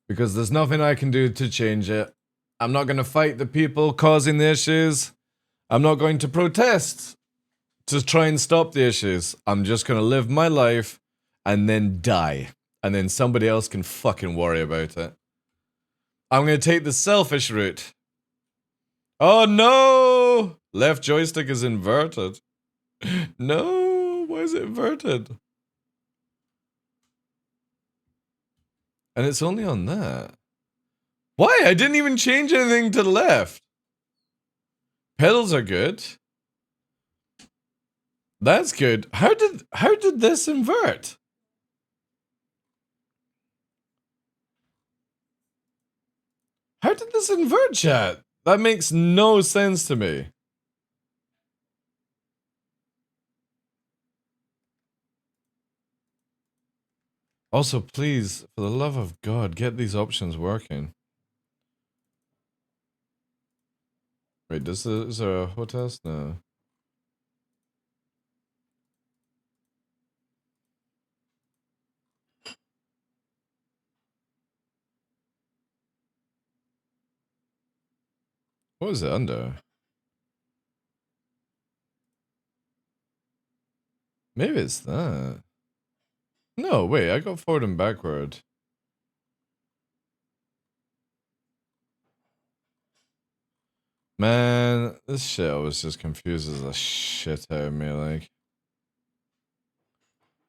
S1: Because there's nothing I can do to change it. I'm not going to fight the people causing the issues. I'm not going to protest to try and stop the issues. I'm just going to live my life and then die. And then somebody else can fucking worry about it. I'm going to take the selfish route. Oh no! Left joystick is inverted. No, why is it inverted? And it's only on that. Why? I didn't even change anything to the left. Pedals are good. That's good. How did this invert? How did this invert, chat? That makes no sense to me. Also, please, for the love of God, get these options working. Wait, is there a hotel? No. What is it under? Maybe it's that. No, wait, I got forward and backward. Man, this shit always just confuses the shit out of me, like.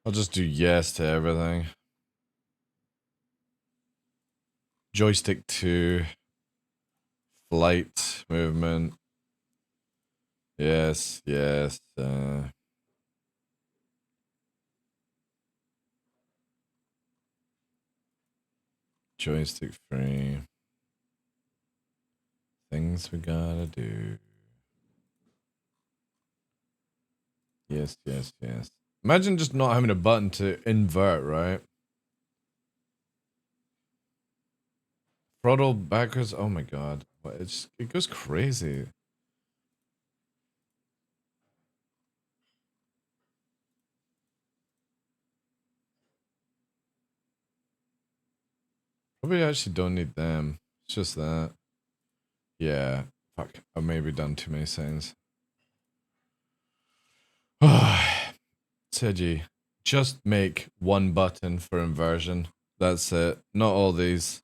S1: I'll just do yes to everything. Joystick 2. Flight, movement. Yes. Joystick 3. Things we gotta do. Yes. Imagine just not having a button to invert, right? Throttle backwards. Oh my god. It goes crazy. Probably actually don't need them. It's just that. Yeah. Fuck. I've maybe done too many settings. Seji, just make one button for inversion. That's it. Not all these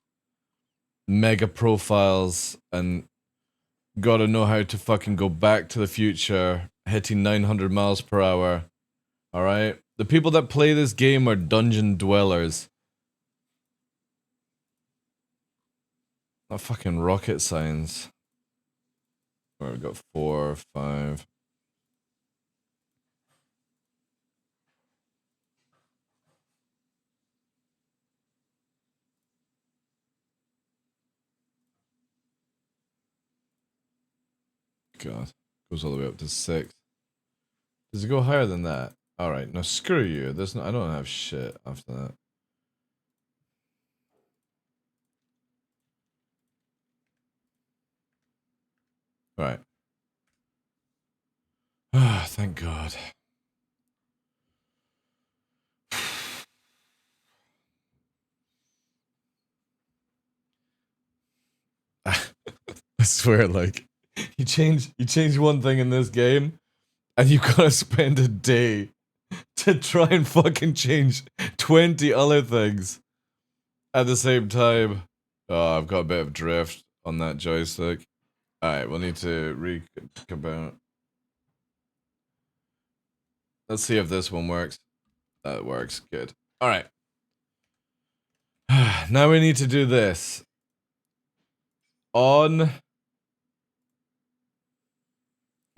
S1: mega profiles and gotta know how to fucking go back to the future, hitting 900 miles per hour. Alright? The people that play this game are dungeon dwellers. Not fucking rocket science. Where we got 4, 5. God. Goes all the way up to 6. Does it go higher than that? Alright, now screw you. There's no, I don't have shit after that. Right. Ah, thank God. I swear, like, you change one thing in this game, and you gotta spend a day to try and fucking change 20 other things at the same time. Oh, I've got a bit of drift on that joystick. Alright, we'll need to about. Let's see if this one works. That works, good. Alright. Now we need to do this. On.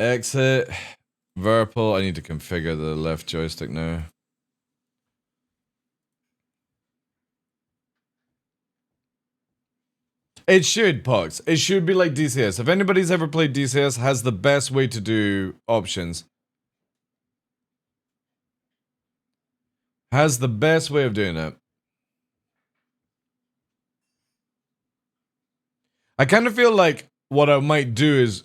S1: Exit. Verpal. I need to configure the left joystick now. It should, Pox. It should be like DCS. If anybody's ever played DCS, has the best way to do options. Has the best way of doing it. I kind of feel like what I might do is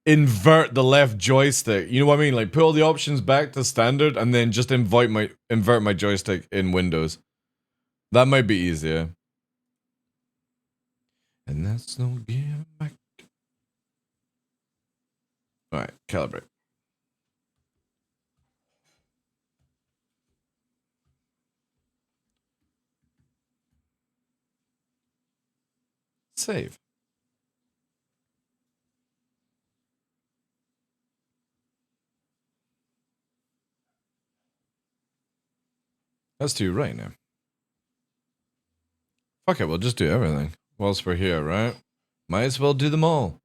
S1: invert the left joystick. You know what I mean? Like put all the options back to standard and then just invert my joystick in Windows. That might be easier. And that's no give back. Alright, calibrate. Save. Let's do right now. Fuck it, we'll just do everything. Whilst we're here, right? Might as well do them all.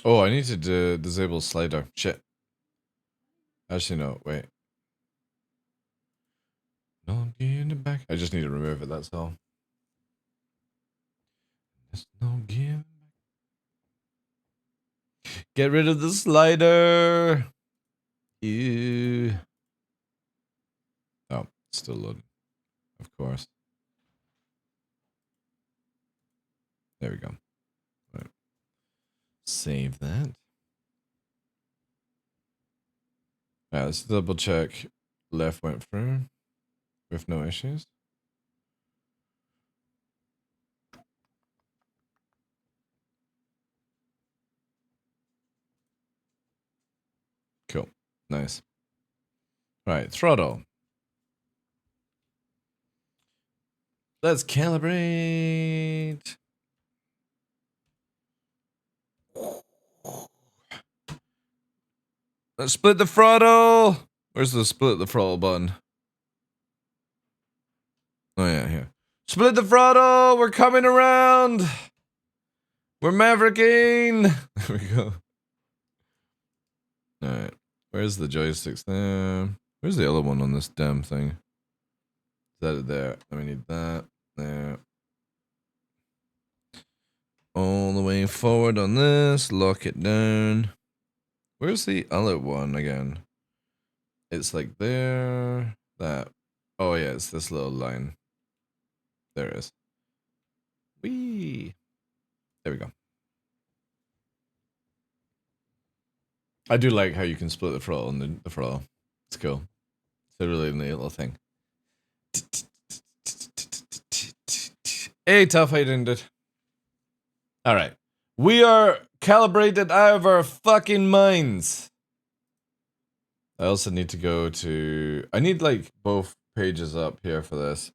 S1: Oh, I need to disable slider. Shit. Actually, no, wait. No, give it back. I just need to remove it, that's all. There's no give. Get rid of the slider. Ew. Oh, still loading. Of course. There we go. Right. Save that. Alright, let's double check. Left went through with no issues. Cool. Nice. Right, throttle. Let's calibrate. Let's split the throttle. Where's the split the throttle button? Oh yeah, here. Split the throttle. We're coming around. We're mavericking. There we go. Alright. Where's the joysticks there? Where's the other one on this damn thing? Is that it there? Then we need that. There. All the way forward on this. Lock it down. Where's the other one again? It's like there. That. Oh yeah, it's this little line. There it is. Whee! There we go. I do like how you can split the throttle and the throttle. It's cool. It's a really neat little thing. Hey, tough, how you doing, dude? Alright. We are calibrated out of our fucking minds. I also need to go to... I need, like, both pages up here for this.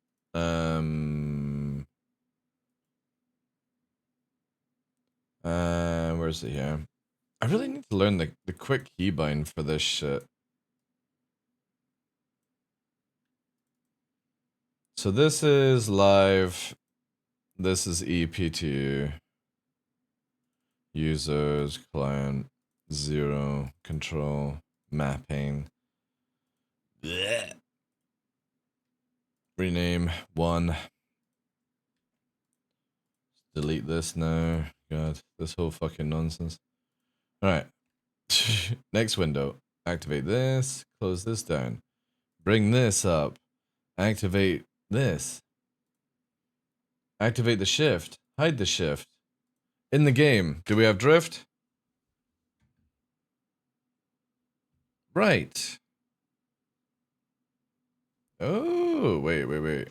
S1: Where's it here? I really need to learn the quick keybind for this shit. So this is live. This is EP2. Users, client, 0, control, mapping. Blech. Rename 1. Delete this now. God, this whole fucking nonsense. Alright. Next window. Activate this. Close this down. Bring this up. Activate this. Activate the shift. Hide the shift. In the game, do we have drift? Right. Oh, wait.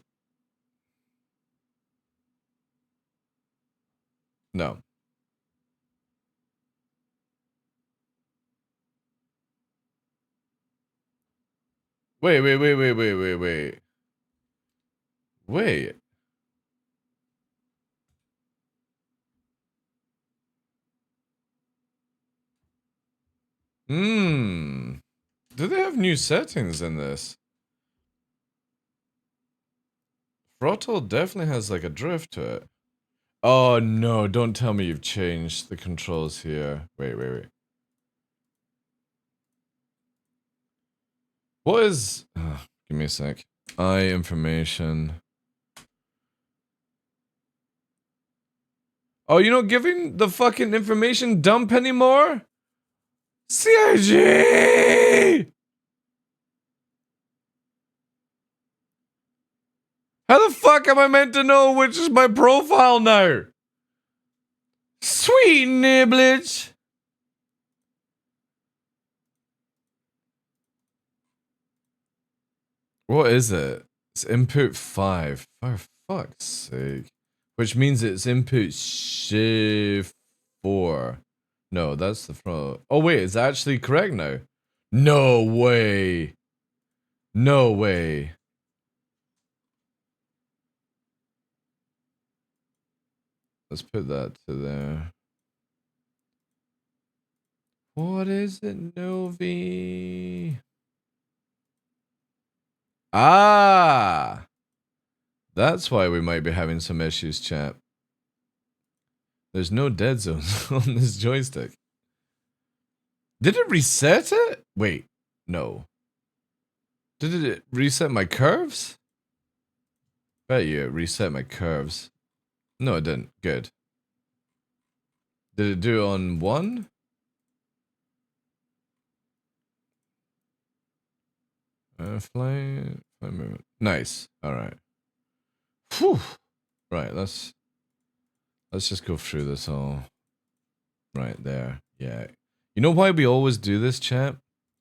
S1: No. Wait. Wait. Do they have new settings in this? Throttle definitely has like a drift to it. Oh no, don't tell me you've changed the controls here. Wait. What is... give me a sec. Information. Oh, you're not giving the fucking information dump anymore? CIG! How the fuck am I meant to know which is my profile now? Sweet nibblage! What is it? It's input 5. For fuck's sake. Which means it's input shift 4. No, that's the front. Oh wait, it's actually correct now. No way. No way. Let's put that to there. What is it, Novi? Ah! That's why we might be having some issues, chat. There's no dead zones on this joystick. Did it reset it? Wait, no. Did it reset my curves? Bet you it reset my curves. No, it didn't. Good. Did it do it on 1? Fly movement. Nice. Alright. Whew. Right, let's just go through this all. Right there. Yeah. You know why we always do this, chat?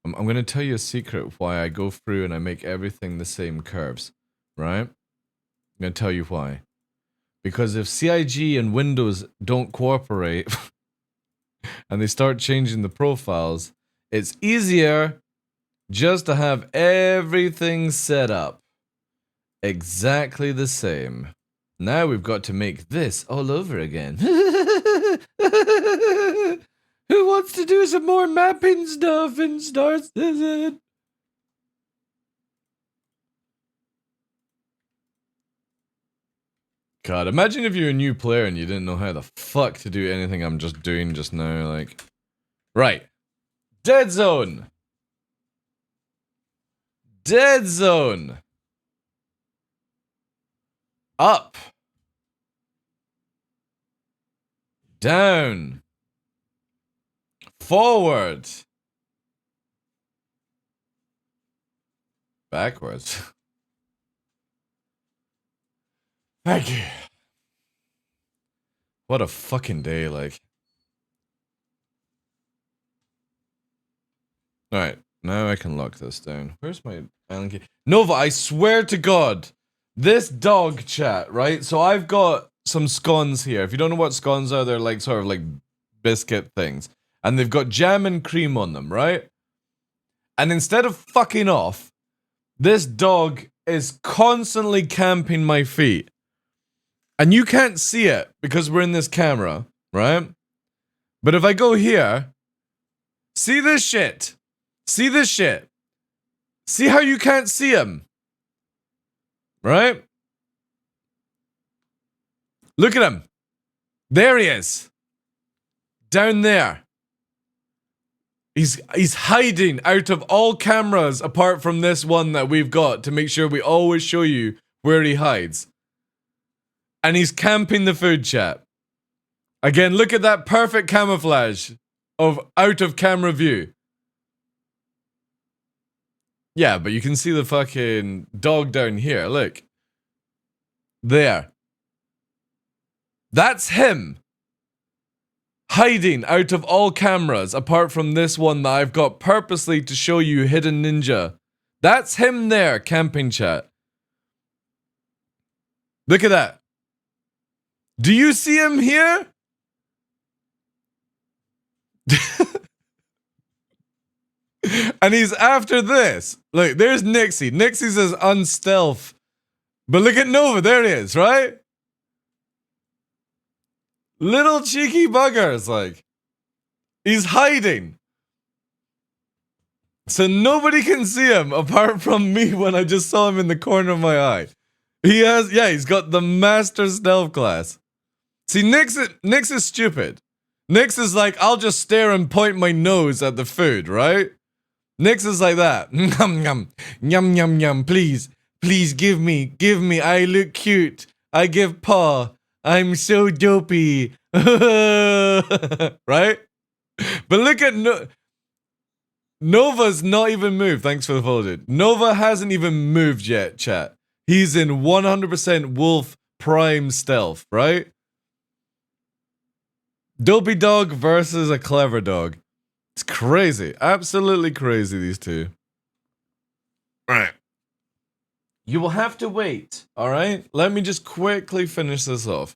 S1: I'm going to tell you a secret why I go through and I make everything the same curves. Right? I'm going to tell you why. Because if CIG and Windows don't cooperate and they start changing the profiles, it's easier just to have everything set up exactly the same. Now we've got to make this all over again. Who wants to do some more mapping stuff in Star Citizen? God, imagine if you're a new player and you didn't know how the fuck to do anything I'm just doing just now, like... Right. Dead zone! Dead zone! Up! Down! Forward! Backwards. Thank you. What a fucking day, like. Alright, now I can lock this down. Where's my Allen key? Nova, I swear to God, this dog chat, right? So I've got some scones here. If you don't know what scones are, they're like sort of like biscuit things. And they've got jam and cream on them, right? And instead of fucking off, this dog is constantly camping my feet. And you can't see it because we're in this camera, right? But if I go here, see this shit. See this shit. See how you can't see him? Right? Look at him. There he is. Down there. He's hiding out of all cameras apart from this one that we've got to make sure we always show you where he hides. And he's camping the food chat. Again, look at that perfect camouflage of out of camera view. Yeah, but you can see the fucking dog down here. Look. There. That's him. Hiding out of all cameras apart from this one that I've got purposely to show you hidden ninja. That's him there, camping chat. Look at that. Do you see him here? And he's after this. Look, there's Nixie. Nixie says unstealth. But look at Nova. There he is, right? Little cheeky buggers, like. He's hiding. So nobody can see him apart from me when I just saw him in the corner of my eye. He has, yeah, he's got the master stealth class. See, Nix is stupid. Nix is like, I'll just stare and point my nose at the food, right? Nix is like that. Yum, yum, yum, yum, yum, please, please give me, I look cute. I give paw. I'm so dopey. Right? But look at Nova's not even moved. Thanks for the follow, dude. Nova hasn't even moved yet, chat. He's in 100% wolf prime stealth, right? Dopey dog versus a clever dog. It's crazy. Absolutely crazy, these two. Alright. You will have to wait, alright? Let me just quickly finish this off.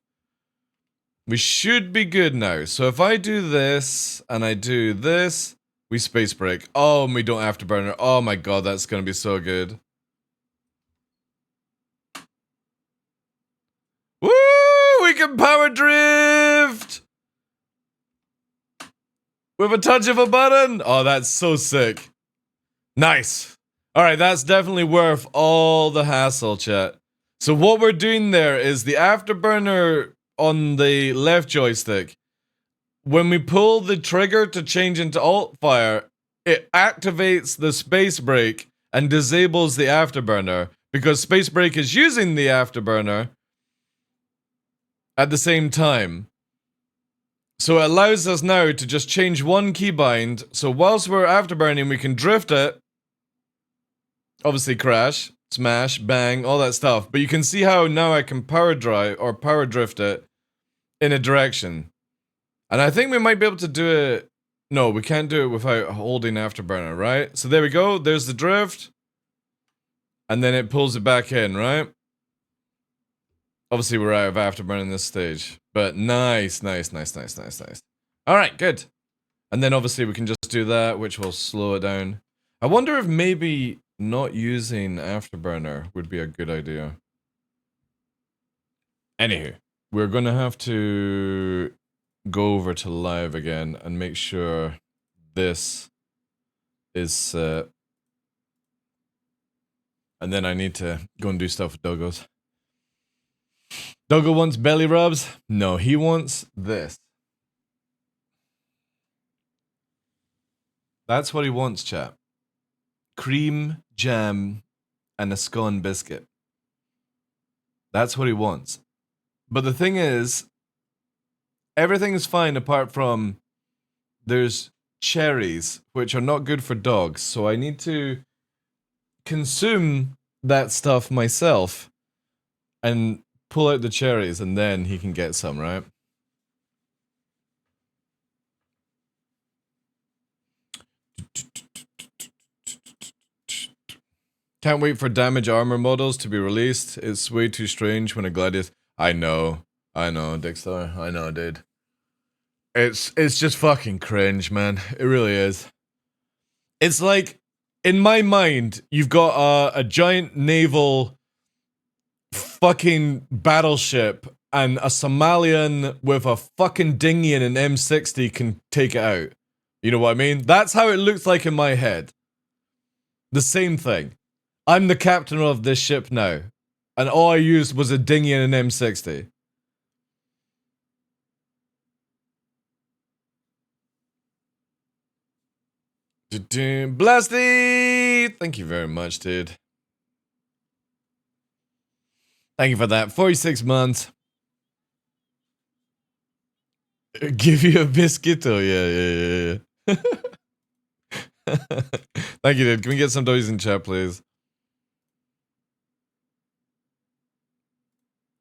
S1: We should be good now. So if I do this, and I do this, we space break. Oh, and we don't afterburner. Oh my god, that's gonna be so good. Woo! We can power drift! With a touch of a button? Oh, that's so sick. Nice. Alright, that's definitely worth all the hassle, chat. So what we're doing there is the afterburner on the left joystick. When we pull the trigger to change into alt fire, it activates the space brake and disables the afterburner. Because space brake is using the afterburner at the same time. So it allows us now to just change one keybind. So whilst we're afterburning, we can drift it. Obviously crash, smash, bang, all that stuff. But you can see how now I can power drive or power drift it in a direction. And I think we might be able to do it. No, we can't do it without holding afterburner, right? So there we go. There's the drift. And then it pulls it back in, right? Obviously, we're out of afterburner in this stage. But nice, nice, nice, nice, nice, nice. Alright, good. And then obviously we can just do that, which will slow it down. I wonder if maybe not using afterburner would be a good idea. Anywho, we're going to have to go over to live again and make sure this is set. And then I need to go and do stuff with Doggos. Doggo wants belly rubs? No, he wants this. That's what he wants, chat. Cream, jam, and a scone biscuit. That's what he wants. But the thing is, everything is fine apart from there's cherries, which are not good for dogs. So I need to consume that stuff myself and pull out the cherries and then he can get some, right? Can't wait for damage armor models to be released. It's way too strange when a gladiator... I know, Dixter. I know, dude. It's just fucking cringe, man. It really is. It's like, in my mind, you've got a giant naval fucking battleship and a Somalian with a fucking dinghy and an M60 can take it out. You know what I mean? That's how it looks like in my head. The same thing. I'm the captain of this ship now, and all I used was a dinghy and an M60. Blasty! Thank you very much, dude. Thank you for that. 46 months. Give you a biscuito. Yeah. Thank you, dude. Can we get some W's in chat, please?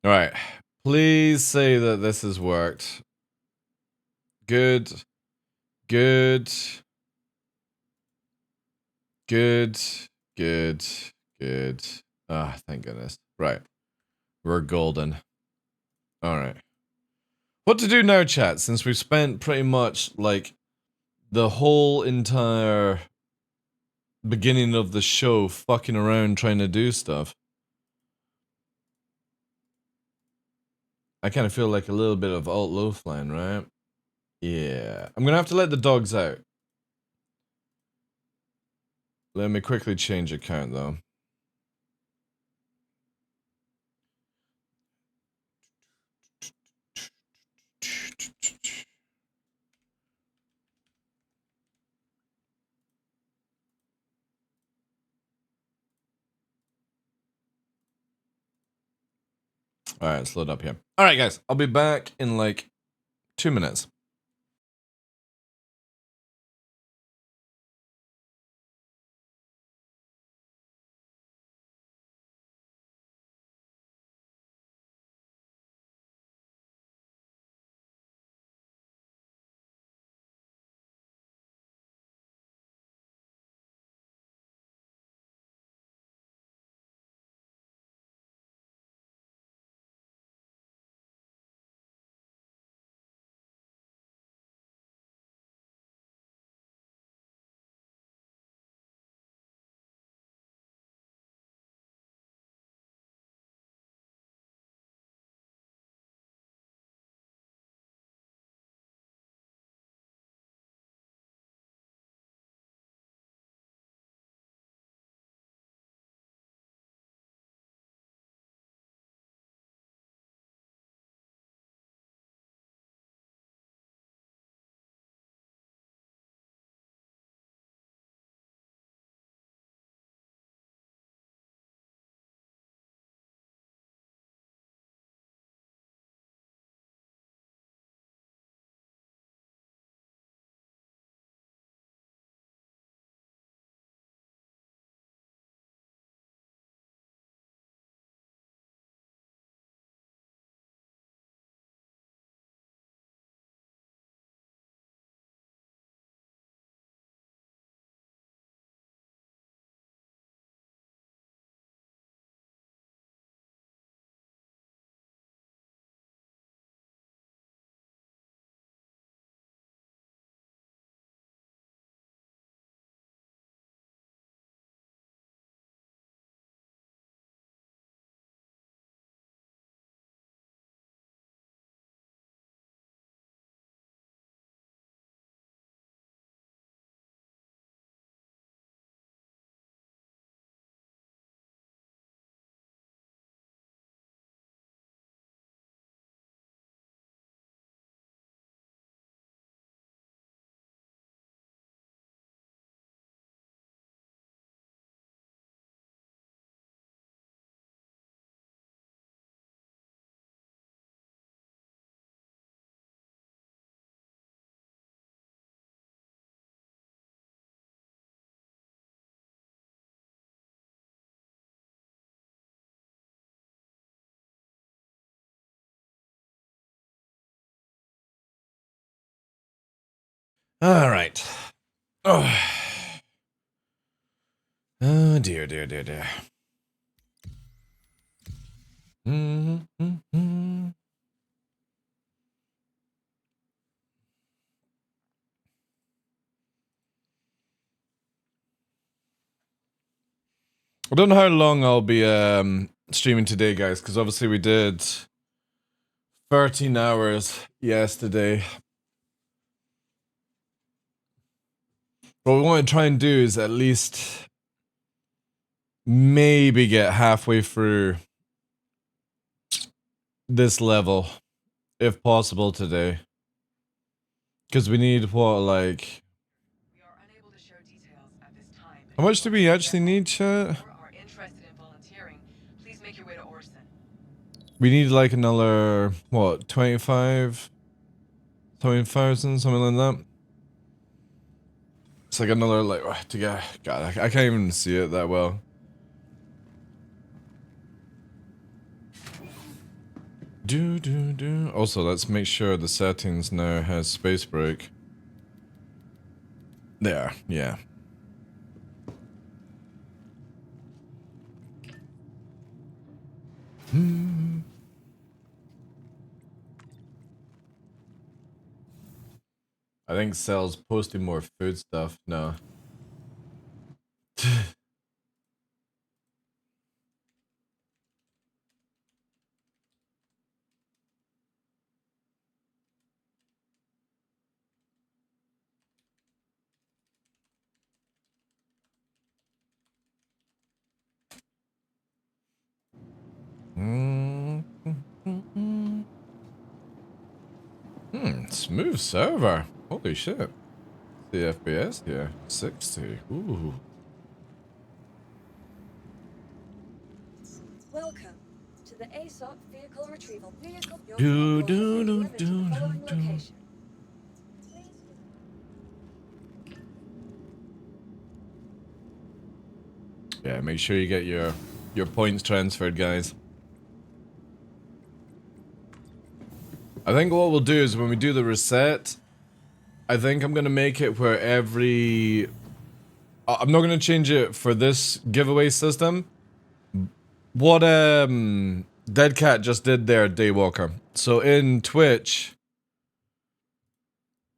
S1: Alright. Please say that this has worked. Good. Good. Good. Good. Good. Ah, thank goodness. Right. We're golden. Alright. What to do now, chat, since we've spent pretty much, like, the whole entire beginning of the show fucking around trying to do stuff. I kind of feel like a little bit of alt-low flying, right? Yeah. I'm gonna have to let the dogs out. Let me quickly change account, though. Alright, let's load up here. Alright, guys. I'll be back in, like, 2 minutes. All right. Oh. Oh dear, dear, dear, dear. I don't know how long I'll be streaming today, guys, because obviously we did 13 hours yesterday. What we want to try and do is at least maybe get halfway through this level, if possible, today. Because we need, what, like... How much do we actually need, chat? We need like another, what, 25? 20,000, something like that. It's like another, like, to get... God, I can't even see it that well. Also, let's make sure the settings now has space break. There, yeah. I think Cell's posting more food stuff now. Smooth server. Holy shit. The FPS here, 60. Ooh.
S2: Welcome to the ASOP vehicle retrieval vehicle.
S1: Yeah, make sure you get your points transferred, guys. I think what we'll do is when we do the reset, I think I'm gonna make it where every... I'm not gonna change it for this giveaway system. What Dead Cat just did there, Daywalker. So in Twitch,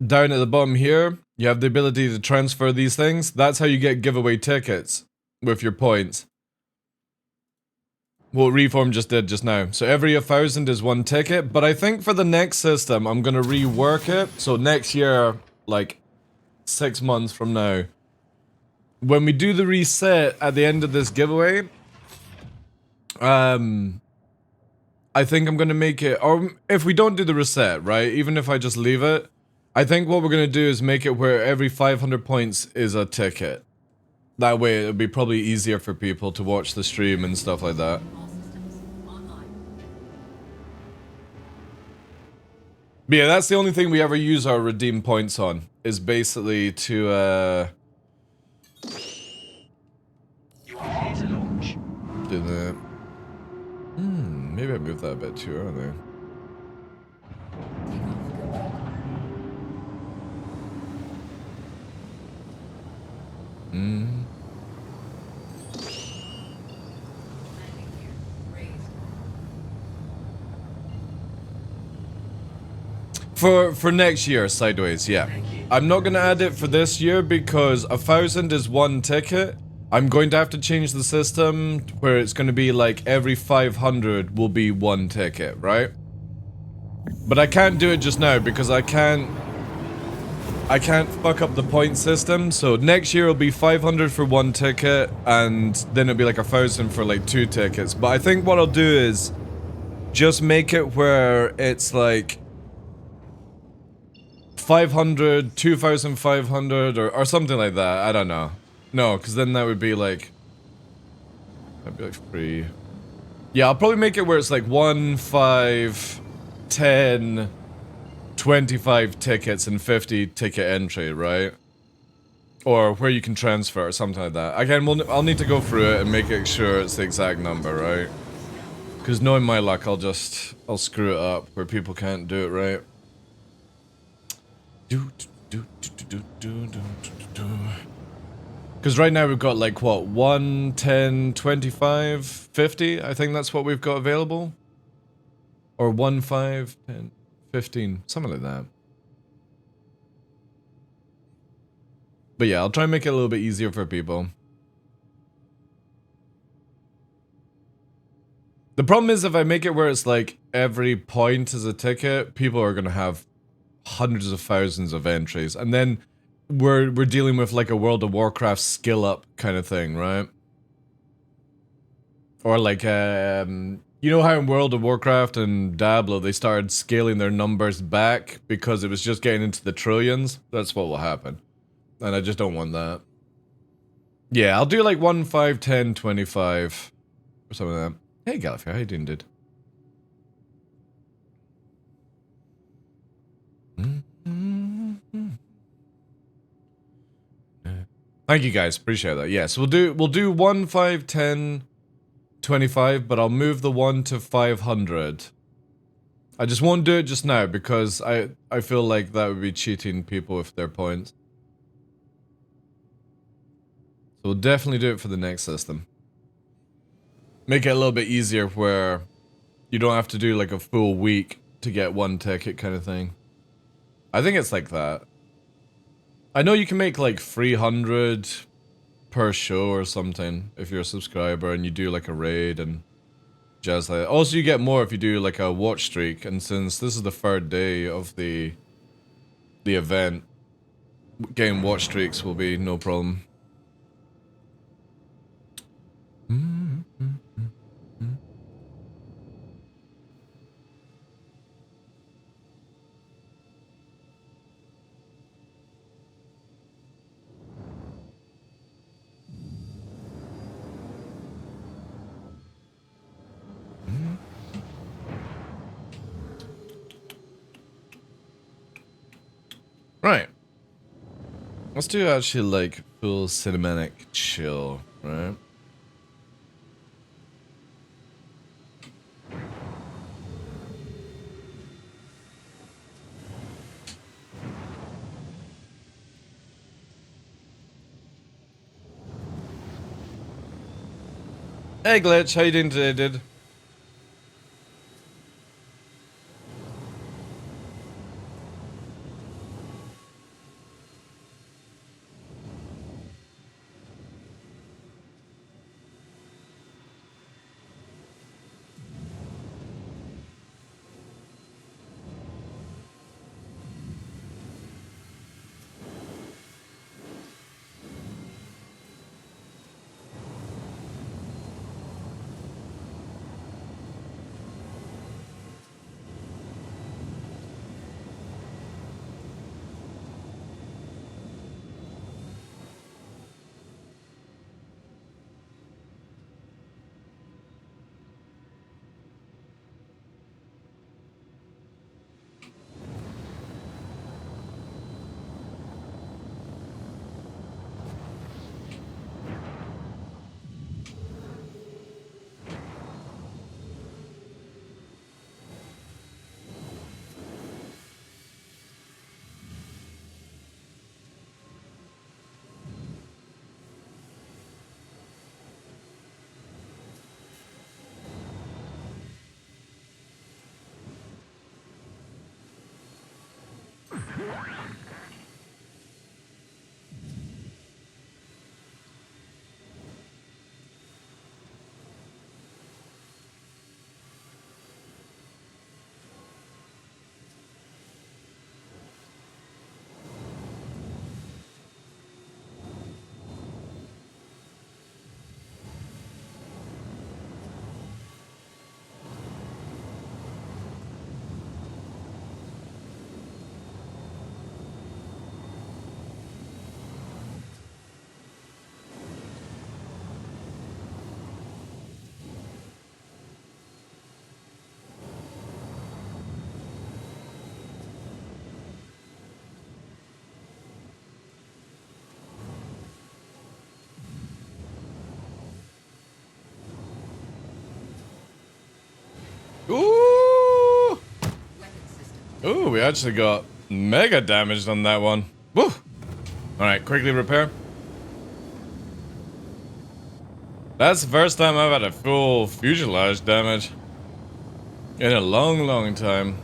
S1: down at the bottom here, you have the ability to transfer these things. That's how you get giveaway tickets with your points. What Reform just did just now. So every 1,000 is one ticket, but I think for the next system, I'm gonna rework it. So next year, like 6 months from now, when we do the reset at the end of this giveaway, I think I'm gonna make it, or if we don't do the reset, right, even if I just leave it, I think what we're gonna do is make it where every 500 points is a ticket. That way it'll be probably easier for people to watch the stream and stuff like that. But yeah, that's the only thing we ever use our redeem points on, is basically to, do that. Maybe I moved that a bit too early. For next year, sideways, yeah. I'm not gonna add it for this year because 1,000 is one ticket. I'm going to have to change the system where it's gonna be like every 500 will be one ticket, right? But I can't do it just now because I can't fuck up the point system. So next year it'll be 500 for one ticket and then it'll be like 1,000 for like 2 tickets. But I think what I'll do is just make it where it's like 500, 2,500 or something like that. I don't know. No, because then that would be like... That'd be like free. Yeah, I'll probably make it where it's like 1, 5, 10, 25 tickets and 50 ticket entry, right? Or where you can transfer or something like that. Again, I'll need to go through it and make it sure it's the exact number, right? Because knowing my luck, I'll screw it up where people can't do it right. Because right now we've got like what, 1, 10, 25, 50? I think that's what we've got available. Or 1, 5, 10, 15, something like that. But yeah, I'll try and make it a little bit easier for people. The problem is if I make it where it's like every point is a ticket, people are gonna have hundreds of thousands of entries, and then we're dealing with like a World of Warcraft skill up kind of thing, right? Or like you know how in World of Warcraft and Diablo they started scaling their numbers back because it was just getting into the trillions? That's what will happen. And I just don't want that. Yeah, I'll do like 1, 5, 10, 25 or something like that. Hey Gallifrey, how you doing, dude? Thank you guys, appreciate that. Yes, we'll do 1, 5, 10, 25, but I'll move the 1 to 500. I just won't do it just now because I feel like that would be cheating people with their points. So we'll definitely do it for the next system. Make it a little bit easier where you don't have to do like a full week to get one ticket kind of thing. I think it's like that. I know you can make like 300 per show or something if you're a subscriber and you do like a raid and jazz like that. Also, you get more if you do like a watch streak, and since this is the 3rd day of the event, getting watch streaks will be no problem. Right. Let's do actually like full cinematic chill, right? Hey Glitch, how you doing today, dude? Ooh! Ooh, we actually got mega damaged on that one. Woo! Alright, quickly repair. That's the first time I've had a full fuselage damage. In a long, long time.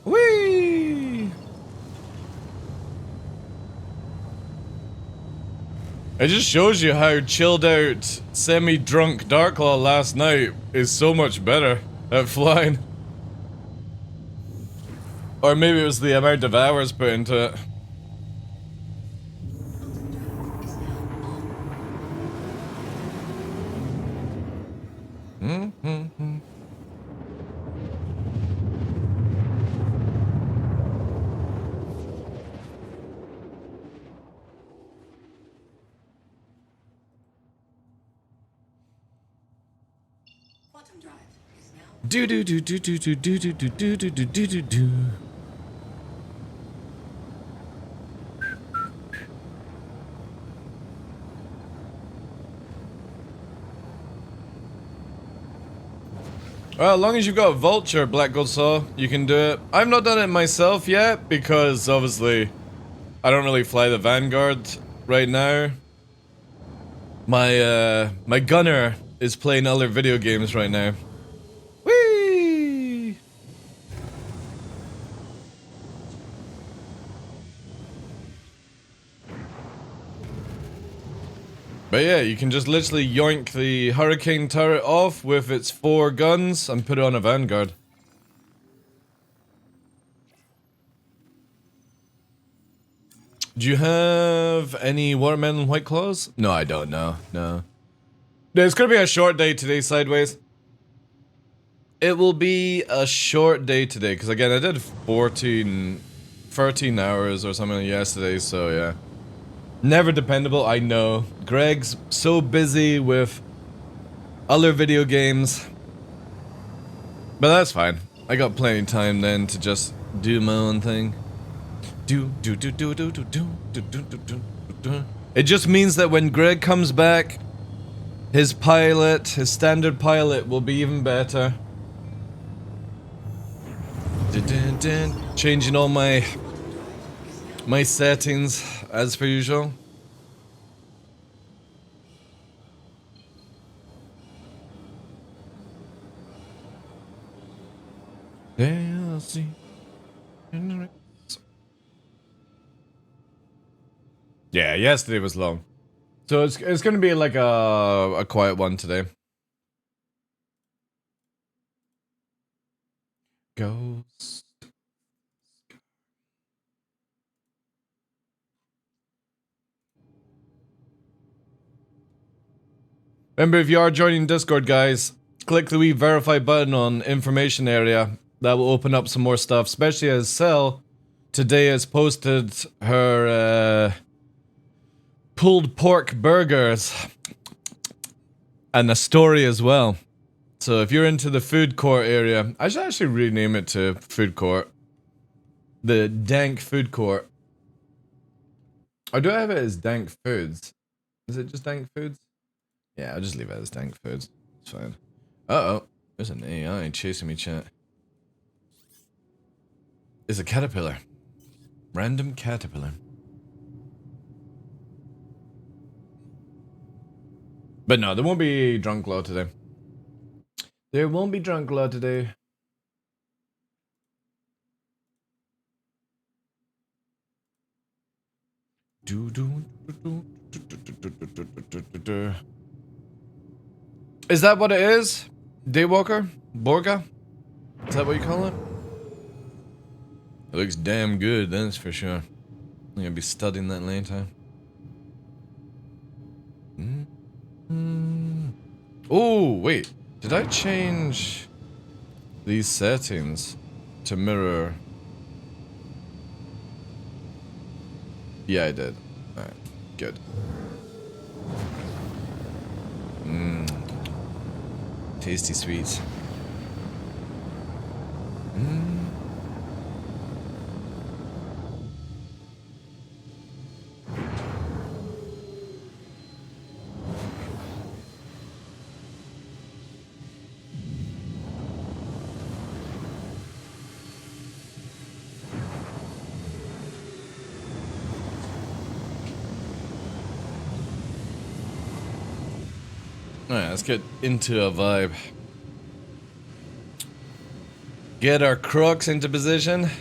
S1: Whee! It just shows you how chilled out, semi-drunk Darklaw last night is so much better at flying. Or maybe it was the amount of hours put into it. Do do do do do do do do do do do do do do do. Well, as long as you've got a vulture, Black Gold Saw, you can do it. I've not done it myself yet because obviously I don't really fly the Vanguard right now. My gunner is playing other video games right now. Whee! But yeah, you can just literally yoink the Hurricane turret off with its 4 guns and put it on a Vanguard. Do you have any watermelon white claws? No, I don't know. No. It's gonna be a short day today, Sideways. It will be a short day today, because again, I did 13 hours or something yesterday, so yeah. Never dependable, I know. Greg's so busy with other video games. But that's fine. I got plenty of time then to just do my own thing. It just means that when Greg comes back, his standard pilot will be even better. Changing all my settings as per usual. Yeah, yesterday was long. So it's gonna be like a quiet one today. Ghost. Remember, if you are joining Discord, guys, click the wee verify button on information area. That will open up some more stuff, especially as Cell today has posted her pulled pork burgers and a story as well. So if you're into the food court area, I should actually rename it to food court. The dank food court. Or do I have it as dank foods? Is it just dank foods? Yeah, I'll just leave it as dank foods. It's fine. Uh-oh. There's an AI chasing me, chat. It's a caterpillar. Random caterpillar. But no, there won't be drunk law today. There won't be drunk law today. Is that what it is? Daywalker? Borga? Is that what you call it? It looks damn good, that's for sure. I'm gonna be studying that later. Oh, wait. Did I change these settings to mirror? Yeah, I did. Alright, good. Tasty sweets. Alright, let's get into a vibe. Get our crooks into position.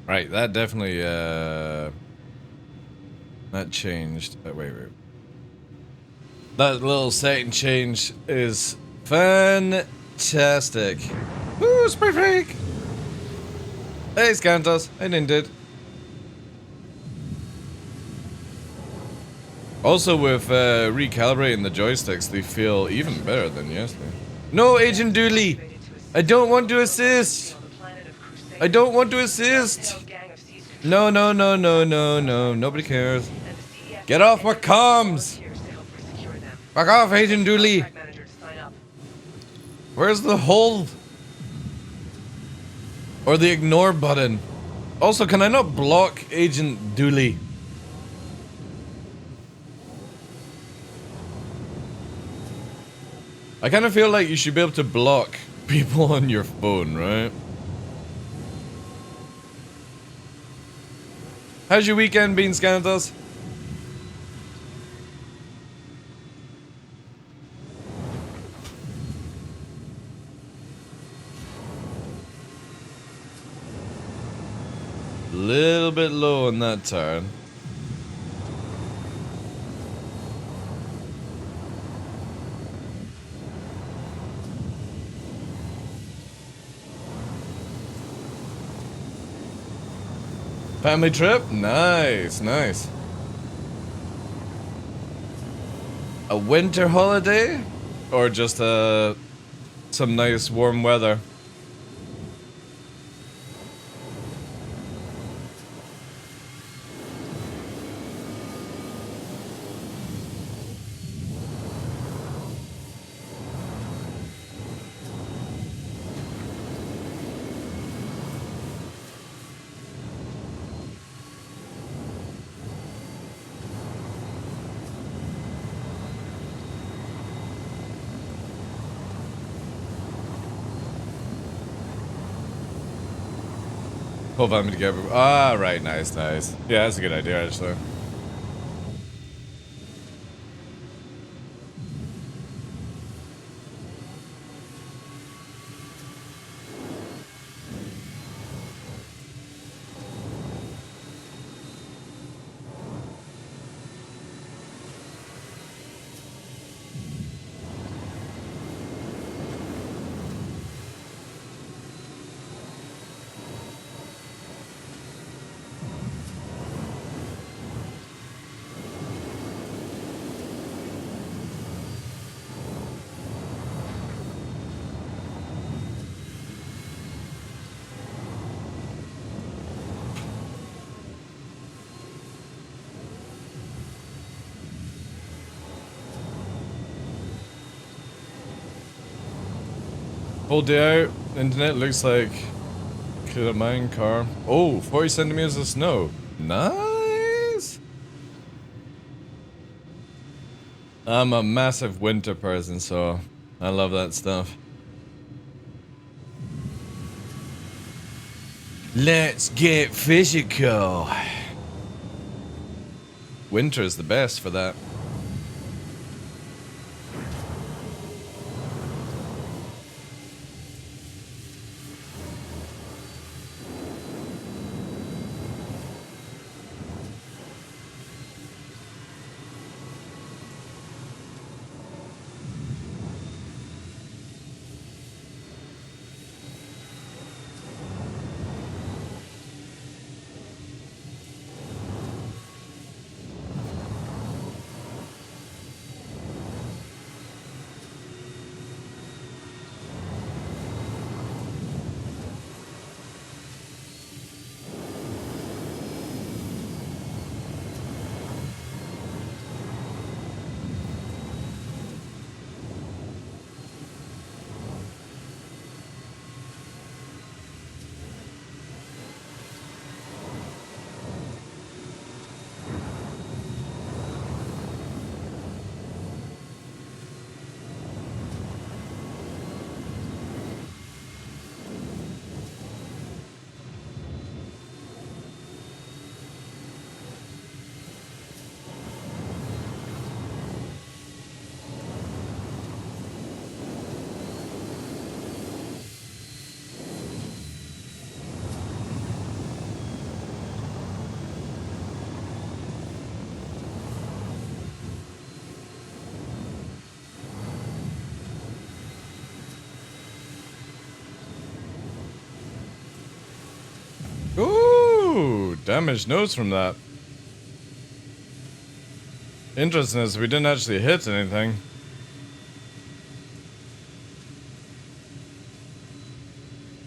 S1: Right, that definitely that changed. Wait. That little setting change is fantastic. Woo, spray freak! Hey, Scantos. Hey, Nindid. Also, with recalibrating the joysticks, they feel even better than yesterday. No, Agent Dooley! I don't want to assist! I don't want to assist! No. Nobody cares. Get off my comms! Fuck off, Agent Dooley.
S3: Contract manager to sign up.
S1: Where's the hold? Or the ignore button? Also, can I not block Agent Dooley? I kind of feel like you should be able to block people on your phone, right? How's your weekend been, Scandals? Little bit low on that turn. Family trip? Nice, nice. A winter holiday? Or just some nice warm weather? Hold on, together. Ah, right, nice, nice. Yeah, that's a good idea, actually. Whole day out, internet looks like could a mine car. Oh, 40 centimeters of snow. Nice! I'm a massive winter person, so I love that stuff. Let's get physical. Winter is the best for that. Ooh, damaged nose from that. Interesting is we didn't actually hit anything.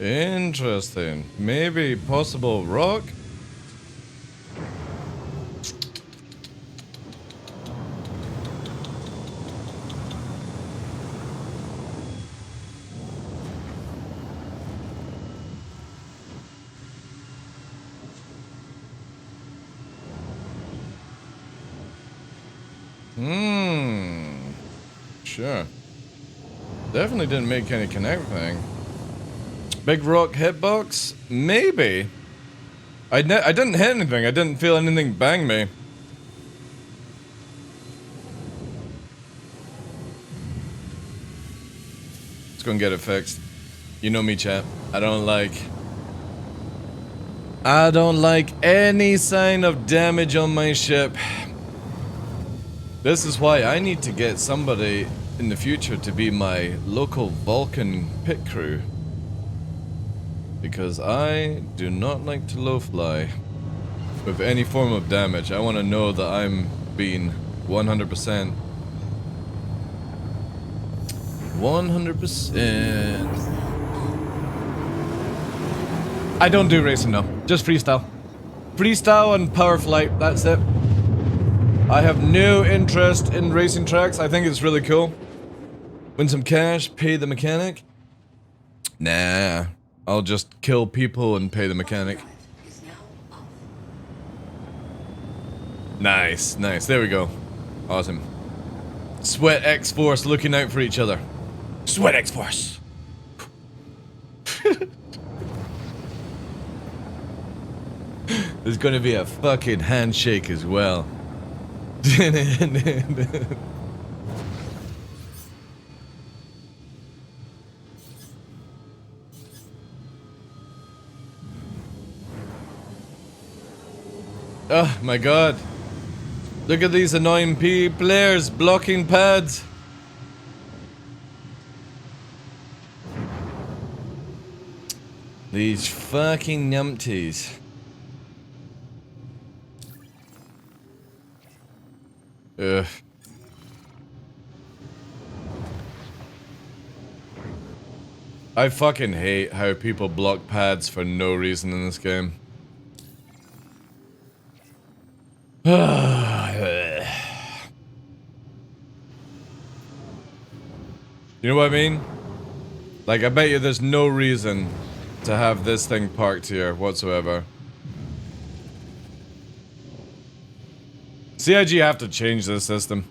S1: Interesting. Maybe possible rock? Sure. Definitely didn't make any connect thing. Big rock hitbox? Maybe. I didn't hit anything. I didn't feel anything bang me. Let's go and get it fixed. You know me, chap. I don't like any sign of damage on my ship. This is why I need to get somebody in the future to be my local Vulcan pit crew. Because I do not like to low fly with any form of damage. I want to know that I'm being 100%. 100%. I don't do racing though, just freestyle. Freestyle and power flight, that's it. I have no interest in racing tracks. I think it's really cool. Win some cash, pay the mechanic. Nah, I'll just kill people and pay the mechanic. Nice, nice, there we go. Awesome. Sweat X-Force looking out for each other. Sweat X-Force. There's gonna be a fucking handshake as well. Oh my god. Look at these annoying players blocking pads. These fucking numpties. Ugh. I fucking hate how people block pads for no reason in this game. You know what I mean? Like, I bet you there's no reason to have this thing parked here whatsoever. CIG have to change this system.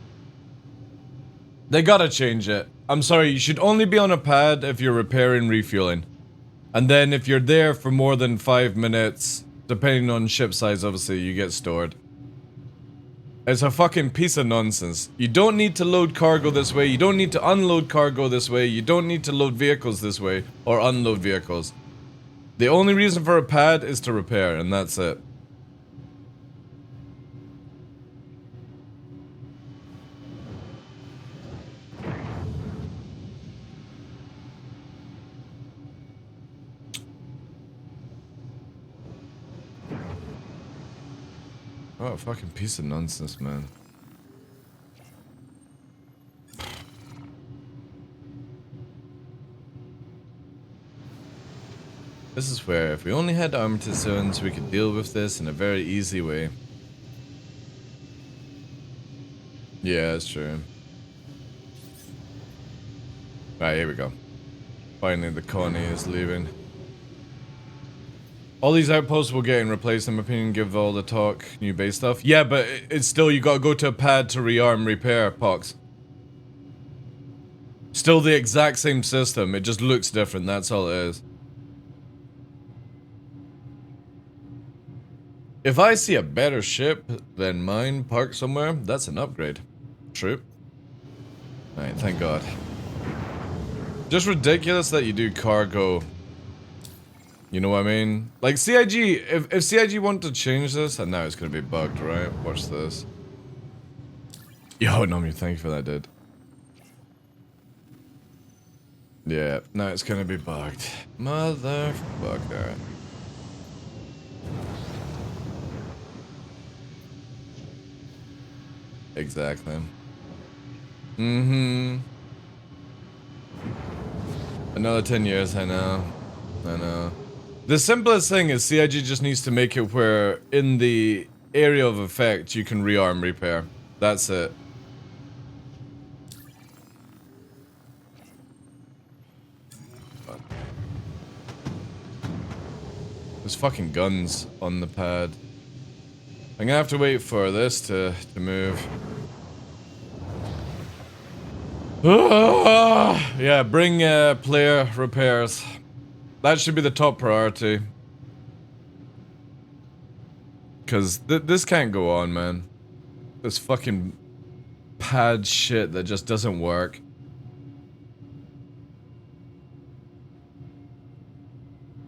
S1: They gotta change it. I'm sorry, you should only be on a pad if you're repairing, refueling. And then if you're there for more than 5 minutes, depending on ship size obviously, you get stored. It's a fucking piece of nonsense. You don't need to load cargo this way, you don't need to unload cargo this way, you don't need to load vehicles this way, or unload vehicles. The only reason for a pad is to repair, and that's it. What a fucking piece of nonsense, man. This is where, if we only had armature zones, we could deal with this in a very easy way. Yeah, that's true. Right, here we go. Finally, the colony is leaving. All these outposts will get in replaced, in my opinion, give all the talk, new base stuff. Yeah, but it's still, you gotta go to a pad to rearm, repair, Pox. Still the exact same system, it just looks different, that's all it is. If I see a better ship than mine parked somewhere, that's an upgrade. True. Alright, thank God. Just ridiculous that you do cargo. You know what I mean? Like CIG, if CIG want to change this, and now it's gonna be bugged, right? Watch this. Yo, no, thank you for that, dude. Yeah, now it's gonna be bugged. Motherfucker. Exactly. Mm-hmm. Another 10 years, I know. I know. The simplest thing is CIG just needs to make it where in the area of effect you can rearm repair. That's it. There's fucking guns on the pad. I'm gonna have to wait for this to move. Yeah, bring player repairs. That should be the top priority. Because this can't go on, man. This fucking pad shit that just doesn't work.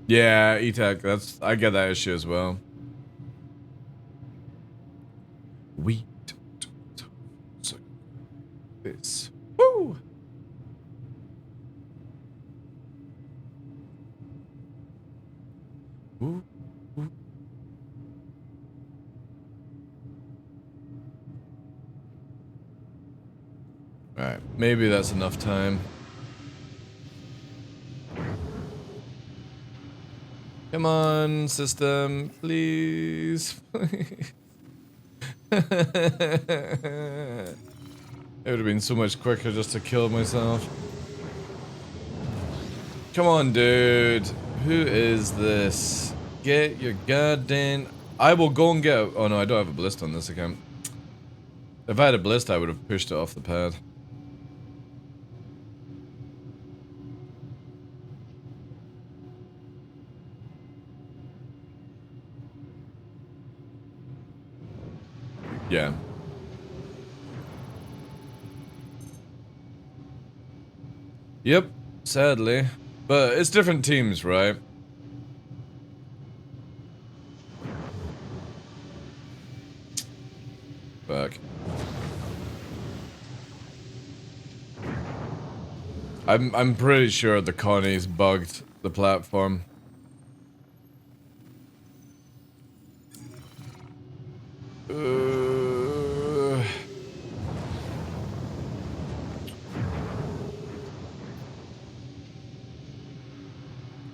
S1: Yeah, E-Tech, I get that issue as well. Wheat. So this. Woo! Woo. Woo. Alright, maybe that's enough time. Come on, system, please. It would have been so much quicker just to kill myself. Come on, dude. Who is this? Get your goddamn... I will go and get... Oh no, I don't have a ballista on this account. If I had a ballista, I would have pushed it off the pad. Yeah. Yep, sadly. But it's different teams, right? Fuck. I'm pretty sure the Connie's bugged the platform.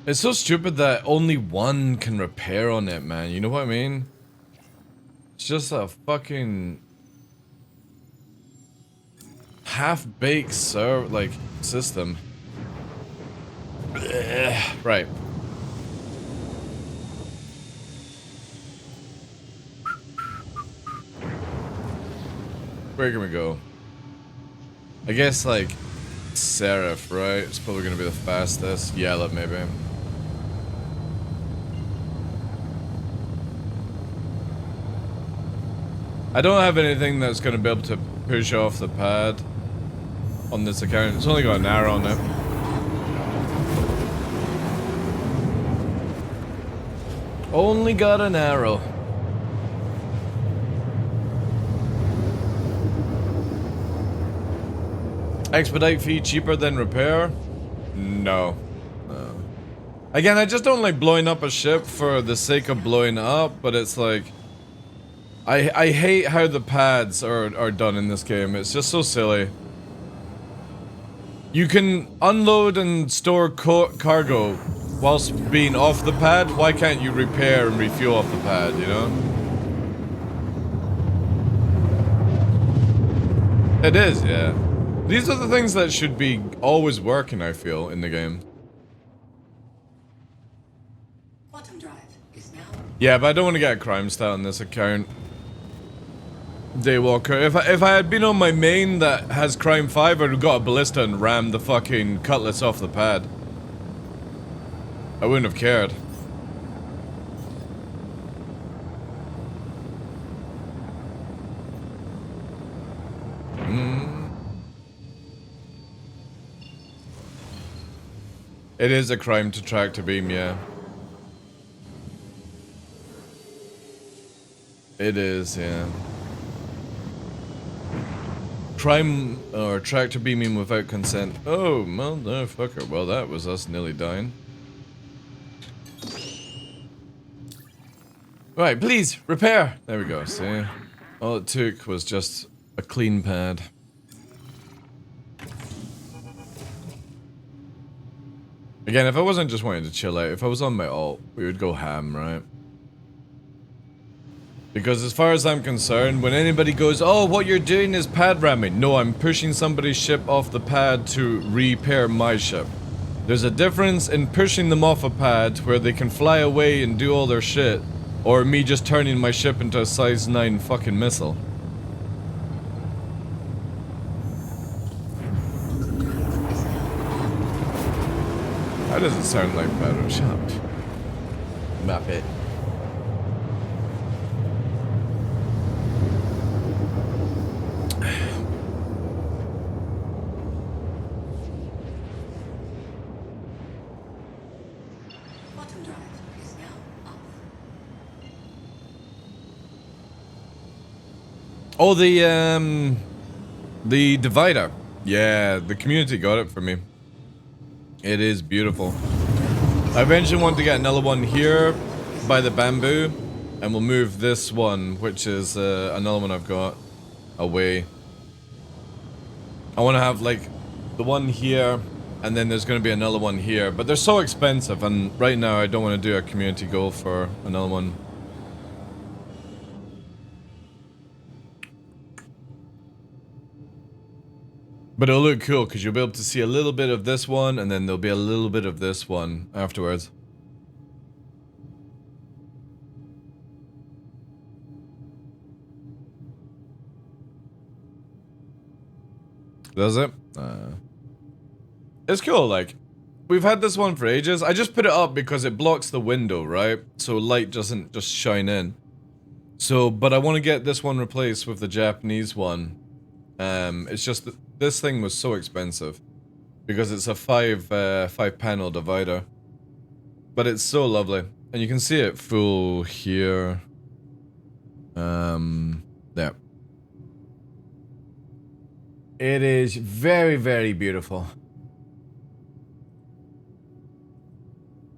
S1: It's so stupid that only one can repair on it, man. You know what I mean? It's just a fucking half-baked system. Blech. Right. Where can we go? I guess like Seraph, right? It's probably gonna be the fastest. Yellow, maybe. I don't have anything that's going to be able to push off the pad on this account. It's only got an arrow on it. Only got an arrow. Expedite fee cheaper than repair? No. No. Again, I just don't like blowing up a ship for the sake of blowing it up, but it's like... I hate how the pads are done in this game. It's just so silly. You can unload and store cargo whilst being off the pad. Why can't you repair and refuel off the pad, you know? It is, yeah. These are the things that should be always working, I feel, in the game.
S3: Quantum drive is now...
S1: Yeah, but I don't want to get a crime stat on this account. Daywalker. If I had been on my main that has crime 5, I'd have got a ballista and rammed the fucking cutlass off the pad. I wouldn't have cared. It is a crime to tractor beam, yeah. It is, yeah. Crime or tractor beaming without consent. Oh, motherfucker. Well, that was us nearly dying. Right, please, repair. There we go, see? All it took was just a clean pad. Again, if I wasn't just wanting to chill out, if I was on my ult, we would go ham, right? Because as far as I'm concerned, when anybody goes, oh, what you're doing is pad ramming. No, I'm pushing somebody's ship off the pad to repair my ship. There's a difference in pushing them off a pad where they can fly away and do all their shit, or me just turning my ship into a size 9 fucking missile. Why does it sound like battle? Shut up. Map it.
S3: Quantum drive is now off.
S1: Oh, the divider. Yeah, the community got it for me. It is beautiful. I eventually want to get another one here by the bamboo, and we'll move this one, which is another one I've got, away. I want to have like the one here, and then there's going to be another one here, but they're so expensive, and right now I don't want to do a community goal for another one. But it'll look cool because you'll be able to see a little bit of this one, and then there'll be a little bit of this one afterwards. Does it? It's cool, like, we've had this one for ages. I just put it up because it blocks the window, right? So light doesn't just shine in. So, but I want to get this one replaced with the Japanese one. It's just that this thing was so expensive because it's a five panel divider, but it's so lovely, and you can see it full here. There. It is very, very beautiful.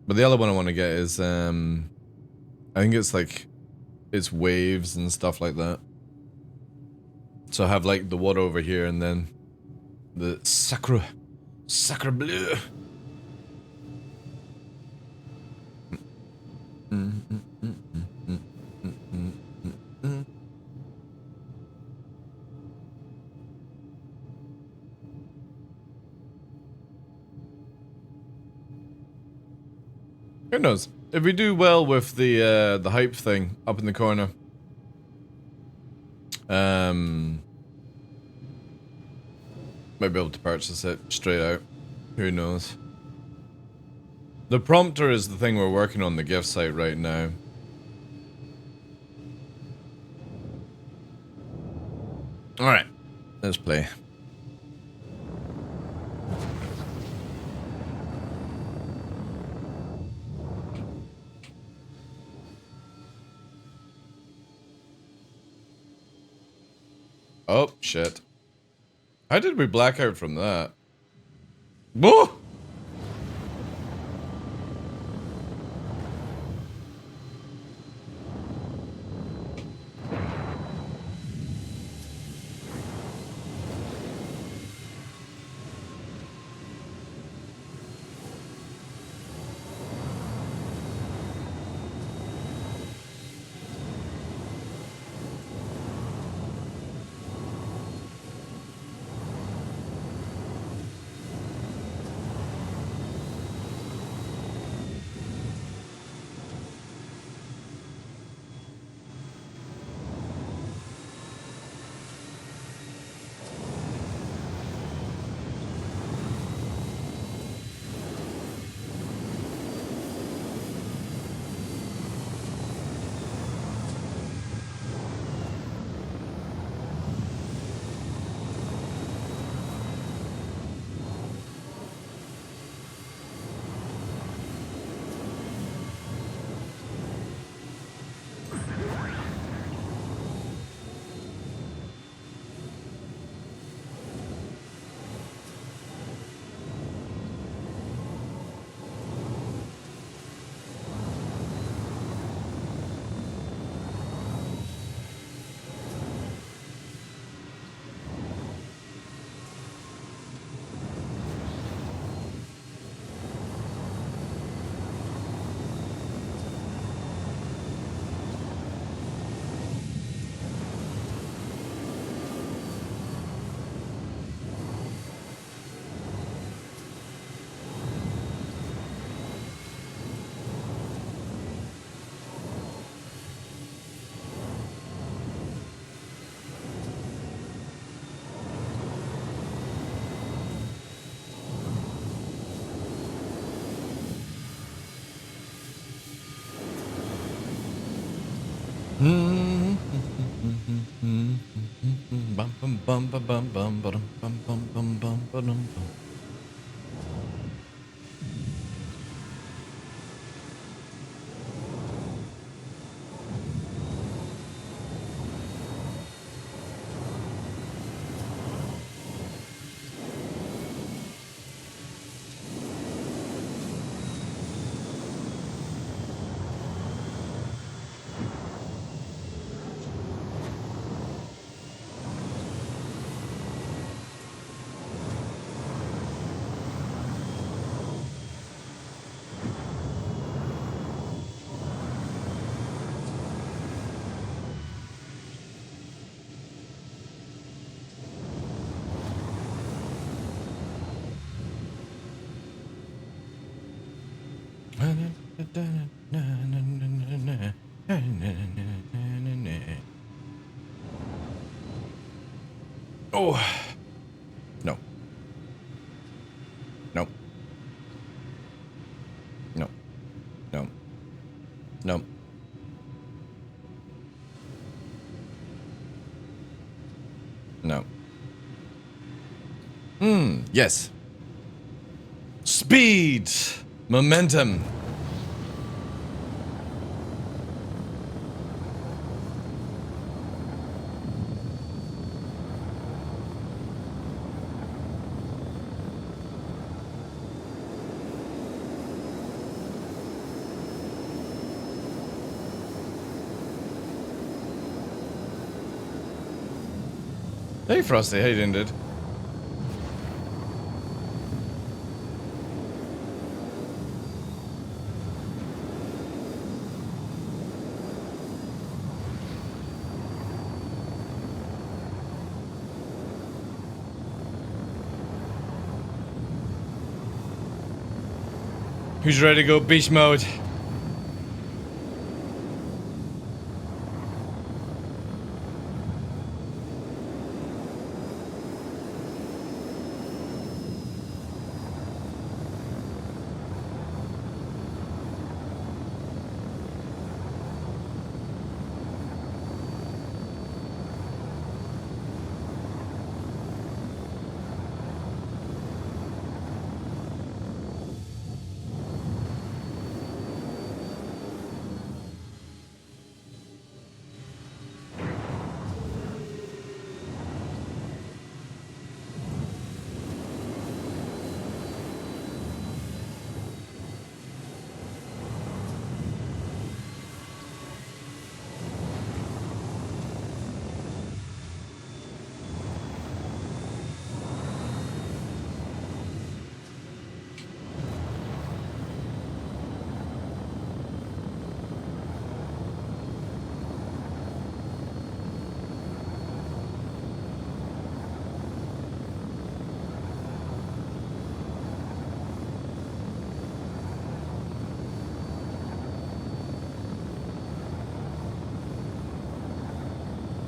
S1: But the other one I want to get is I think it's like it's waves and stuff like that. So I have like the water over here and then the sacre bleu. Who knows? If we do well with the hype thing up in the corner, might be able to purchase it straight out. Who knows? The prompter is the thing we're working on the gift site right now. Alright, let's play. Oh, shit. How did we black out from that? Whoa! Oh, no. No. No. No. No. No. Yes. Speed. Momentum. Hey, Frosty. How you doing, dude? Who's ready to go beast mode?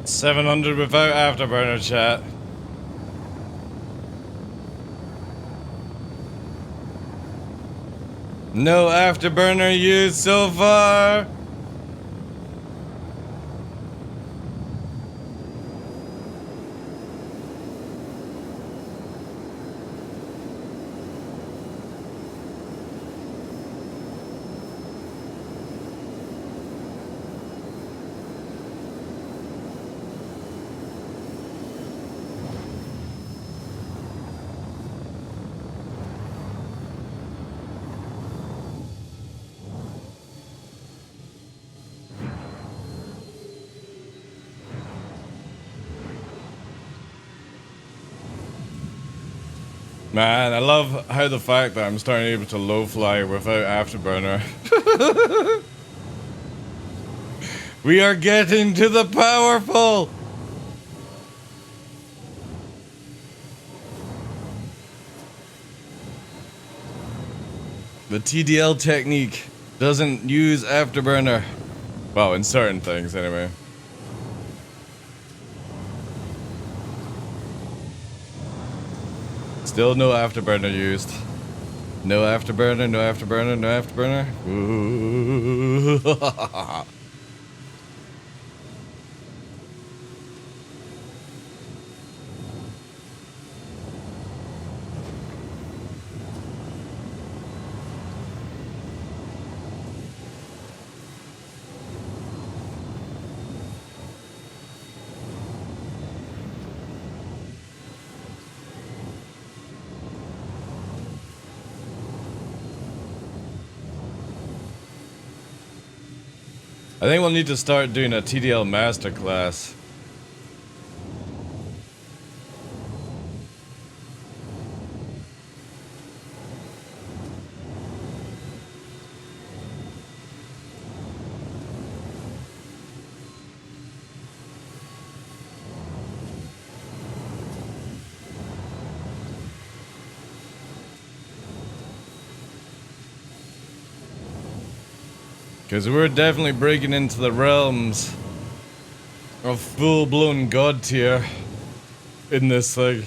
S1: $700 without afterburner, chat. No afterburner used so far. Man, I love how the fact that I'm starting able to low fly without afterburner. We are getting to the powerful. The TDL technique doesn't use afterburner. Well, in certain things anyway. Still no afterburner used. No afterburner, no afterburner, no afterburner. Ooh. I think we'll need to start doing a TDL masterclass. Because we're definitely breaking into the realms of full-blown god tier in this thing.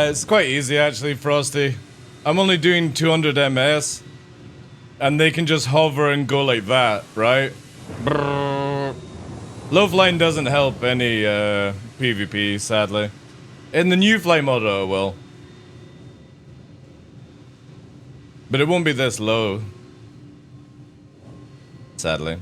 S1: It's quite easy actually, Frosty. I'm only doing 200 ms, and they can just hover and go like that, right? Brrr. Low-flying doesn't help any PvP, sadly. In the new flight mode, it will. But it won't be this low. Sadly.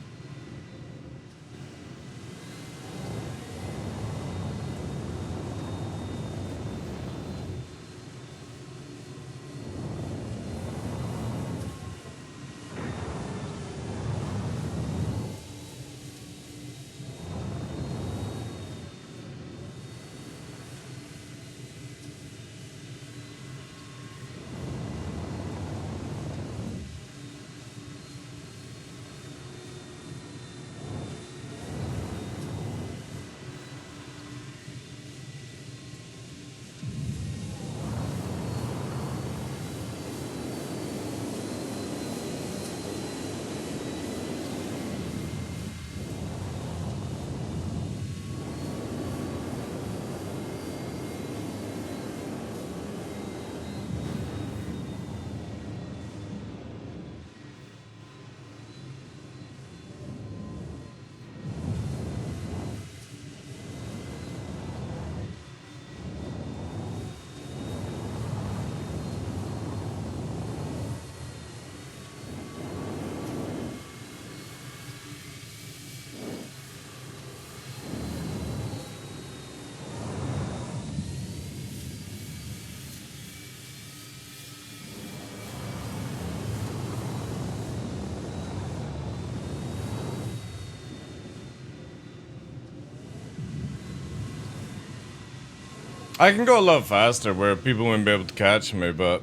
S1: I can go a lot faster where people wouldn't be able to catch me, but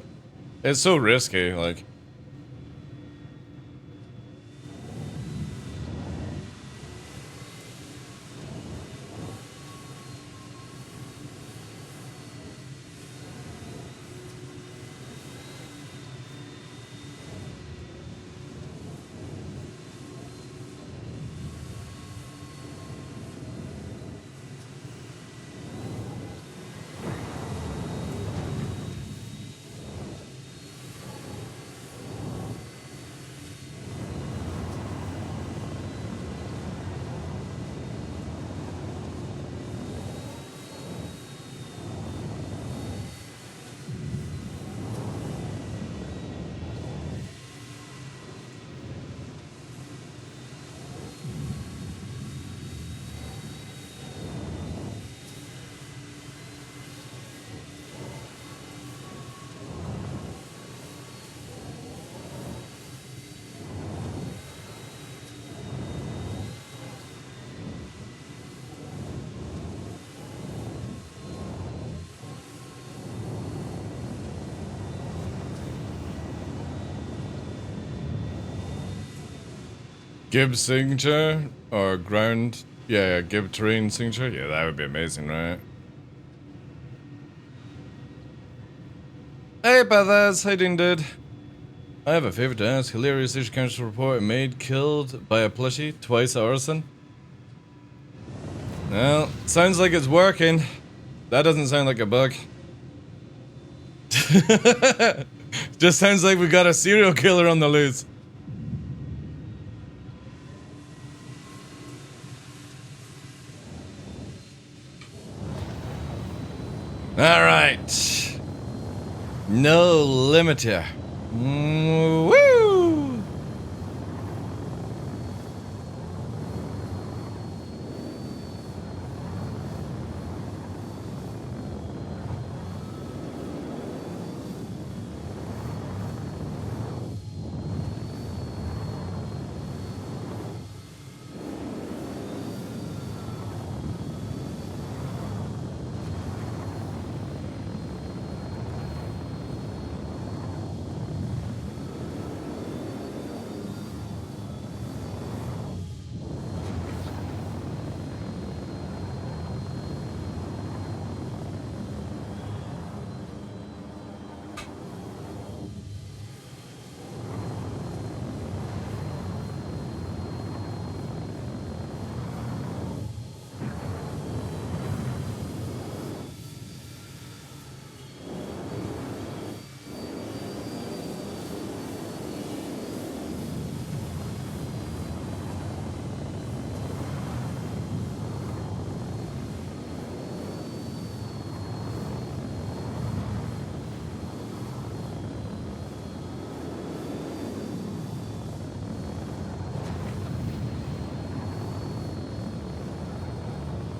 S1: it's so risky, like. Gib signature or ground? Yeah, Gib terrain signature. Yeah, that would be amazing, right? Hey, brothers, how you doing, dude? I have a favor to ask. Hilarious issue council report. A maid killed by a plushie twice at arson. Well, sounds like it's working. That doesn't sound like a bug. Just sounds like we got a serial killer on the loose. Alright. No limiter. Woo!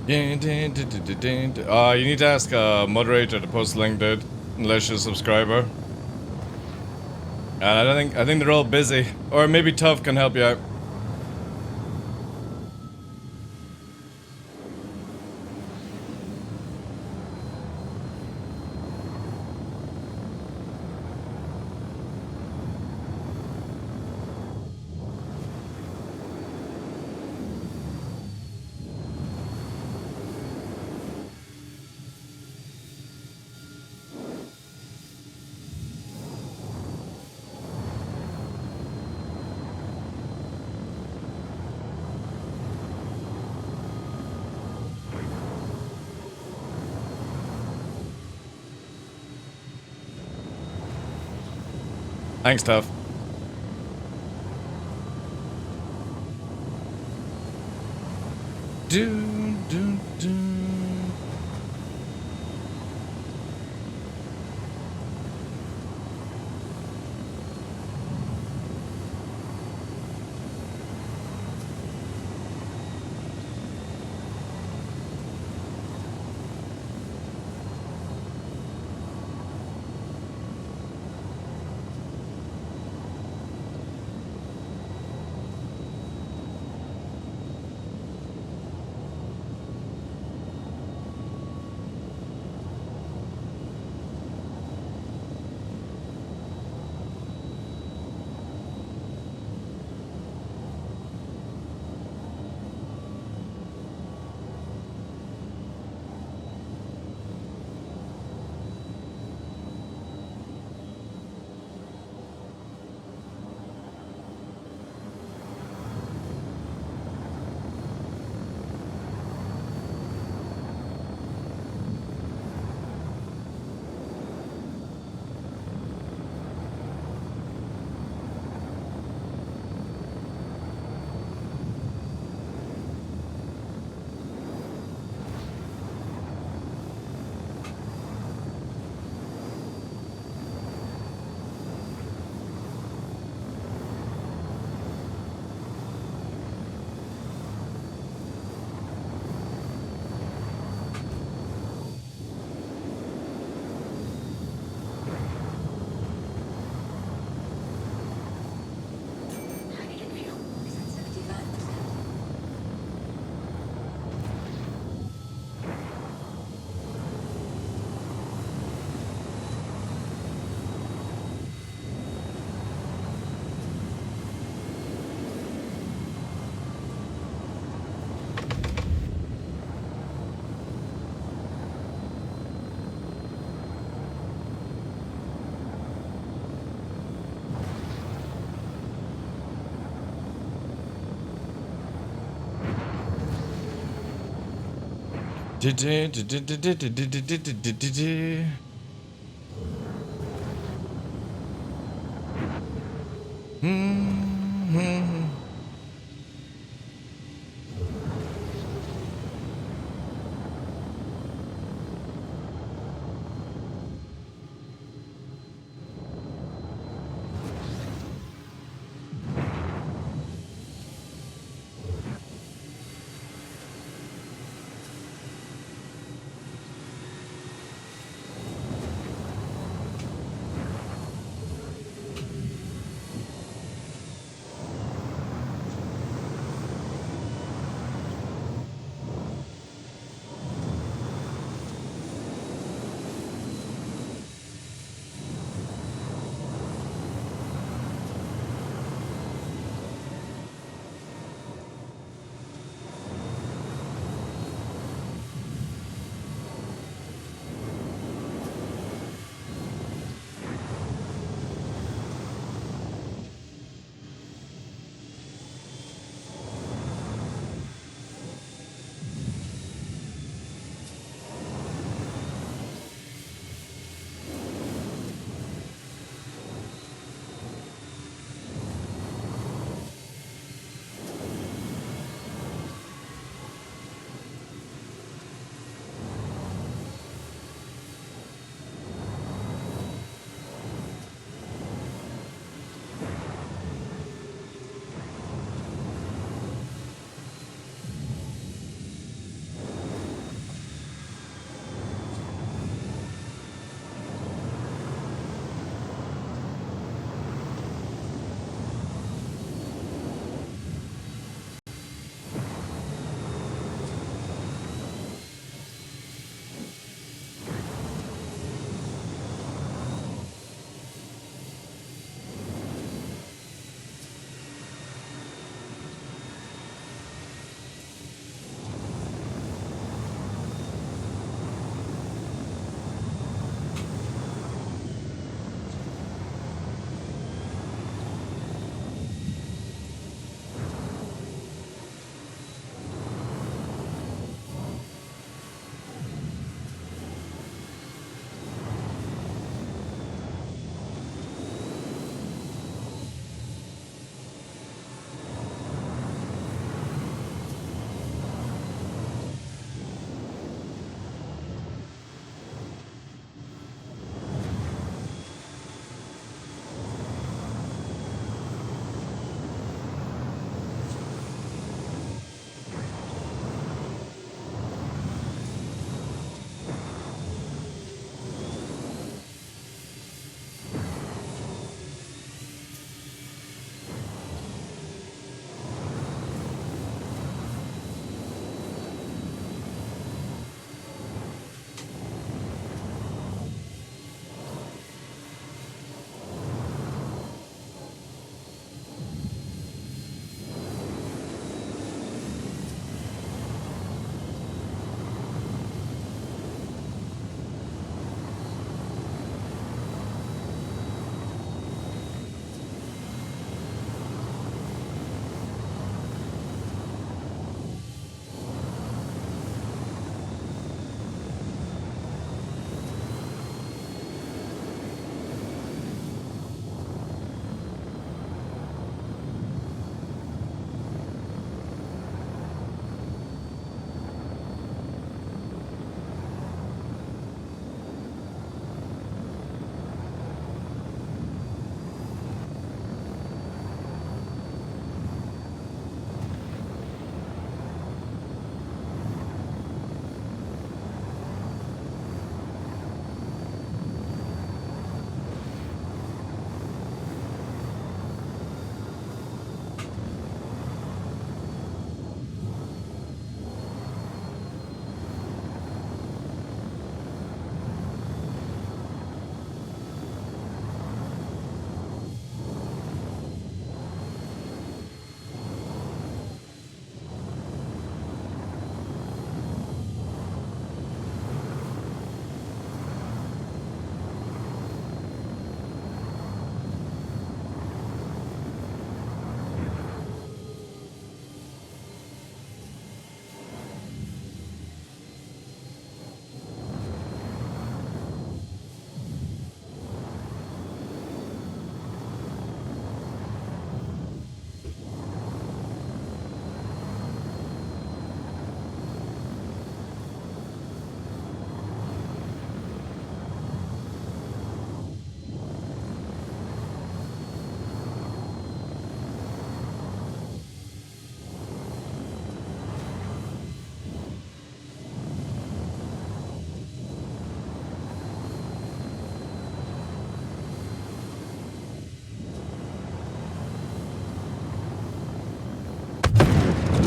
S1: You need to ask a moderator to post a link, dude. Unless you're a subscriber. And I think they're all busy. Or maybe Tough can help you out. Thanks, Tough. Do, do, do.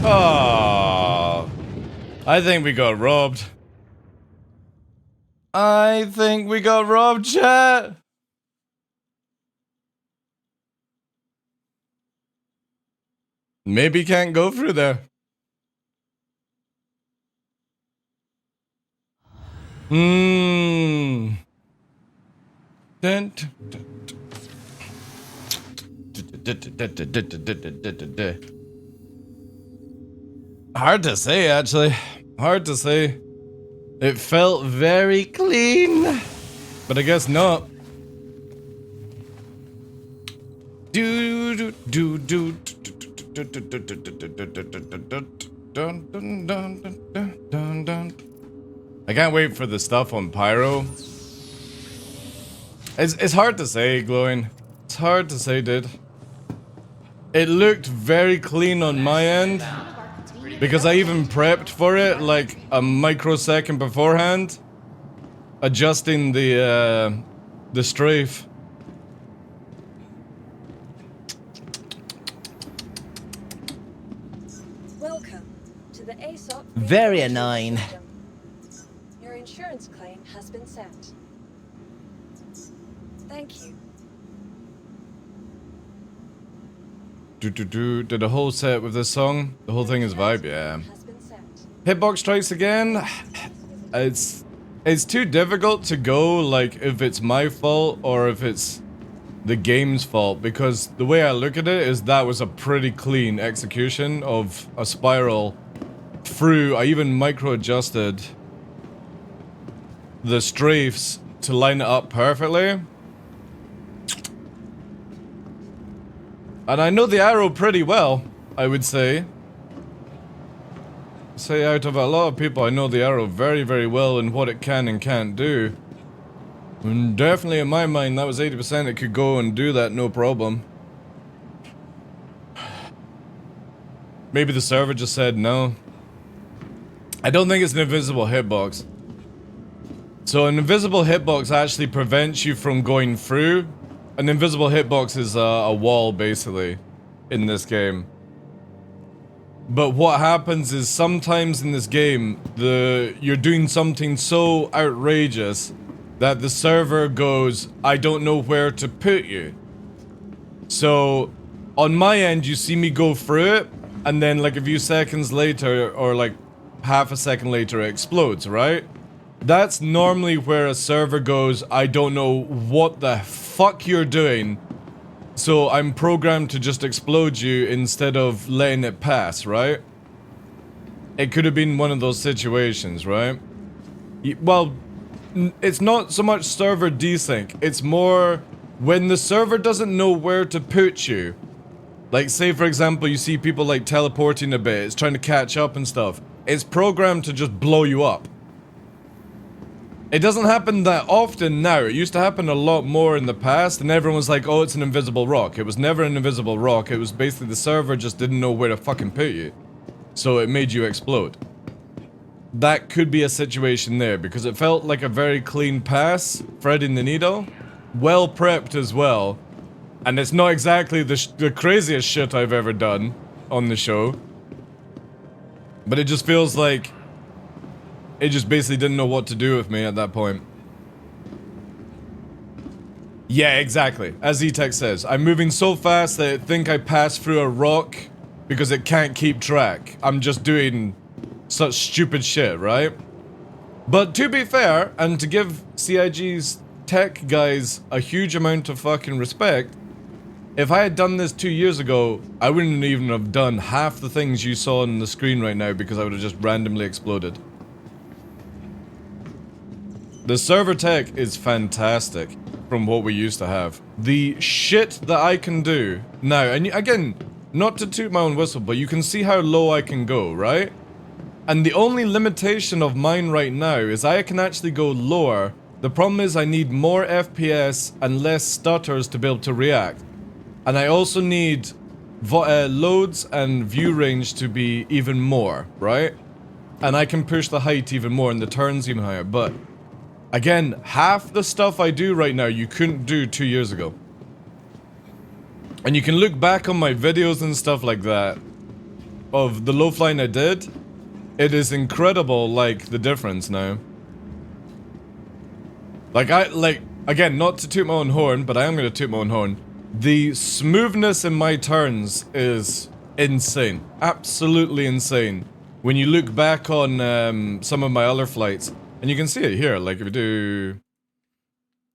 S1: Oh, I think we got robbed. I think we got robbed, chat. Maybe can't go through there. Hmm. Hard to say, actually. Hard to say. It felt very clean, but I guess not. I can't wait for the stuff on Pyro. It's hard to say, Glowing. It's hard to say, dude. It looked very clean on my end, because I even prepped for it like a microsecond beforehand, adjusting the strafe.
S2: Welcome to the ASOP.
S4: Very annoying.
S2: Your insurance claim has been sent. Thank you.
S1: Did a whole set with this song. The whole thing is vibe, yeah.
S2: Has been sent.
S1: Hitbox strikes again. It's too difficult to go like if it's my fault or if it's the game's fault, because the way I look at it is that was a pretty clean execution of a spiral through. I even micro adjusted the strafes to line it up perfectly. And I know the arrow pretty well, I would say. Say out of a lot of people, I know the arrow very, very well and what it can and can't do. And definitely in my mind, that was 80% it could go and do that, no problem. Maybe the server just said no. I don't think it's an invisible hitbox. So an invisible hitbox actually prevents you from going through. An invisible hitbox is a wall, basically, in this game. But what happens is sometimes in this game, you're doing something so outrageous that the server goes, I don't know where to put you. So, on my end, you see me go through it, and then like a few seconds later, or like half a second later, it explodes, right? That's normally where a server goes, I don't know what the fuck you're doing, so I'm programmed to just explode you instead of letting it pass, right? It could have been one of those situations, right? Well, it's not so much server desync, it's more when the server doesn't know where to put you. Like, say for example, you see people like teleporting a bit, it's trying to catch up and stuff. It's programmed to just blow you up. It doesn't happen that often now. It used to happen a lot more in the past, and everyone was like, oh, it's an invisible rock. It was never an invisible rock. It was basically the server just didn't know where to fucking put you. So it made you explode. That could be a situation there, because it felt like a very clean pass, threading the needle. Well prepped as well. And it's not exactly the craziest shit I've ever done on the show. But it just feels like it just basically didn't know what to do with me at that point. Yeah, exactly. As E-Tech says, I'm moving so fast that I think I passed through a rock because it can't keep track. I'm just doing such stupid shit, right? But to be fair, and to give CIG's tech guys a huge amount of fucking respect, if I had done this 2 years ago, I wouldn't even have done half the things you saw on the screen right now because I would have just randomly exploded. The server tech is fantastic from what we used to have. The shit that I can do now, and again, not to toot my own whistle, but you can see how low I can go, right? And the only limitation of mine right now is I can actually go lower. The problem is I need more FPS and less stutters to be able to react. And I also need loads and view range to be even more, right? And I can push the height even more and the turns even higher, but again, half the stuff I do right now you couldn't do 2 years ago. And you can look back on my videos and stuff like that. of the low flying I did, it is incredible, like, the difference now. Like, again, not to toot my own horn, but I am going to toot my own horn. The smoothness in my turns is insane. Absolutely insane. When you look back on some of my other flights, and you can see it here, like if you do...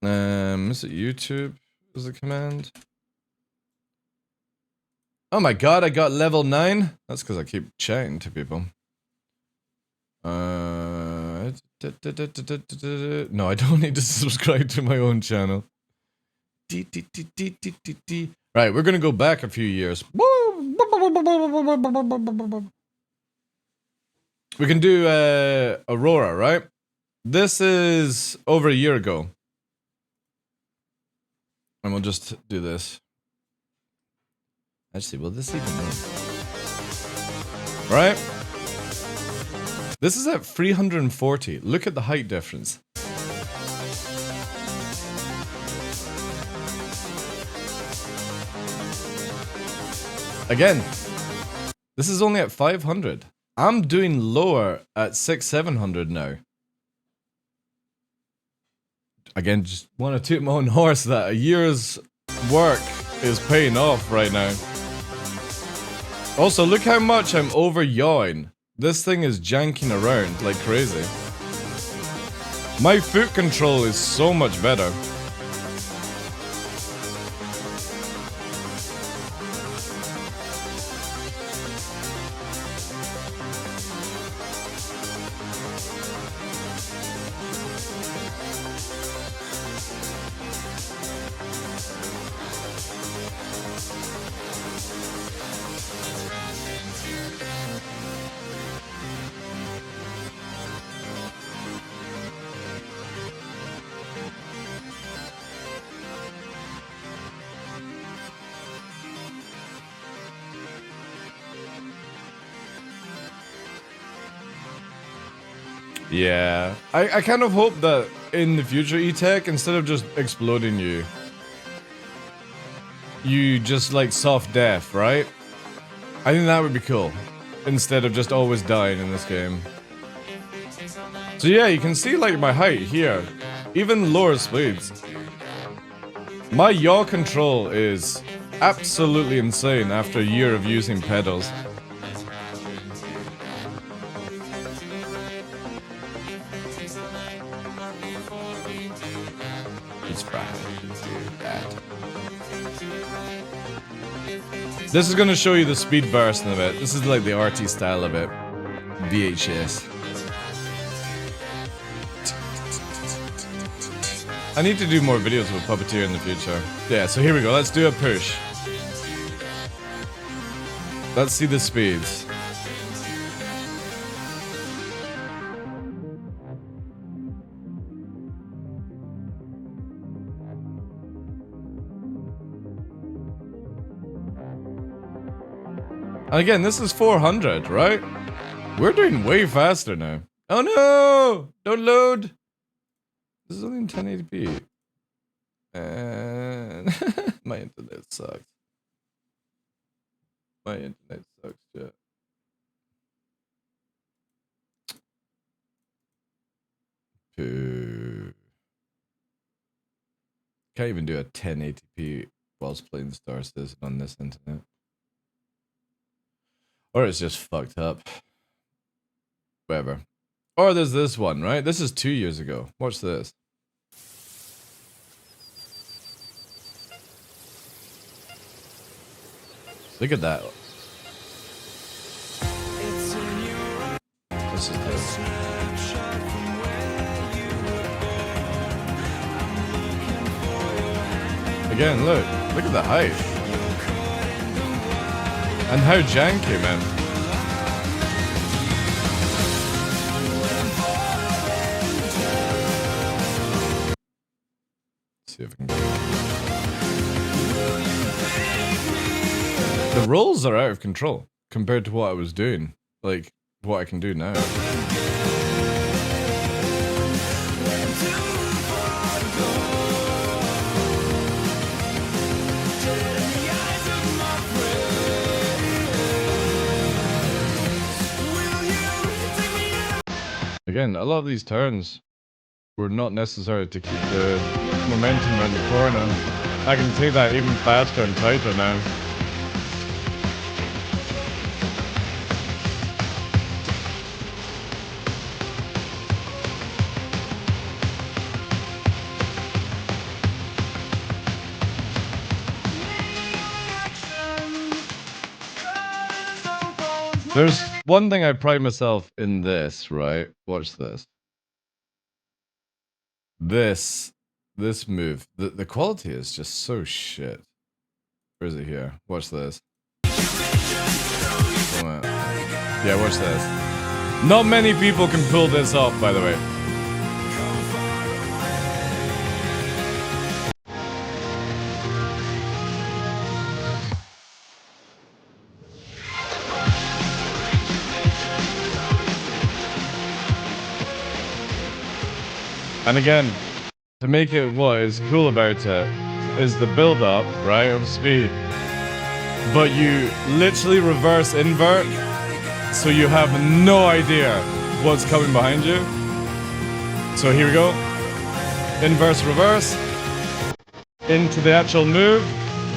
S1: is it YouTube is the command? Oh my god, I got level 9? That's because I keep chatting to people. No, I don't need to subscribe to my own channel. Right, we're gonna go back a few years. We can do Aurora, right? This is over a year ago. And we'll just do this. Actually, will this even work? Right? This is at 340. Look at the height difference. Again, this is only at 500. I'm doing lower at 600-700 now. Again, just want to toot my own horse that a year's work is paying off right now. Also, look how much I'm over yawing. This thing is janking around like crazy. My foot control is so much better. Yeah, I kind of hope that in the future, E-Tech, instead of just exploding you, you just like soft death, right? I think that would be cool, instead of just always dying in this game. So yeah, you can see like my height here, even lower speeds. My yaw control is absolutely insane after a year of using pedals. This is gonna show you the speed burst in a bit. This is like the RT style of it. VHS. I need to do more videos with Puppeteer in the future. Yeah, so here we go. Let's do a push. Let's see the speeds. And again, this is 400, right? We're doing way faster now. Oh no! Don't load! This is only in 1080p. And my internet sucks. My internet sucks, yeah. Can't even do a 1080p whilst playing Star Citizen on this internet. Or it's just fucked up. Whatever. Or there's this one, right? This is 2 years ago. Watch this. Look at that. This is this. Again, look. Look at the height. And how janky, man. Let's see if I can go. The rolls are out of control compared to what I was doing. Like, what I can do now. Again, a lot of these turns were not necessary to keep the momentum around the corner. I can take that even faster and tighter now. There's one thing I pride myself in this, right? Watch this. This move, the quality is just so shit. Where is it here? Watch this. Yeah, watch this. Not many people can pull this off, by the way. And again, to make it what is cool about it is the build up, right, of speed. But you literally reverse invert, so you have no idea what's coming behind you. So here we go. Inverse, reverse. Into the actual move,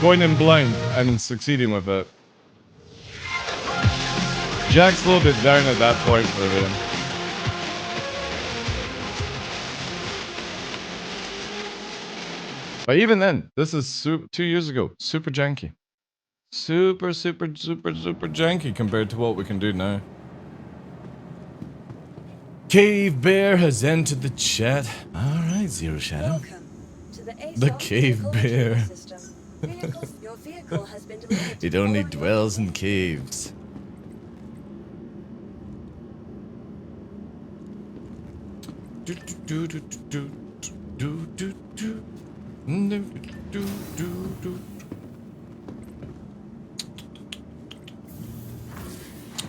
S1: going in blind and succeeding with it. Jack slowed it down at that point for him. But even then, this is 2 years ago. Super janky. Super janky compared to what we can do now. Cave Bear has entered the chat. Alright, Zero Shadow.
S2: Welcome to the ASOP
S1: The Cave
S2: vehicle
S1: Bear.
S2: retrieval system. Your vehicle has been delivered to
S1: It
S2: the
S1: only
S2: following
S1: dwells in
S2: location.
S1: caves.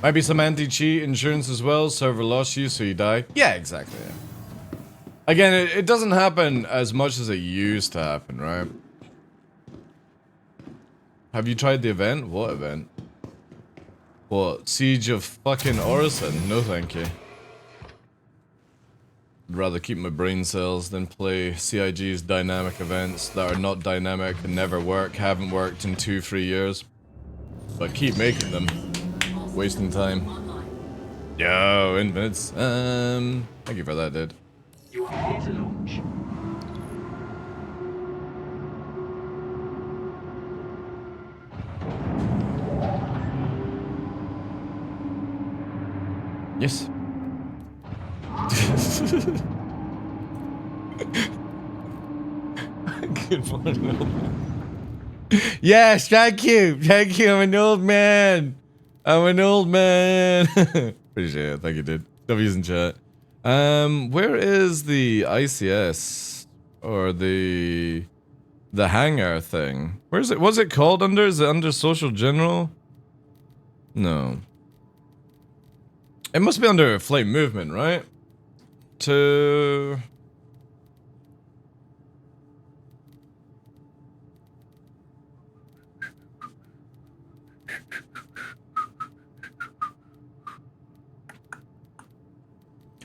S1: Might be some anti-cheat insurance as well. Server lost you, so you die. Yeah, exactly. Yeah. Again, it doesn't happen as much as it used to happen, right? Have you tried the event? What event? What? Siege of fucking Orison? No thank you. I'd rather keep my brain cells than play CIG's dynamic events that are not dynamic and never work, haven't worked in 2-3 years. But keep making them. Wasting time. Yo, infinites. Thank you for that, dude.
S4: You are ready to launch.
S1: Yes. Good morning, old man. Yes, thank you. Thank you. I'm an old man. I'm an old man. Appreciate it. Thank you, dude. W's in chat. Where is the ICS or the hangar thing? Where is it? What's it called under? Is it under social general? No. It must be under flight movement, right? To...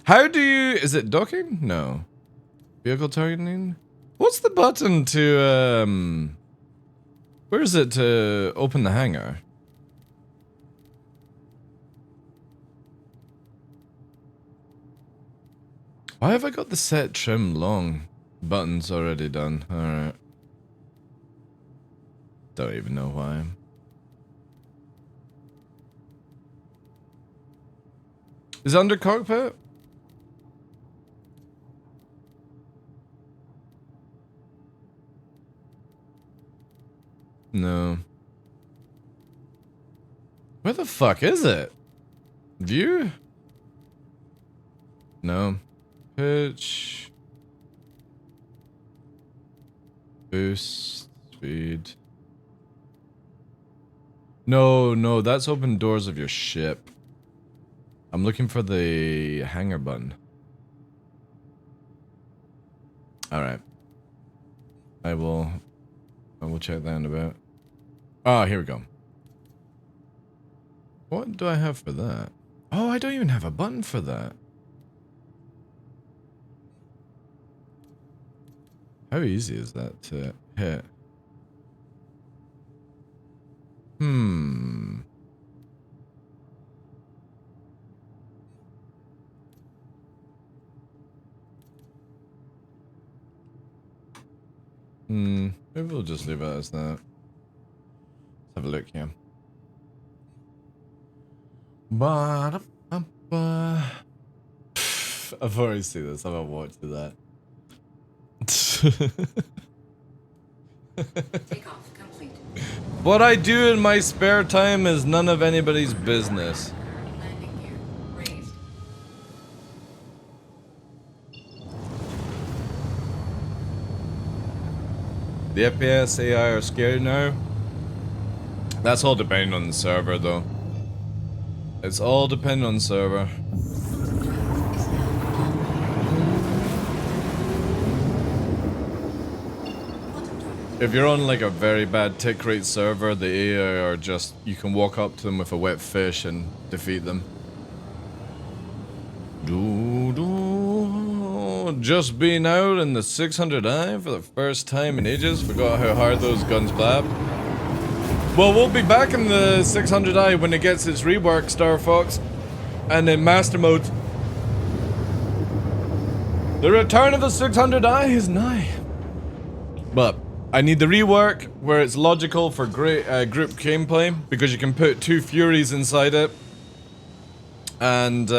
S1: How do you... Is it docking? No. Vehicle targeting? What's the button to, where is it to open the hangar? Why have I got the set trim long buttons already done? Alright. Don't even know why. Is it under cockpit? No. Where the fuck is it? View? No. Pitch. Boost. Speed. No, no, that's open doors of your ship. I'm looking for the hangar button. Alright. I will check that in a bit. Ah, here we go. What do I have for that? Oh, I don't even have a button for that. How easy is that to hit? Maybe we'll just leave it as that. Let's have a look here. I've already seen this. I haven't watched that.
S3: Takeoff complete.
S1: What I do in my spare time is none of anybody's business.
S3: Landing gear raised.
S1: The FPS AI are scary now. That's all depending on the server, though. It's all depending on the server. If you're on like a very bad tick rate server, the AI are just, you can walk up to them with a wet fish and defeat them. Just being out in the 600i for the first time in ages. Forgot how hard those guns blab. Well, we'll be back in the 600i when it gets its rework, Star Fox. And in Master Mode. The return of the 600i is nigh. But I need the rework where it's logical for great group gameplay, because you can put 2 Furies inside it. And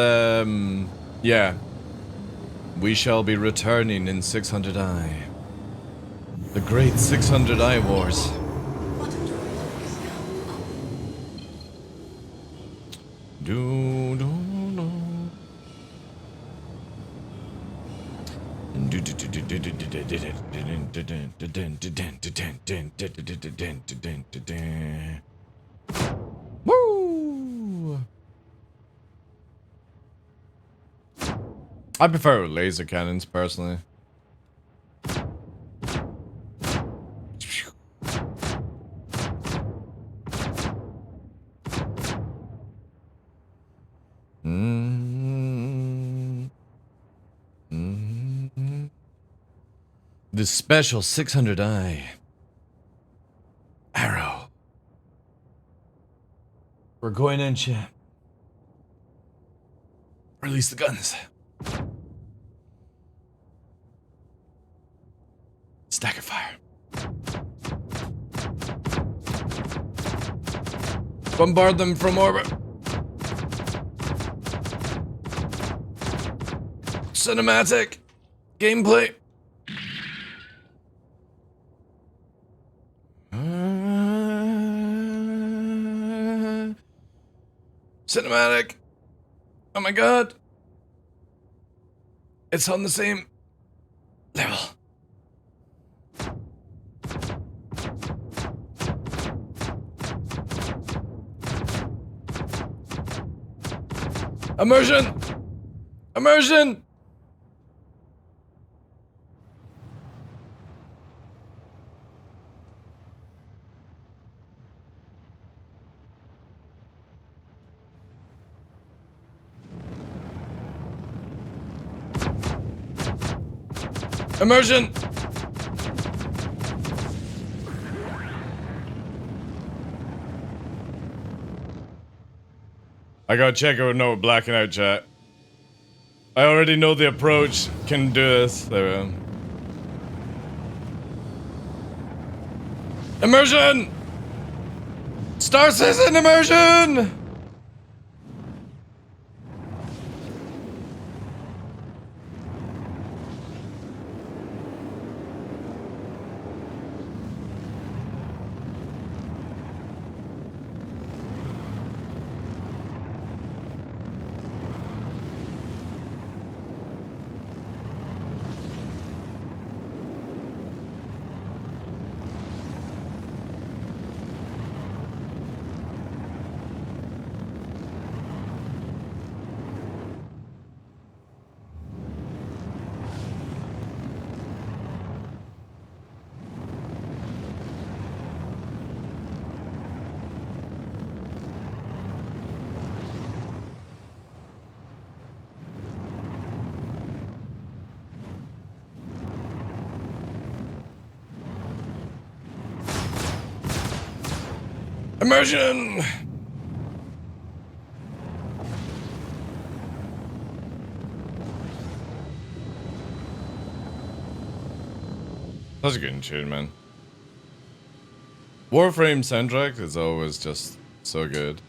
S1: yeah, we shall be returning in 600i. The great 600i wars. Woo! I prefer laser cannons personally. The special 600i arrow. We're going in, chat. Release the guns. Stagger fire. Bombard them from orbit. Cinematic gameplay. Cinematic. Oh my god. It's on the same level. Immersion! Immersion! Immersion! I gotta check out no blacking out, chat. I already know the approach can do this. There we go. Immersion! Star Citizen immersion! Immersion! Such a good tune, man. Warframe soundtrack is always just so good.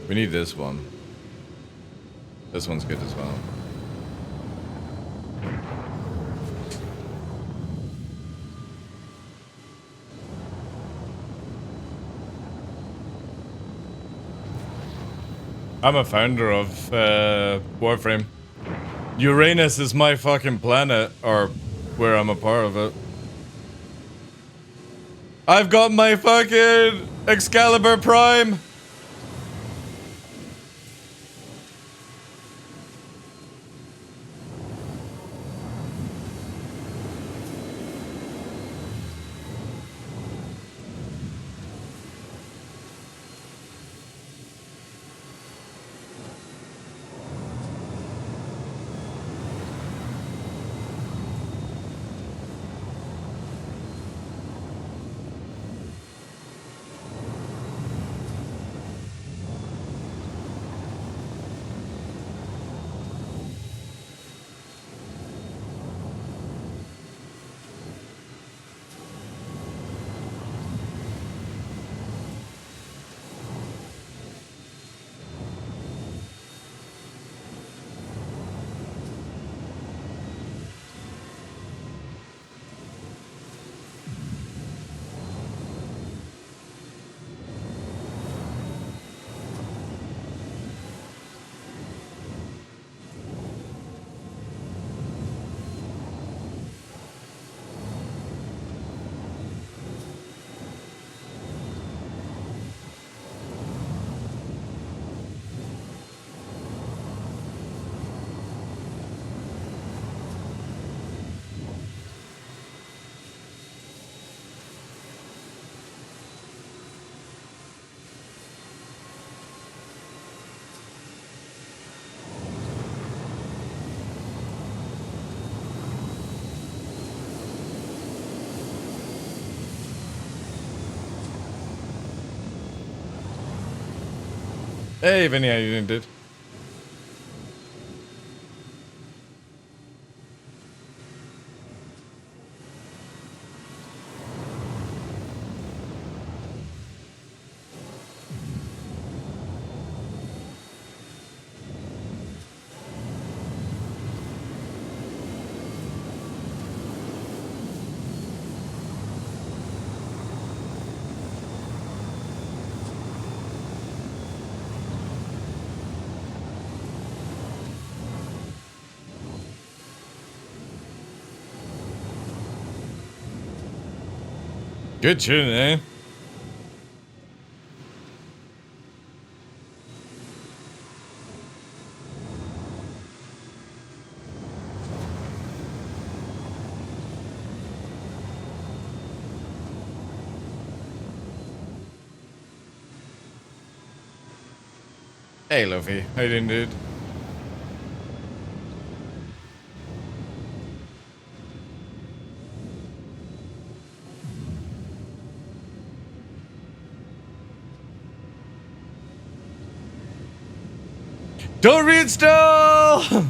S1: We need this one. This one's good as well. I'm a founder of Warframe. Uranus is my fucking planet, or where I'm a part of it. I've got my fucking Excalibur Prime! Hey, Vinny, how you doing, dude? Good tune, eh? Hey, Luffy. How you doing, dude? Don't read still!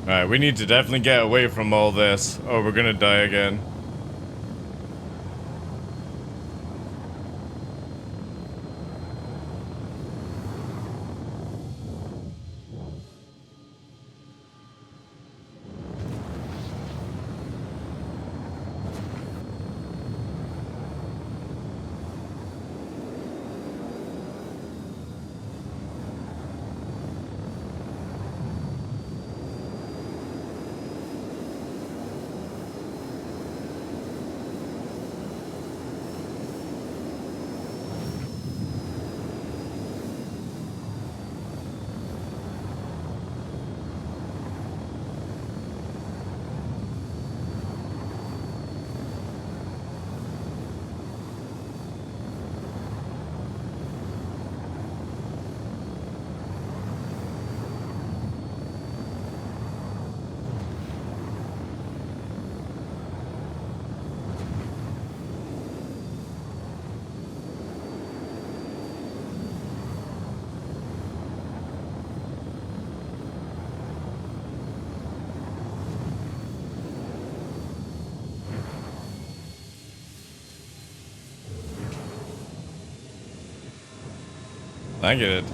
S1: Alright, we need to definitely get away from all this, or we're gonna die again. Thank you, dude.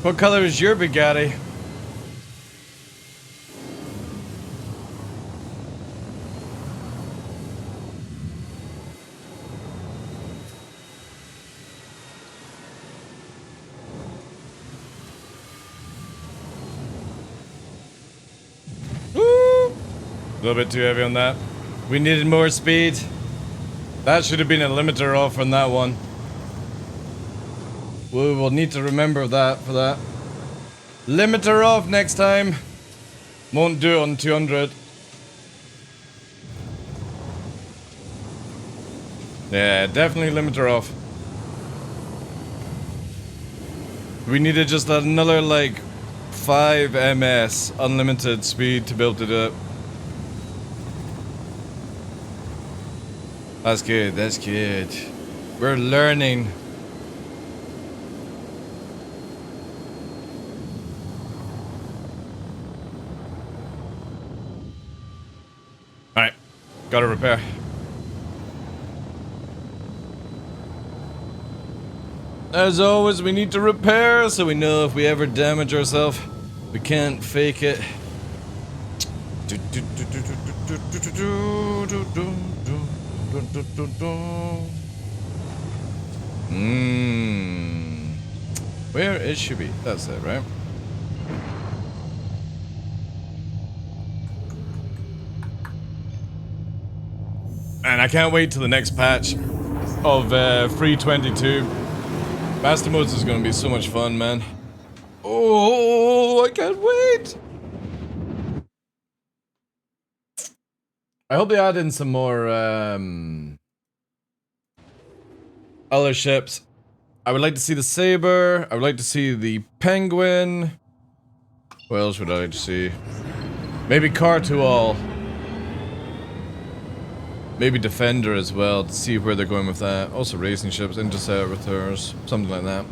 S1: What color is your Bugatti? Woo! A little bit too heavy on that. We needed more speed. That should have been a limiter off on that one. We will need to remember that for that. Limiter off next time. Won't do it on 200. Yeah, definitely limiter off. We needed just another like 5 ms unlimited speed to be able to do it. That's good, that's good. We're learning. Alright, gotta repair. As always, we need to repair so we know if we ever damage ourselves, we can't fake it. Where is Shubi? That's it, right? And I can't wait till the next patch of 3.22. Master modes is gonna be so much fun, man. Oh, I can't wait! I hope they add in some more other ships. I would like to see the Saber. I would like to see the Penguin. What else would I like to see? Maybe Car to All. Maybe Defender as well, to see where they're going with that. Also racing ships, interceptors, something like that.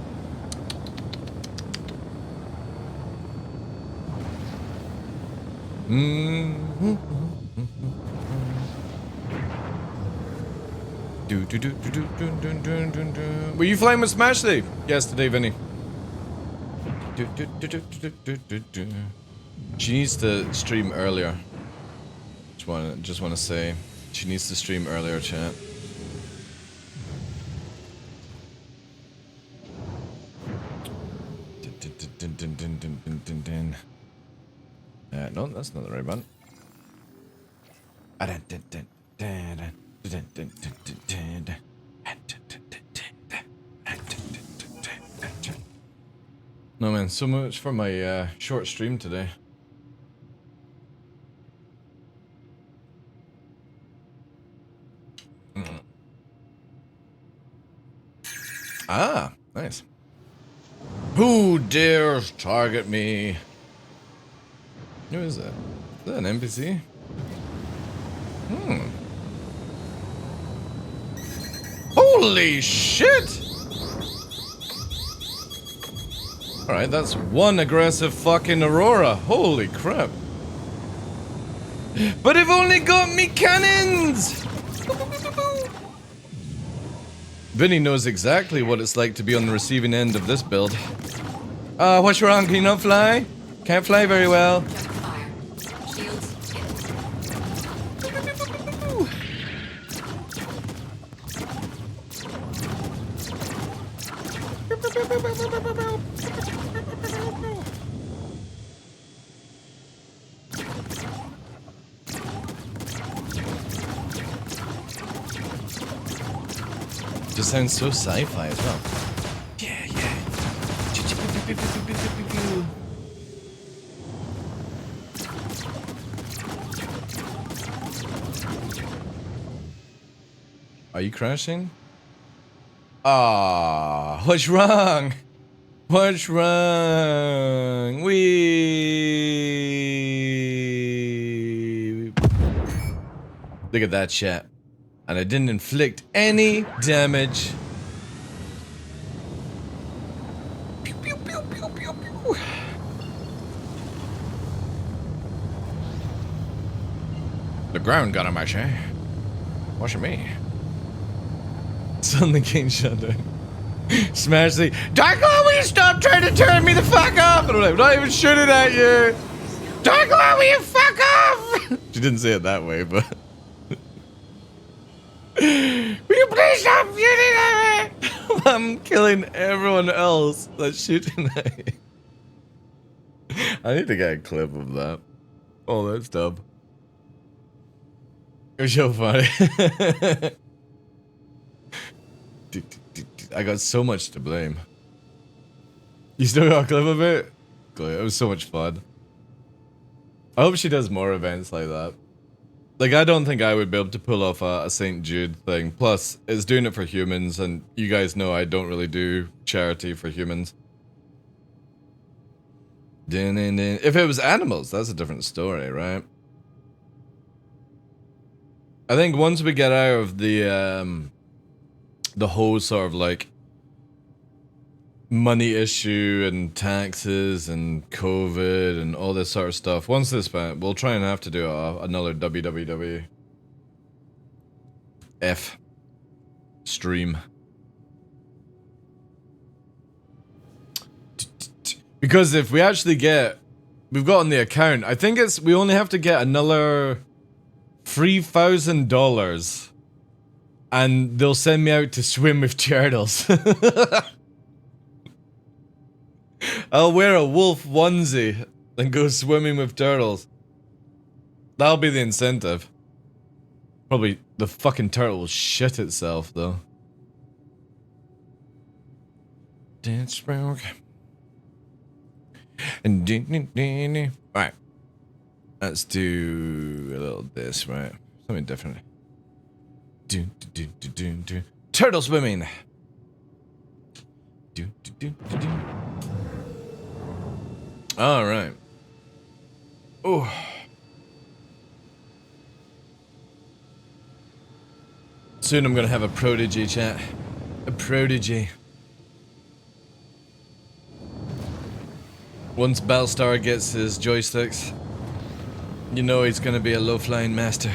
S1: Were you flying with Smash Day yesterday, Vinny? She needs to stream earlier. Just want to say, she needs to stream earlier, chat. No, that's not the right button. No man, so much for my short stream today. Ah, nice. Who dares target me? Who is that? Is that an NPC? Holy shit! Alright, that's one aggressive fucking Aurora. Holy crap. But they've only got me cannons! Vinny knows exactly what it's like to be on the receiving end of this build. What's wrong? Can you not fly? Can't fly very well.
S3: Fire. Shields hit.
S1: Just sounds so sci-fi as well. Yeah, yeah. Are you crashing? Ah, what's wrong? What's wrong? We look at that chat. And I didn't inflict any damage. Pew, pew, pew, pew, pew, pew. The ground got on my share. Watch me. Suddenly King shut down. Smash the TheDarkLaw, will you stop trying to turn me the fuck off? And I'm not even shooting at you. TheDarkLaw, will you fuck off? She didn't say it that way, but. Will you please stop shooting at me? I'm killing everyone else that's shooting at me. I need to get a clip of that. Oh, that's dumb. It was so funny. I got so much to blame. You still got a clip of it? Good. It was so much fun. I hope she does more events like that. Like, I don't think I would be able to pull off a St. Jude thing. Plus, it's doing it for humans, and you guys know I don't really do charity for humans. If it was animals, that's a different story, right? I think once we get out of the whole sort of like money issue and taxes and COVID and all this sort of stuff, once this we'll try and have to do another WWF stream. Because if we actually we've got on the account, I think we only have to get another $3,000 and they'll send me out to swim with turtles. I'll wear a wolf onesie and go swimming with turtles. That'll be the incentive. Probably the fucking turtle will shit itself though. Dance rogue. Right. Let's do a little this, right? Something different. Turtle swimming. All right. Oh. Soon I'm gonna have a prodigy, chat. A prodigy. Once Battlestar gets his joysticks, you know he's gonna be a low-flying master.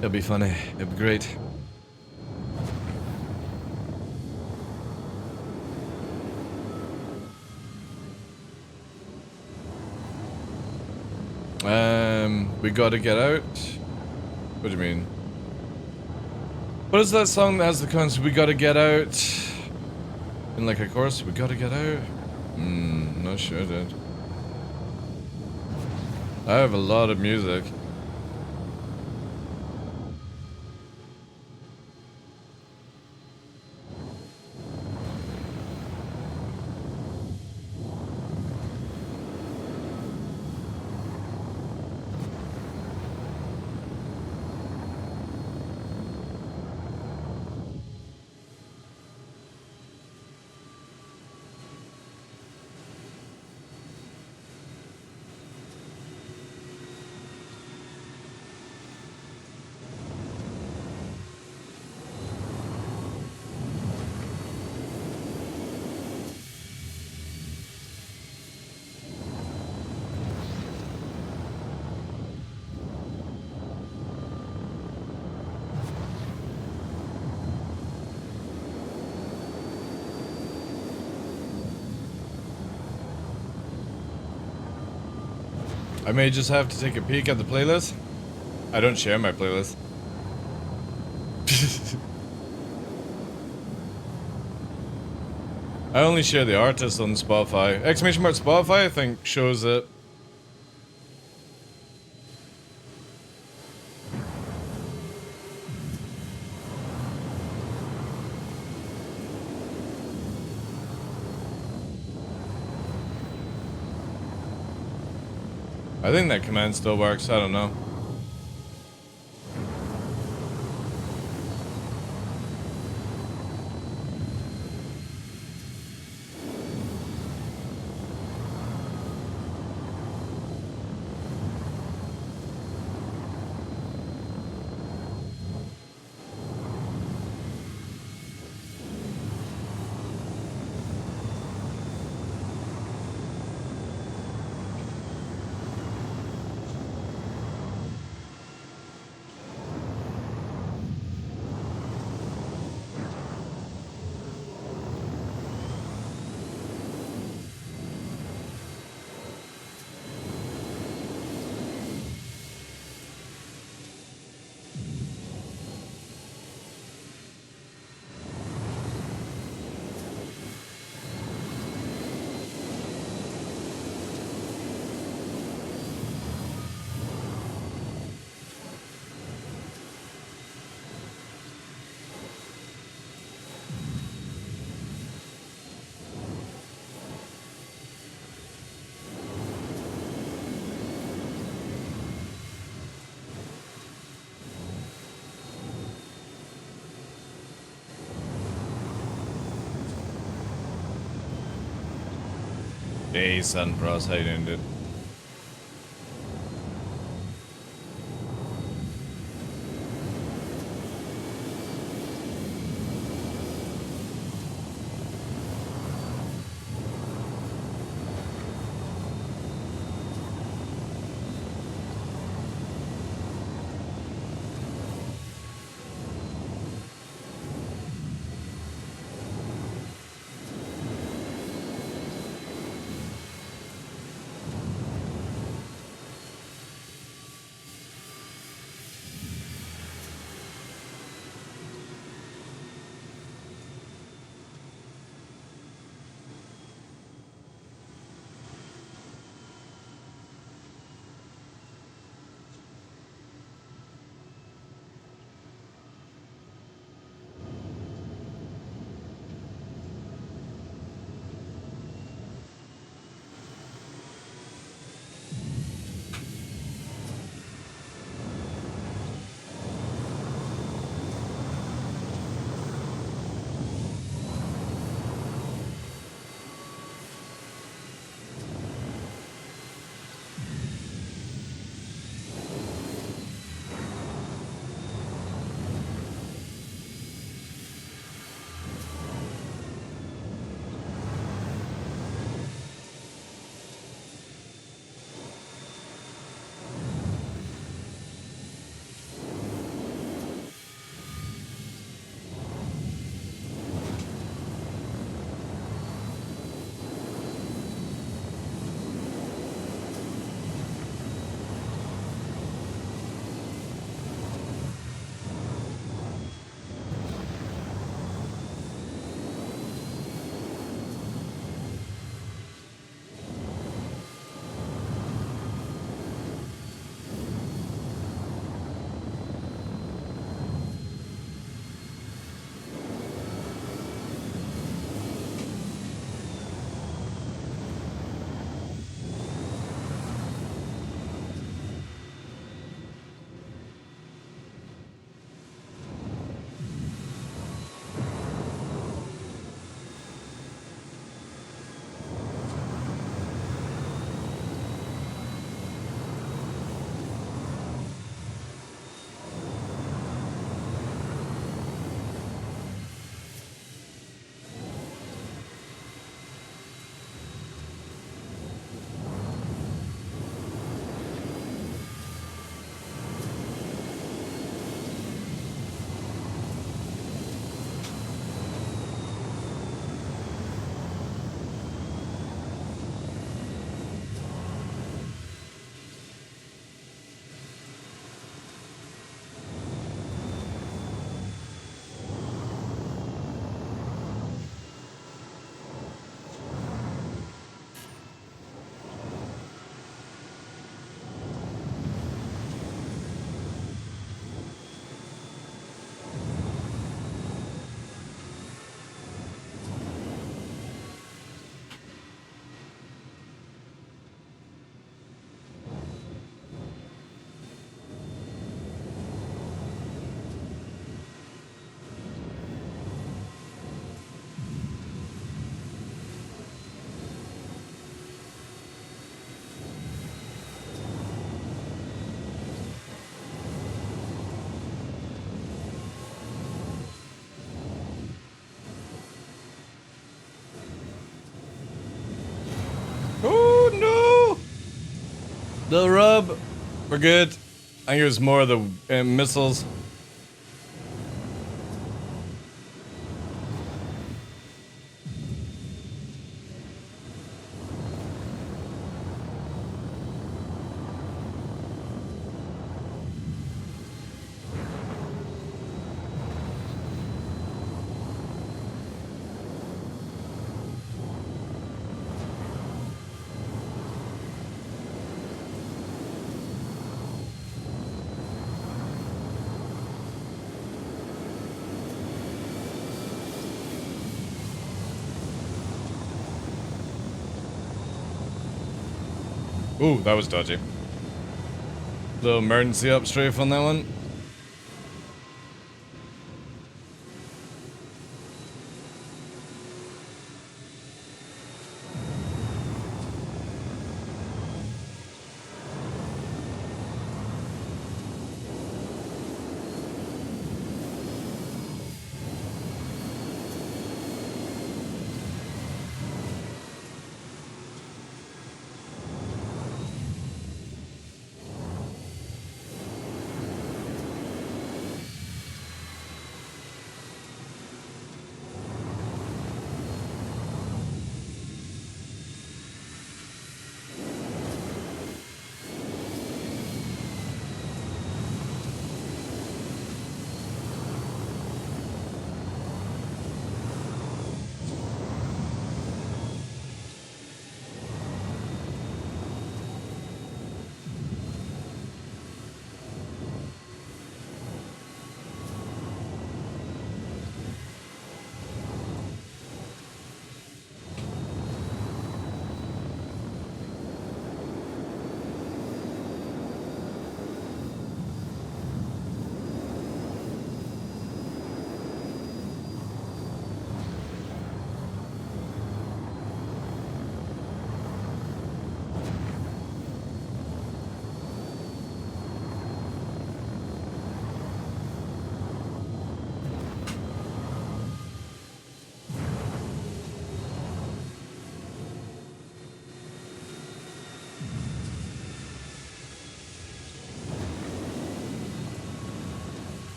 S1: It'll be funny. It'll be great. We gotta get out? What do you mean? What is that song that has the concept, we gotta get out? In like a chorus, we gotta get out? Not sure, dude. I have a lot of music. I may just have to take a peek at the playlist. I don't share my playlist. I only share the artist on Spotify. Exclamation mark Spotify, I think, shows it. I think that command still works, I don't know. Hey, Sunfrost, how you doing, dude? Little rub. We're good. I think it was more of the missiles. Ooh, that was dodgy. Little emergency up strafe on that one.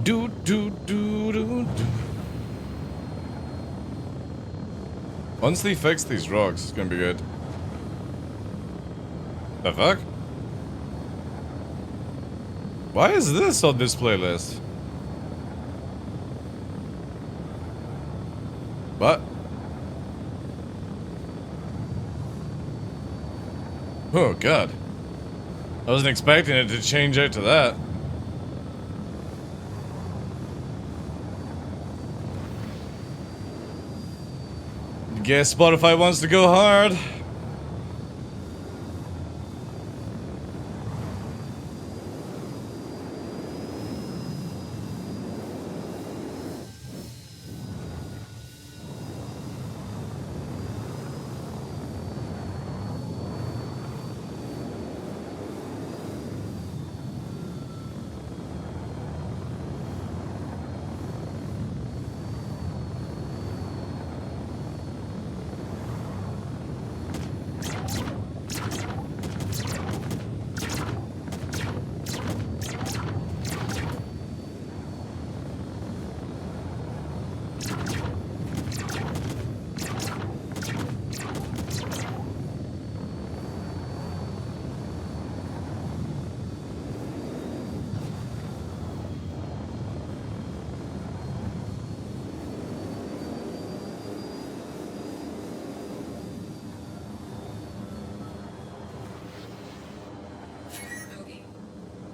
S1: Do do do do do. Once they fix these rocks, it's gonna be good. The fuck? Why is this on this playlist? What? Oh god. I wasn't expecting it to change out to that. Guess Spotify wants to go hard.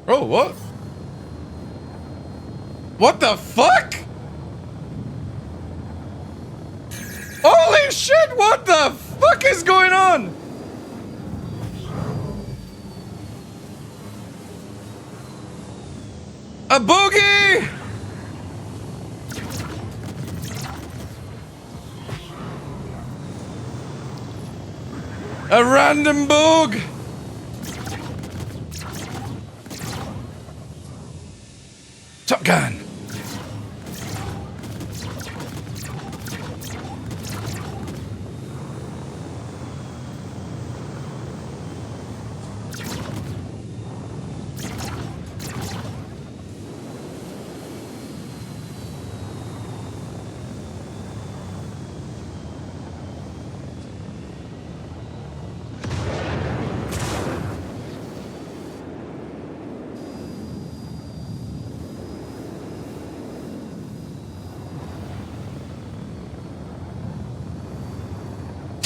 S1: Oh, what? What the fuck? Holy shit, what the fuck is going on? A boogie! A random boog! Top Gun!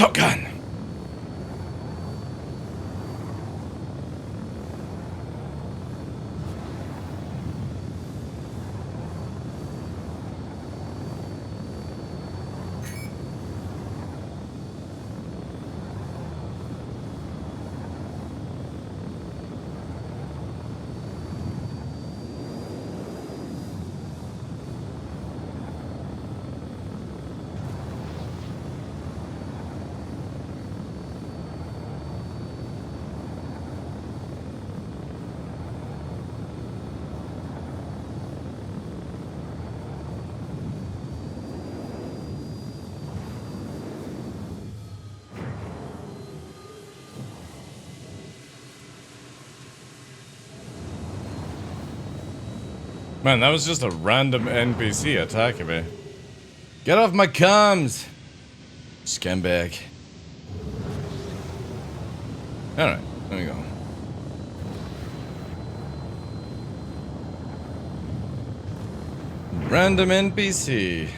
S1: Top Gun! Man, that was just a random NPC attacking me. Get off my comms! Scumbag. Alright, there we go. Random NPC.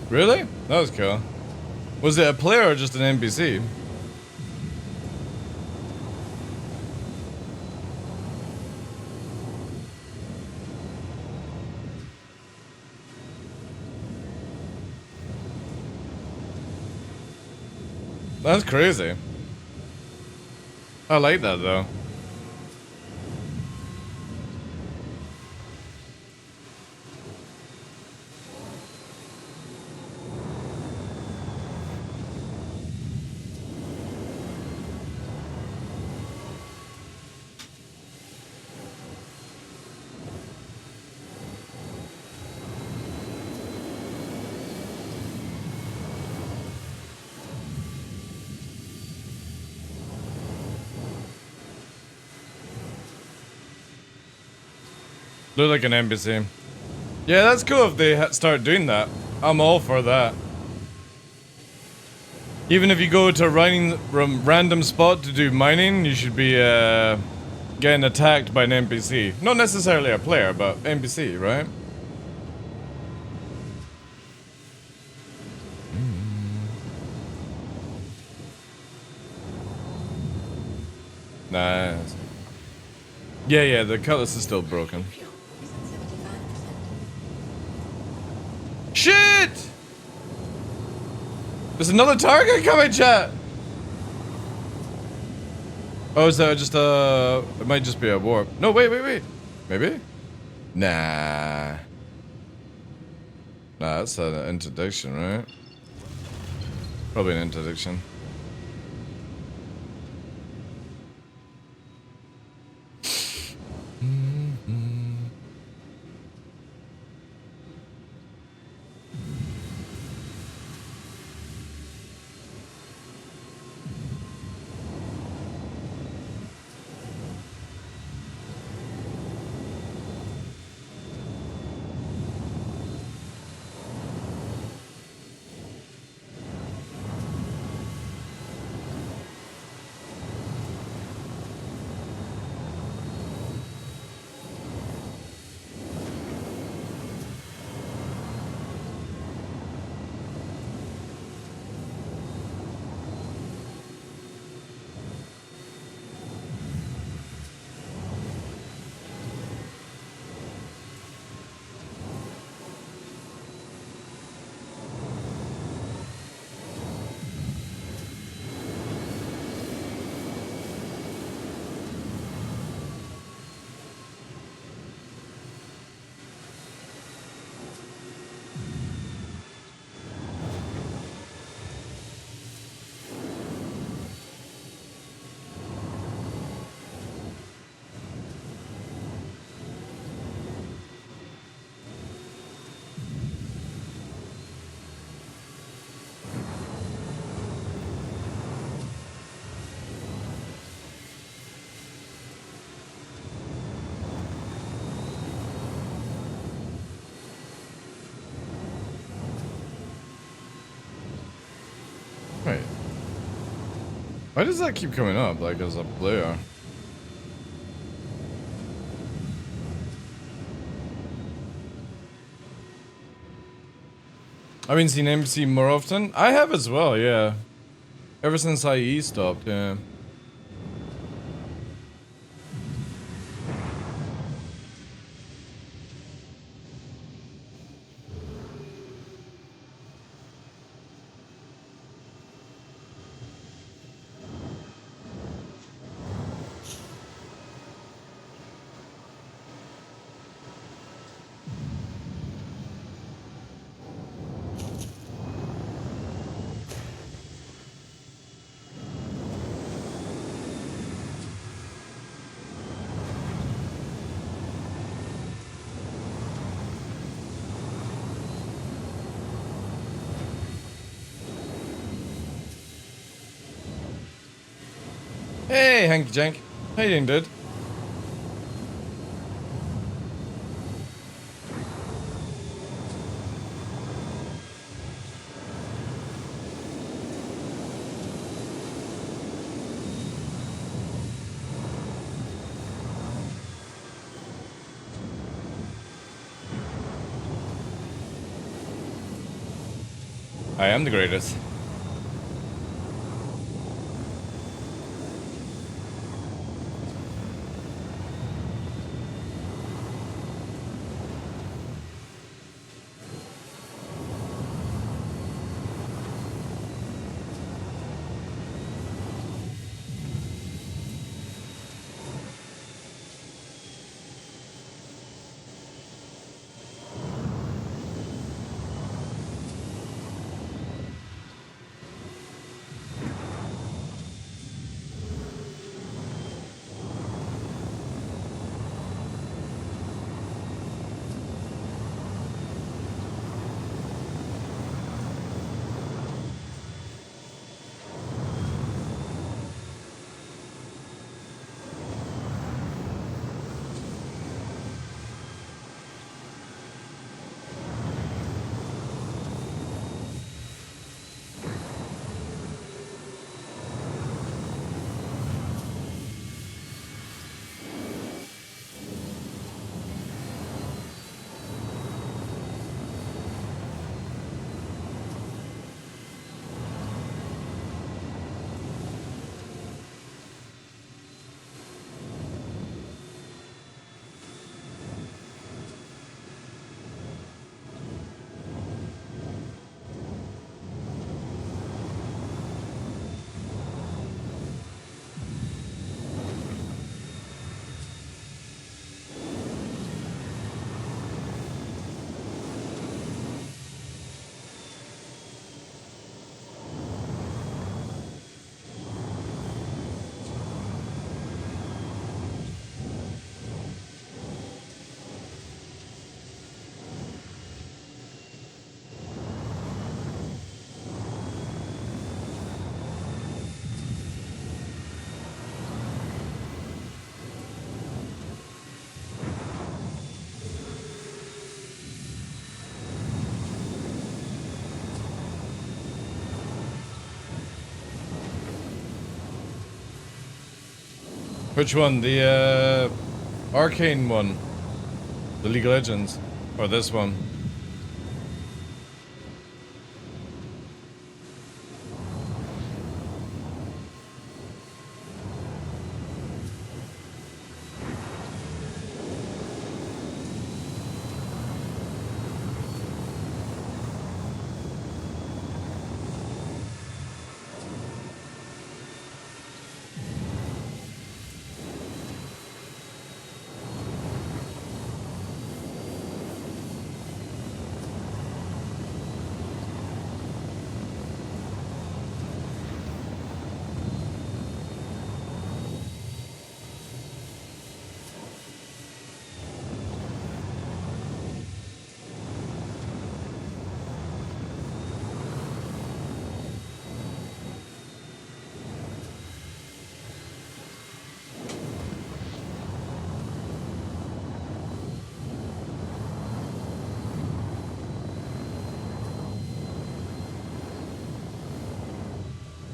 S1: Really? That was cool. Was it a player or just an NPC? That's crazy. I like that though. They're like an NPC. Yeah, that's cool if they start doing that. I'm all for that. Even if you go to a random spot to do mining, you should be getting attacked by an NPC. Not necessarily a player, but NPC, right? Nice. Yeah, the cutlass is still broken. Shit! There's another target coming, chat! Oh, is that just it might just be a warp. No, wait. Maybe? Nah, that's an interdiction, right? Probably an interdiction. Why does that keep coming up, like, as a player? I've been seeing MC more often. I have as well, yeah. Ever since IE stopped, yeah. Hey, Hanky Jank. How you doing, dude? I am the greatest. Which one? The arcane one? The League of Legends? Or this one?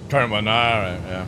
S1: Current one, alright, yeah.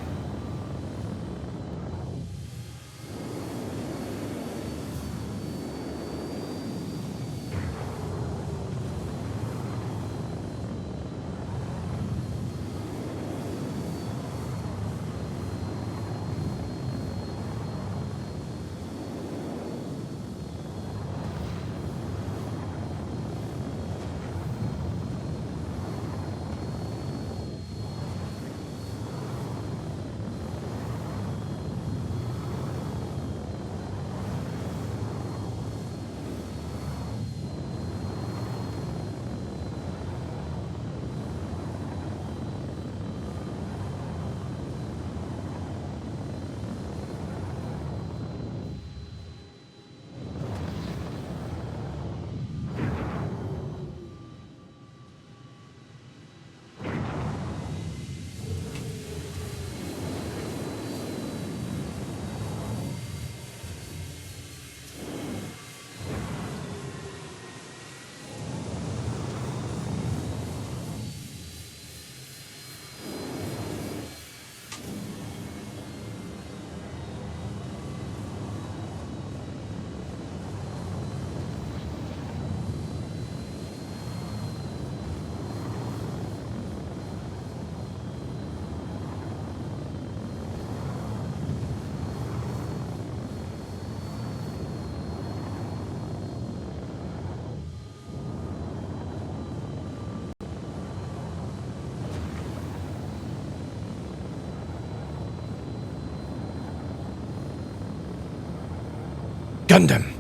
S1: Gundam.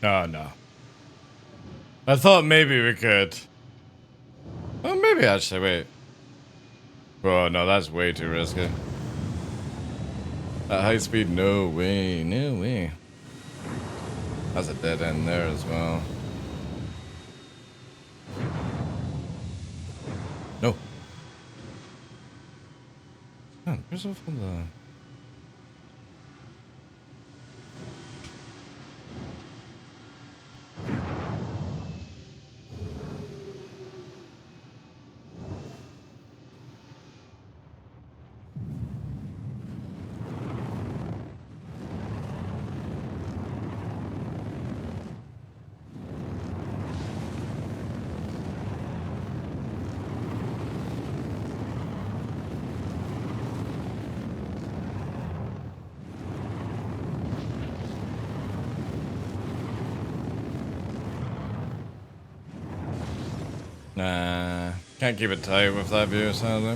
S1: Oh, no. I thought maybe we could. Oh, maybe actually, wait. Oh, no, that's way too risky. At high speed, no way, no way. That's a dead end there as well. No. Man, where's all the... Nah, can't keep it tight with that view, sadly.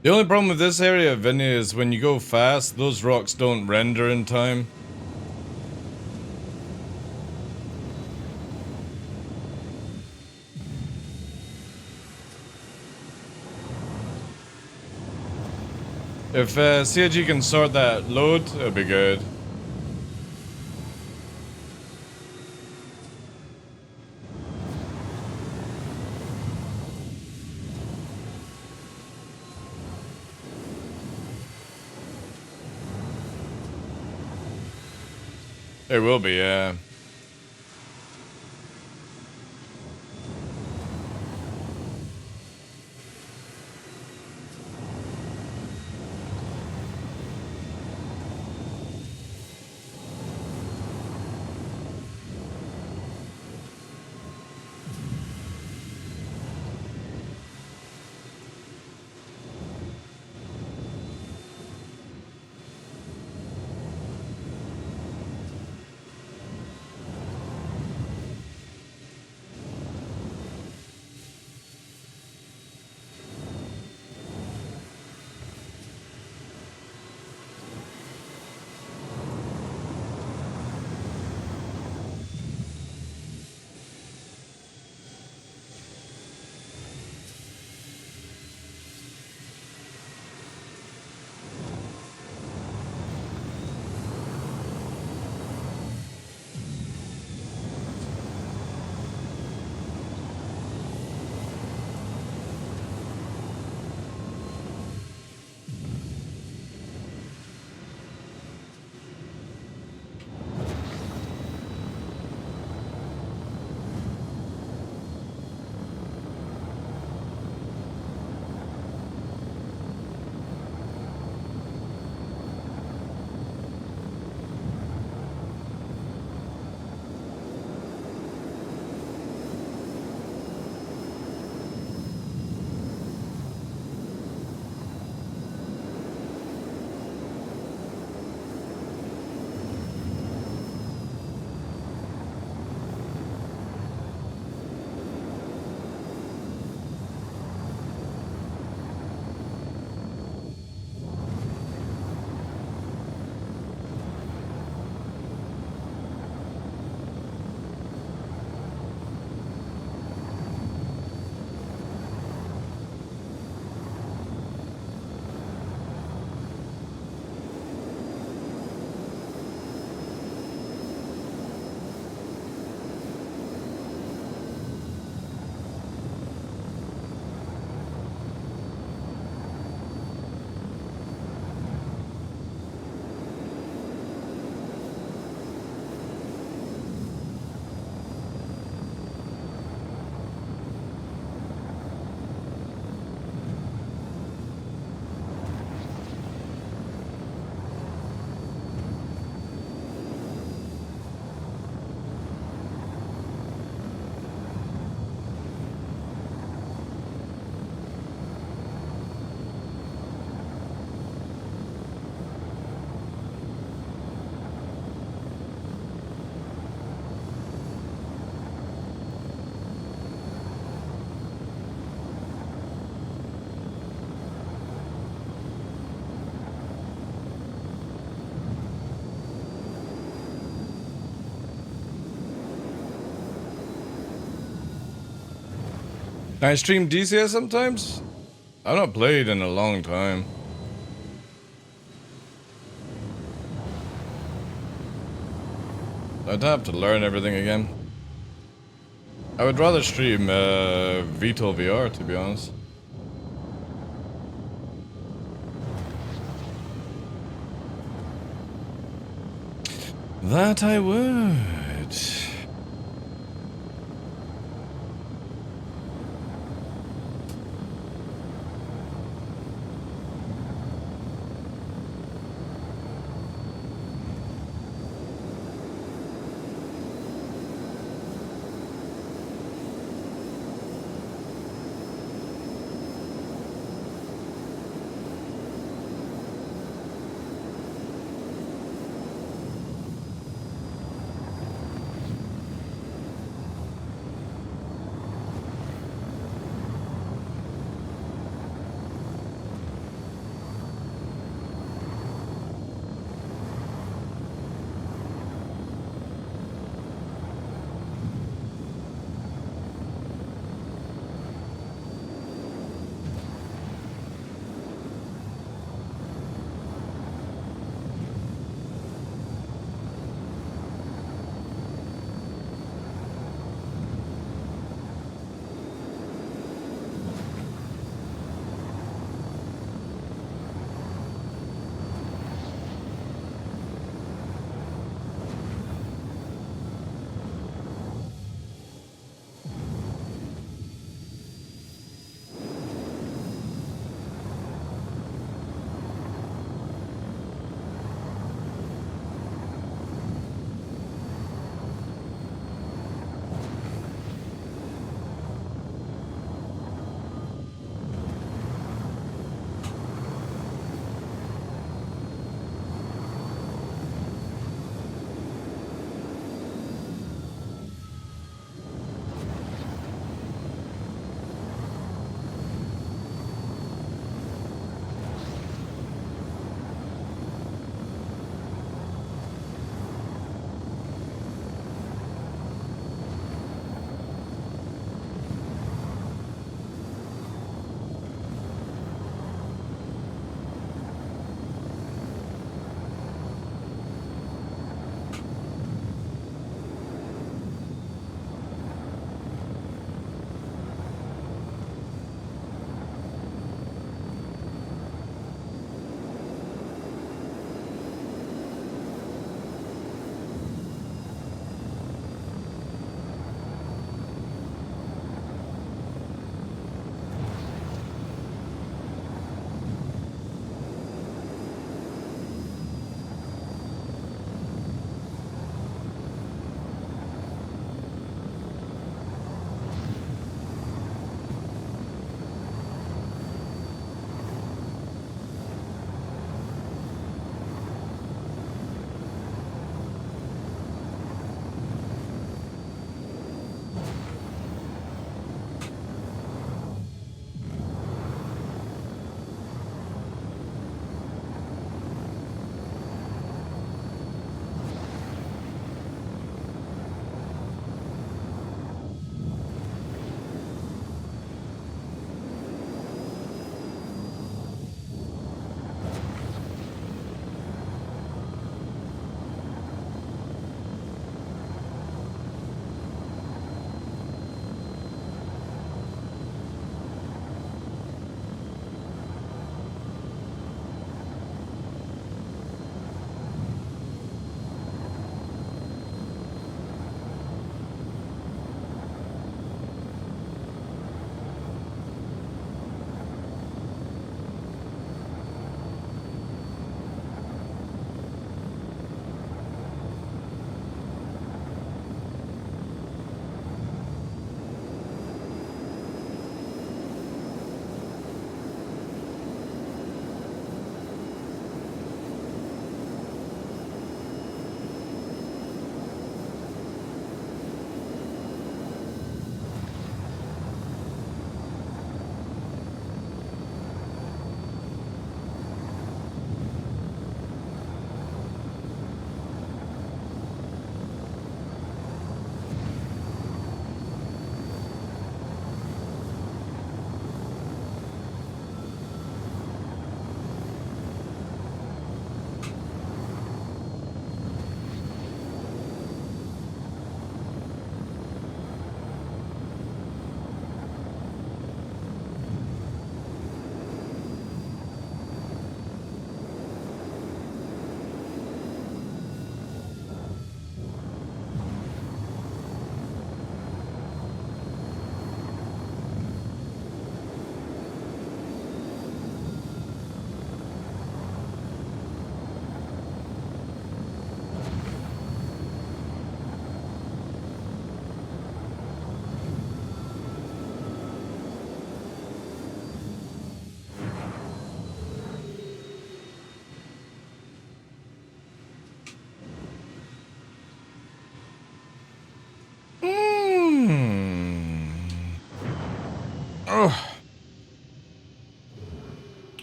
S1: The only problem with this area, Vinny, is when you go fast, those rocks don't render in time. If CIG can sort that load, it'll be good. It will be, yeah. I stream DCS sometimes? I've not played in a long time. I'd have to learn everything again. I would rather stream Vito VR, to be honest. That I would.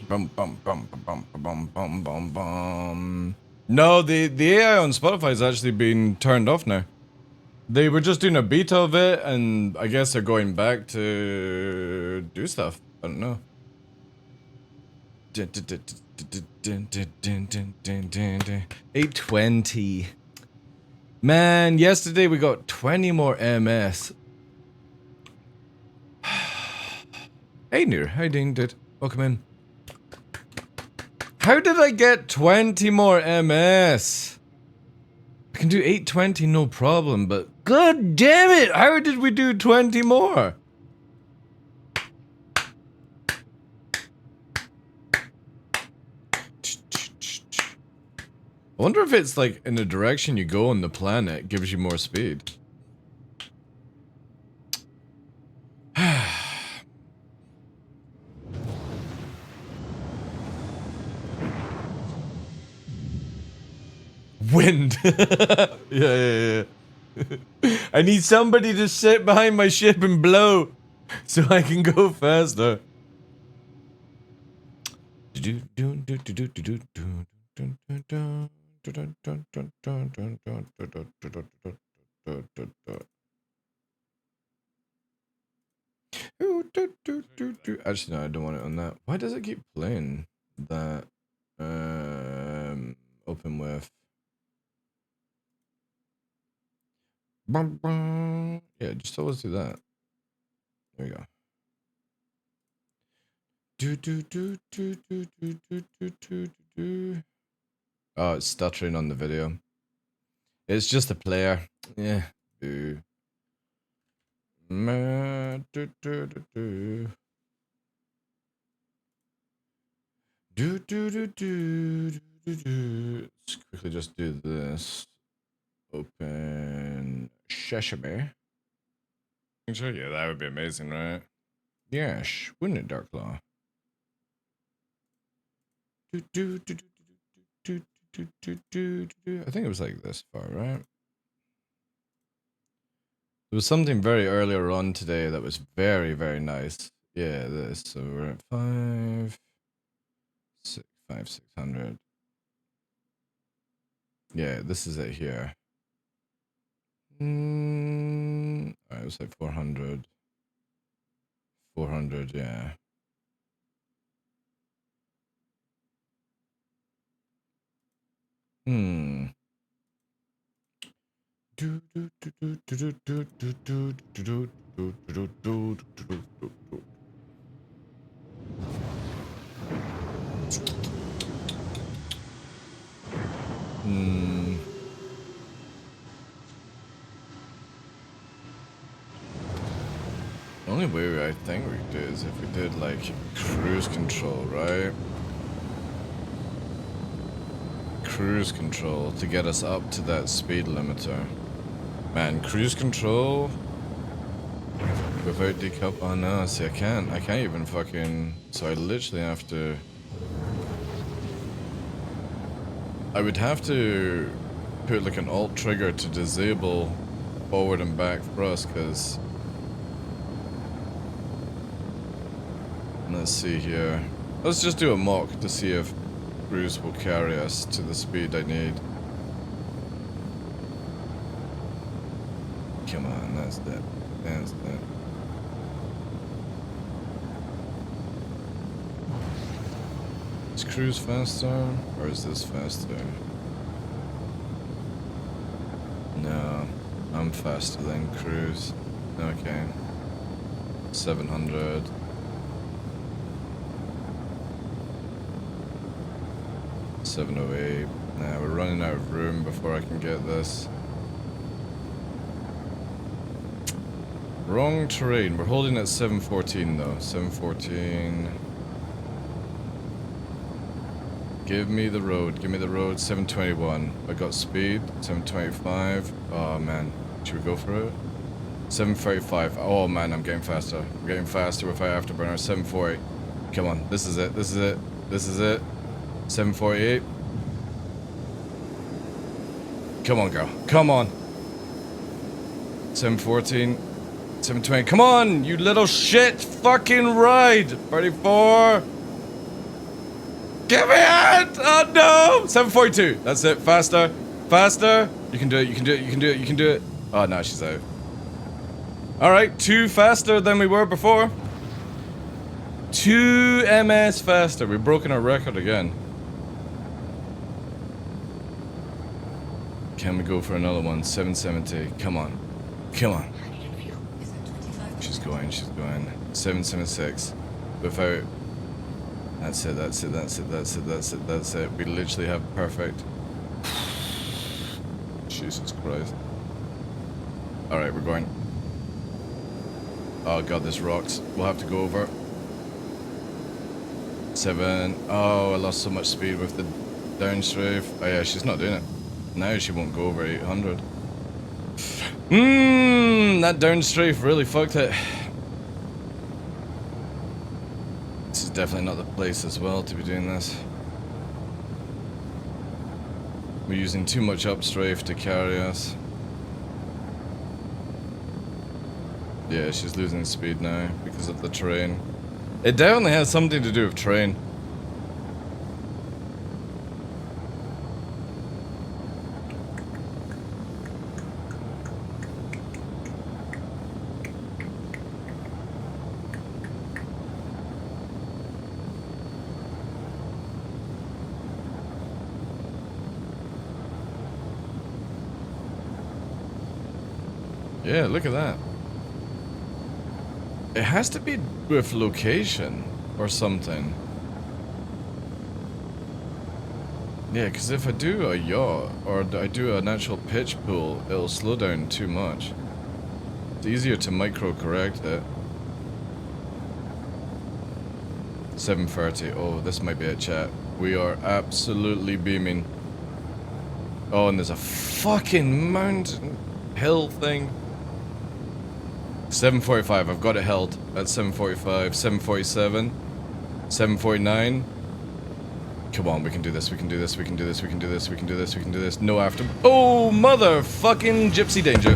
S1: Bum, bum, bum, bum, bum, bum, bum, bum. No, the AI on Spotify has actually been turned off now. They were just doing a beta of it, and I guess they're going back to do stuff. I don't know. 820. Man, yesterday we got 20 more MS. Hey, Near. How you doing, dude? Welcome in. How did I get 20 more MS? I can do 820 no problem, but god damn it! How did we do 20 more? I wonder if it's like in the direction you go on the planet gives you more speed. Wind. Yeah. I need somebody to sit behind my ship and blow so I can go faster. Actually, no, I don't want it on that. Why does it keep playing that? Open with. Yeah, just always do that. There we go. Oh, it's stuttering on the video. It's just a player. Yeah. Let's quickly just do this. Open Sesame. Sure, yeah, that would be amazing, right? Yes, wouldn't it, DarkLaw? I think it was like this far, right? There was something very earlier on today that was very, very nice. Yeah, this. So we're at 600. Yeah, this is it here. Alright, let's say 400. 400, yeah. The only way I think we could do is if we did like cruise control, right? Cruise control to get us up to that speed limiter. Man, cruise control without decouple. Oh no, see, I can't even fucking. So I literally have to. I would have to put like an alt trigger to disable forward and back thrust, because. Let's see here. Let's just do a mock to see if cruise will carry us to the speed I need. Come on, that's that. That's that. Is cruise faster? Or is this faster? No, I'm faster than cruise. Okay. 700. 708. Nah, we're running out of room before I can get this. Wrong terrain. We're holding at 714 though. 714. Give me the road. Give me the road. 721. I got speed. 725. Oh man. Should we go for it? 735. Oh man, I'm getting faster. I'm getting faster with my afterburner. 740. Come on. This is it. This is it. This is it. 748. Come on, girl. Come on. 714. 720. Come on, you little shit. Fucking ride. 34. Give me it! Oh no! 742. That's it. Faster. Faster. You can do it. You can do it. You can do it. You can do it. Oh, no, she's out. Alright, 2 faster than we were before. 2 ms faster. We've broken our record again. Can we go for another one? 770. Come on. Come on. She's going. She's going. 776. Without... That's it, that's it, that's it, that's it, that's it, that's it. We literally have perfect. Jesus Christ. Alright, we're going. Oh god, this rocks. We'll have to go over. 7. Oh, I lost so much speed with the downstrafe. Oh yeah, she's not doing it. Now she won't go over 800. That downstrafe really fucked it. This is definitely not the place as well to be doing this. We're using too much upstrafe to carry us. Yeah, she's losing speed now because of the terrain. It definitely has something to do with terrain. Yeah, look at that. It has to be with location or something. Yeah, because if I do a yacht or I do an actual pitch pool, it'll slow down too much. It's easier to micro correct it. 7:30. Oh, this might be it, chat. We are absolutely beaming. Oh, and there's a fucking mountain hill thing. 7:45, I've got it held at 7:45, 7:47, 7:49. Come on, we can do this, we can do this, we can do this, we can do this, we can do this, we can do this. No after. Oh, motherfucking gypsy danger.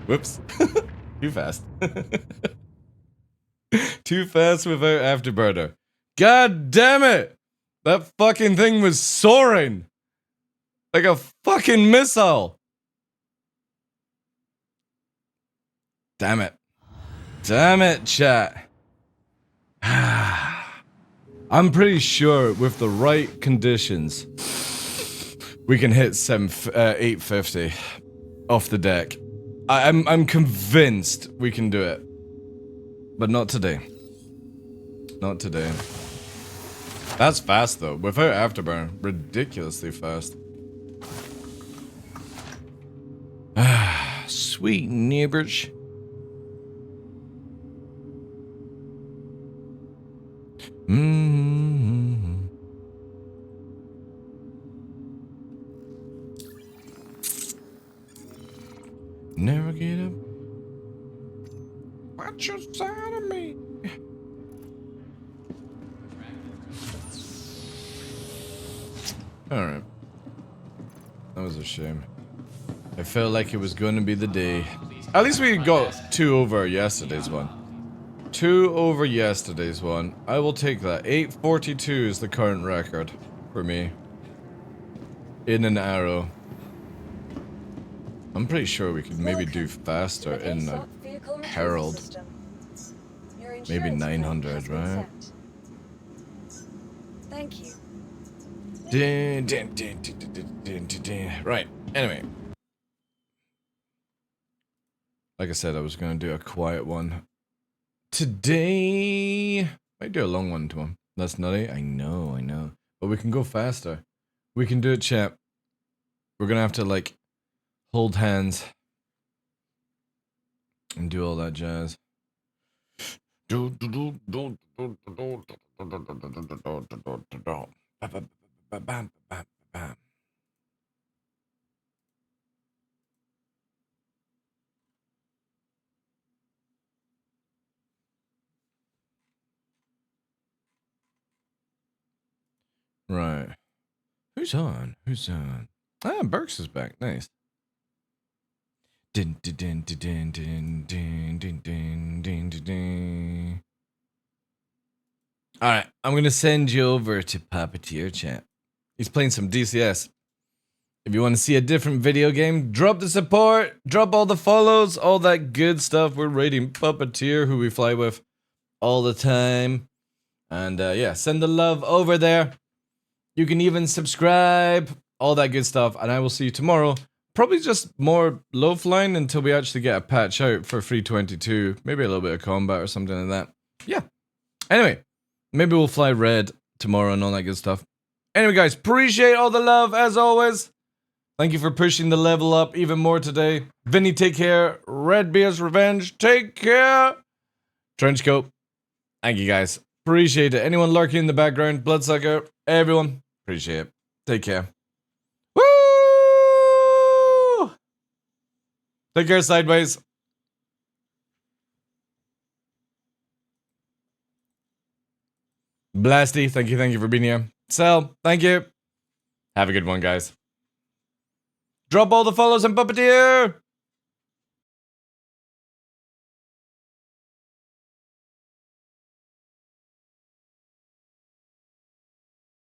S1: Whoops. Too fast. Too fast without afterburner. God damn it! That fucking thing was soaring! Like a fucking missile! Damn it. Damn it, chat. I'm pretty sure with the right conditions, we can hit 850 off the deck. I'm convinced we can do it. But not today. Not today. That's fast though. Without afterburn, ridiculously fast. Sweet neighbors. Never get up. Watch your side of me. Alright. That was a shame. I felt like it was going to be the day. At least we got 2 over yesterday's one. 2 over yesterday's one. I will take that. 842 is the current record for me. In an arrow. I'm pretty sure we could maybe do faster in a Herald. Maybe 900, right?
S2: Thank you.
S1: Right, anyway. Like I said, I was going to do a quiet one. Today... Might do a long one to him. That's nutty. I know, I know. But we can go faster. We can do it, chap. We're going to have to, like, hold hands. And do all that jazz. Right. Who's on? Who's on? Ah, Burks is back. Nice. Din din din din din din din din din din din. Alright, I'm gonna send you over to Puppeteer chat. He's playing some DCS. If you want to see a different video game, drop the support, drop all the follows, all that good stuff. We're rating Puppeteer, who we fly with all the time. And yeah, send the love over there. You can even subscribe, all that good stuff. And I will see you tomorrow. Probably just more low flying until we actually get a patch out for 322. Maybe a little bit of combat or something like that. Yeah. Anyway, maybe we'll fly red tomorrow and all that good stuff. Anyway, guys, appreciate all the love as always. Thank you for pushing the level up even more today. Vinny, take care. Red Beer's Revenge, take care. Trenchcoat, thank you guys. Appreciate it. Anyone lurking in the background, Bloodsucker, everyone, appreciate it. Take care. Woo! Take care, Sideways. Blasty, thank you for being here. Sel, thank you. Have a good one, guys. Drop all the follows and Puppeteer!